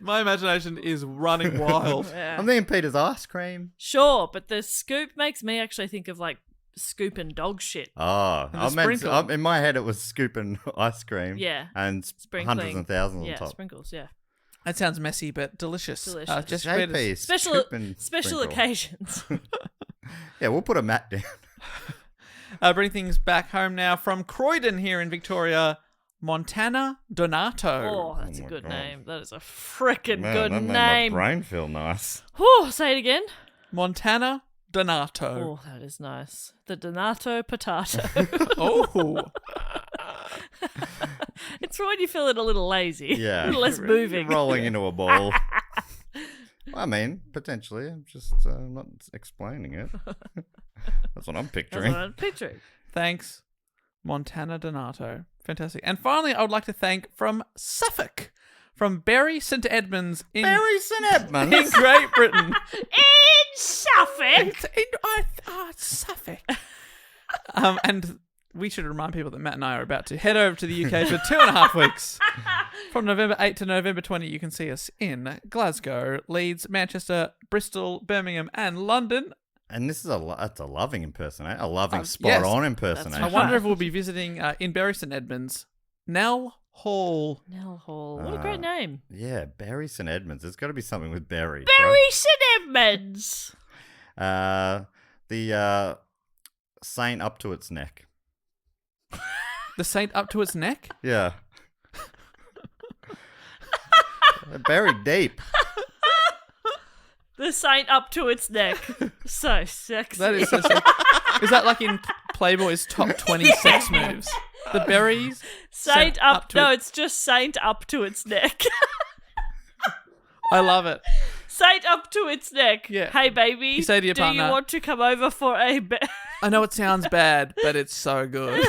My imagination is running wild. Yeah. I'm thinking Peter's ice cream. Sure, but the scoop makes me actually think of like scooping dog shit. Oh, And the sprinkle. in my head it was scooping ice cream. Yeah. and Sprinkling. hundreds and thousands Yeah, on top. sprinkles, yeah. That sounds messy but delicious. Delicious. Jessica JP Peters. Special scoop and special sprinkle. occasions. Yeah, we'll put a mat down. Bring things back home now from Croydon here in Victoria. Montana Donato. Oh, that's a my good God. name. That is a freaking Man, good that made name. my brain feel nice. Whew, say it again. Montana Donato. Oh, that is nice. The Donato potato. Oh. It's for when you're feeling a little lazy. Yeah. A little less moving. Rolling into a ball. I mean, potentially. I'm just not explaining it. That's what I'm That's picturing. what I'm picturing. Thanks, Montana Donato. Fantastic. And finally, I would like to thank from Suffolk, from Bury St Edmunds in, Barry St. in Edmunds. Great Britain. In Suffolk. It's Suffolk. And we should remind people that Matt and I are about to head over to the UK for 2.5 weeks. From November 8 to November 20, you can see us in Glasgow, Leeds, Manchester, Bristol, Birmingham, and London. And this is that's a loving impersonation. A loving yes, spot-on impersonation. I wonder if we'll be visiting in Bury St Edmunds, Nell Hall. Nell Hall. What a great name. Yeah, Barry St. Edmunds. There's got to be something with Barry. Bury St Edmunds. The saint up to its neck. The saint up to its neck? Yeah. Buried deep. The saint up to its neck. So sexy. That is so sick. Is that like in Playboy's top 20 sex moves? The berries? Saint up. to No, it. it's just saint up to its neck. I love it. Saint up to its neck. Yeah. Hey, baby. You say to your do partner- you want to come over for a... I know it sounds bad, but it's so good.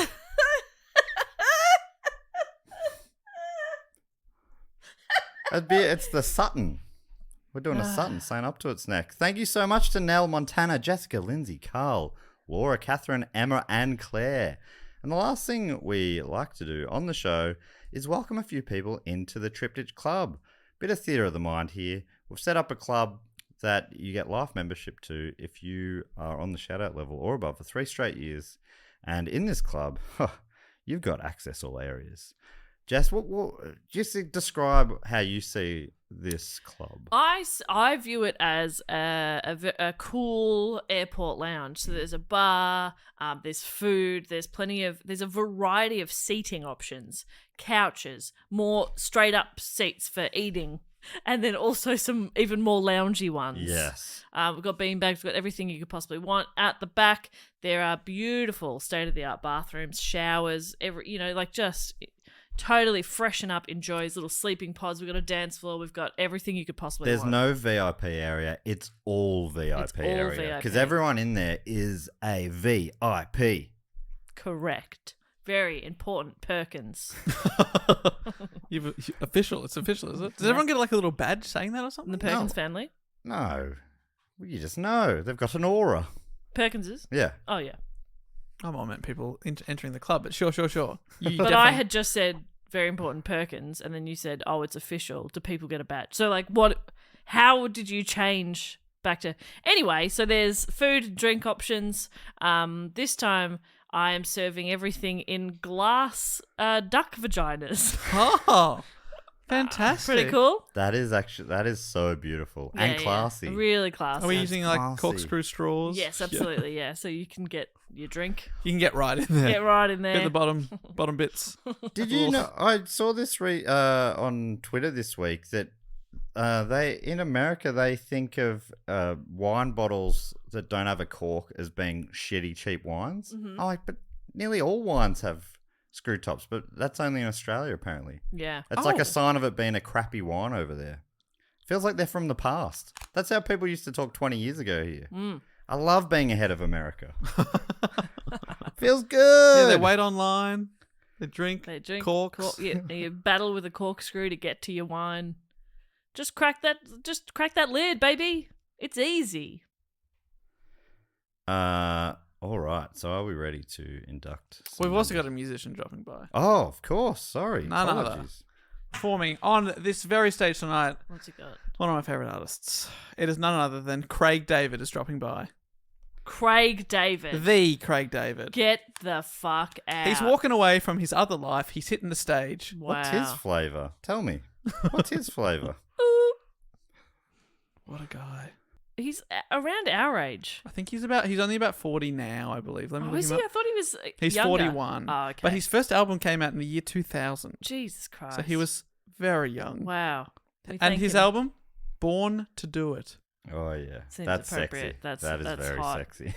It's the Sutton. We're doing a Sutton, sign up to its neck. Thank you so much to Nell, Montana, Jessica, Lindsay, Carl, Laura, Catherine, Emma, and Claire. And the last thing we like to do on the show is welcome a few people into the Triptych Club. Bit of theatre of the mind here. We've set up a club that you get life membership to if you are on the shout-out level or above for 3 straight years. And in this club, you've got access all areas. Jess, just describe how you see this club. I view it as a cool airport lounge. So there's a bar, there's food, there's a variety of seating options, couches, more straight up seats for eating, and then also some even more loungy ones. Yes. We've got beanbags, we've got everything you could possibly want. At the back, there are beautiful state-of-the-art bathrooms, showers, just totally freshen up, enjoy his little sleeping pods. We've got a dance floor. We've got everything you could possibly There's want. no VIP area. It's all VIP It's all area. VIP. Because everyone in there is a VIP. Correct. Very important, Perkins. Official. It's official, is it? Does everyone get like a little badge saying that or something? The Perkins family. No. Well, you just know. They've got an aura. Perkinses? Yeah. Oh, yeah. I meant people entering the club, but sure. You But I had just said very important Perkins, and then you said, oh, it's official. Do people get a badge? So, how did you change back to... Anyway, so there's food and drink options. This time, I am serving everything in glass duck vaginas. Oh, fantastic. Pretty cool. That is so beautiful and Yeah, classy. Really classy. Are we using like classy. corkscrew straws? Yes, absolutely, yeah. So you can get your drink. You can get right in there. Get right in there. Get the bottom bits. Did you know? I saw this on Twitter this week that in America they think of wine bottles that don't have a cork as being shitty cheap wines. Mm-hmm. I'm like, but nearly all wines have screw tops, but that's only in Australia apparently. Yeah. It's like Oh. a sign of it being a crappy wine over there. Feels like they're from the past. That's how people used to talk 20 years ago here. Mm. I love being ahead of America. Feels good. Yeah, they wait online. They drink. They drink corks. you battle with a corkscrew to get to your wine. Just crack that lid, baby. It's easy. All right. So are we ready to induct? We've also got a musician dropping by. Oh, of course. Sorry. None other. Apologies. Performing on this very stage tonight, What's he got? one of my favourite artists. It is none other than Craig David is dropping by. Craig David. The Craig David. Get the fuck out. He's walking away from his other life. He's hitting the stage. Wow. What's his flavour? Tell me. What's his flavour? What a guy. He's around our age. I think he's only about 40 now, I believe. Let me Oh, look is him he? up. I thought he was He's younger. 41. Oh, okay. But his first album came out in the year 2000. Jesus Christ. So he was very young. Wow. We And thank his him. album, Born to Do It. Oh yeah, Seems that's sexy. appropriate. That is That's very hot. sexy.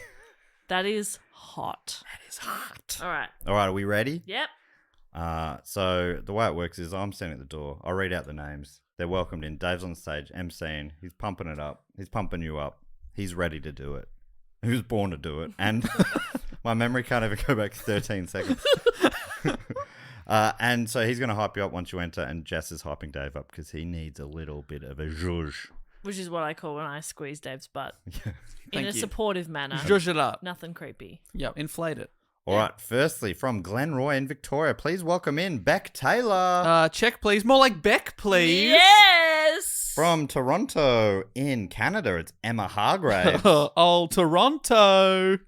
That is hot. That is hot. All right. All right, are we ready? Yep. So the way it works is I'm standing at the door. I'll read out the names. They're welcomed in. Dave's on stage, emceeing. He's pumping it up. He's pumping you up. He's ready to do it. He was born to do it. And my memory can't even go back 13 seconds. And so he's going to hype you up once you enter, and Jess is hyping Dave up because he needs a little bit of a zhuzh. Which is what I call when I squeeze Dave's butt. In Thank a you. supportive manner. Zhuzh it up. Nothing creepy. Yep, inflate it. All right, firstly, from Glenroy in Victoria, please welcome in Beck Taylor. Check, please. More like Beck, please. Yes! From Toronto in Canada, it's Emma Hargrave. Oh, Toronto.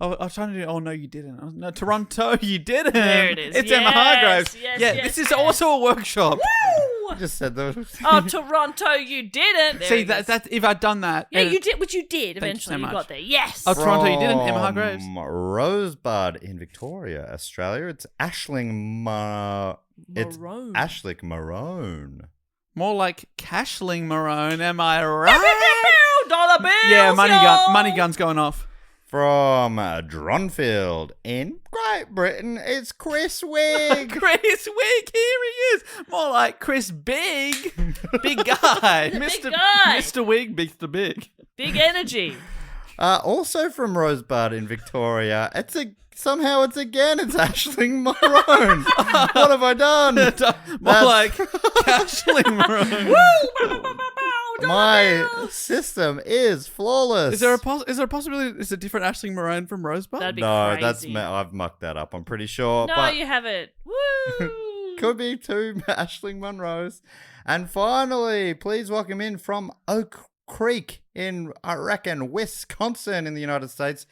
Oh, I was trying to do. Oh no, you didn't. No, Toronto, you didn't. There it is. It's Yes, Emma Hargraves. yes, yeah, yes, this is yes. also a workshop. I just said those. Oh, Toronto, you didn't. There See, he goes. that's if I'd done that. Yeah, and- you did, which you did Thank you eventually. so You much. got there. Yes. Oh, Toronto, you didn't. Emma Hargraves. From Rosebud in Victoria, Australia, it's Ashling It's Maroon. Ashlick Marone. More like Cashling Marone. Am I right? Dollar bills. Yeah, y'all. money gun's going off. From Dronfield in Great Britain, it's Chris Wigg. Chris Wigg, here he is. More like Chris Big. Big guy. Big guy. Mr. Wigg, Mr. Big. Big energy. Also from Rosebud in Victoria, it's Ashling Marone. What have I done? More like Cashling Marone. My system is flawless. Is there a possibility it's a different Ashling Marone from Rosebud? That'd be No, crazy. I've mucked that up. I'm pretty sure. No, but you haven't. Woo! could be two Ashling Munros. And finally, please welcome in from Oak Creek in, I reckon, Wisconsin in the United States,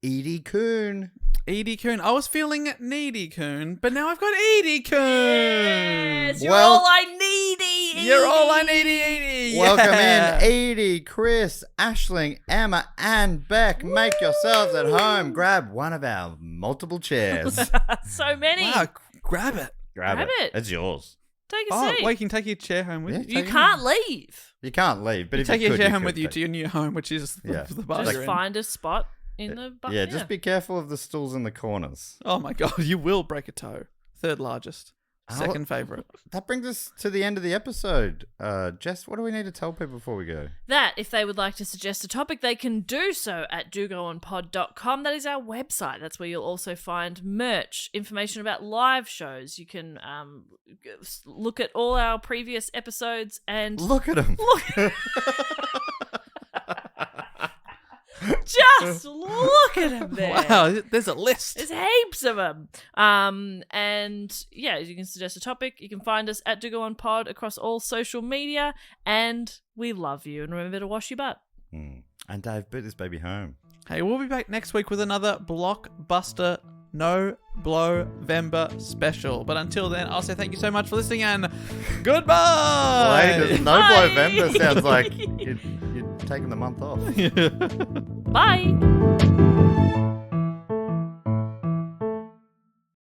Edie Kuhn. Edie Kuhn. I was feeling needy Kuhn, but now I've got Edie Kuhn. Yes, you're Well- all I needy. You're all I needy, Edie. Welcome Yeah. in Edie, Chris, Ashling, Emma, and Beck. Make yourselves at home. Grab one of our multiple chairs. So many. Wow, grab it. Grab Grab it. it. It's yours. Take a Oh, seat. wait, you can take your chair home with Yeah, you. You can't leave. You can't leave, but if Take you your could, chair you home could with you take- to your new home, which is Yeah. the bar Just you're in. find a spot in the bus. Yeah, just be careful of the stools in the corners. Oh my god, you will break a toe. Third largest. Oh. Second favourite. That brings us to the end of the episode. Jess, what do we need to tell people before we go? That, if they would like to suggest a topic, they can do so at dogoonpod.com. That is our website. That's where you'll also find merch, information about live shows. You can look at all our previous episodes and Look at him. just look at them there. Wow, there's a list. There's heaps of them. And yeah, you can suggest a topic. You can find us at dogoonpod across all social media. And we love you. And remember to wash your butt. And Dave, boot this baby home. Hey, we'll be back next week with another blockbuster No Blow-vember special. But until then, I'll say thank you so much for listening and goodbye. Wait, no Bye. November sounds like you're taking the month off. Bye.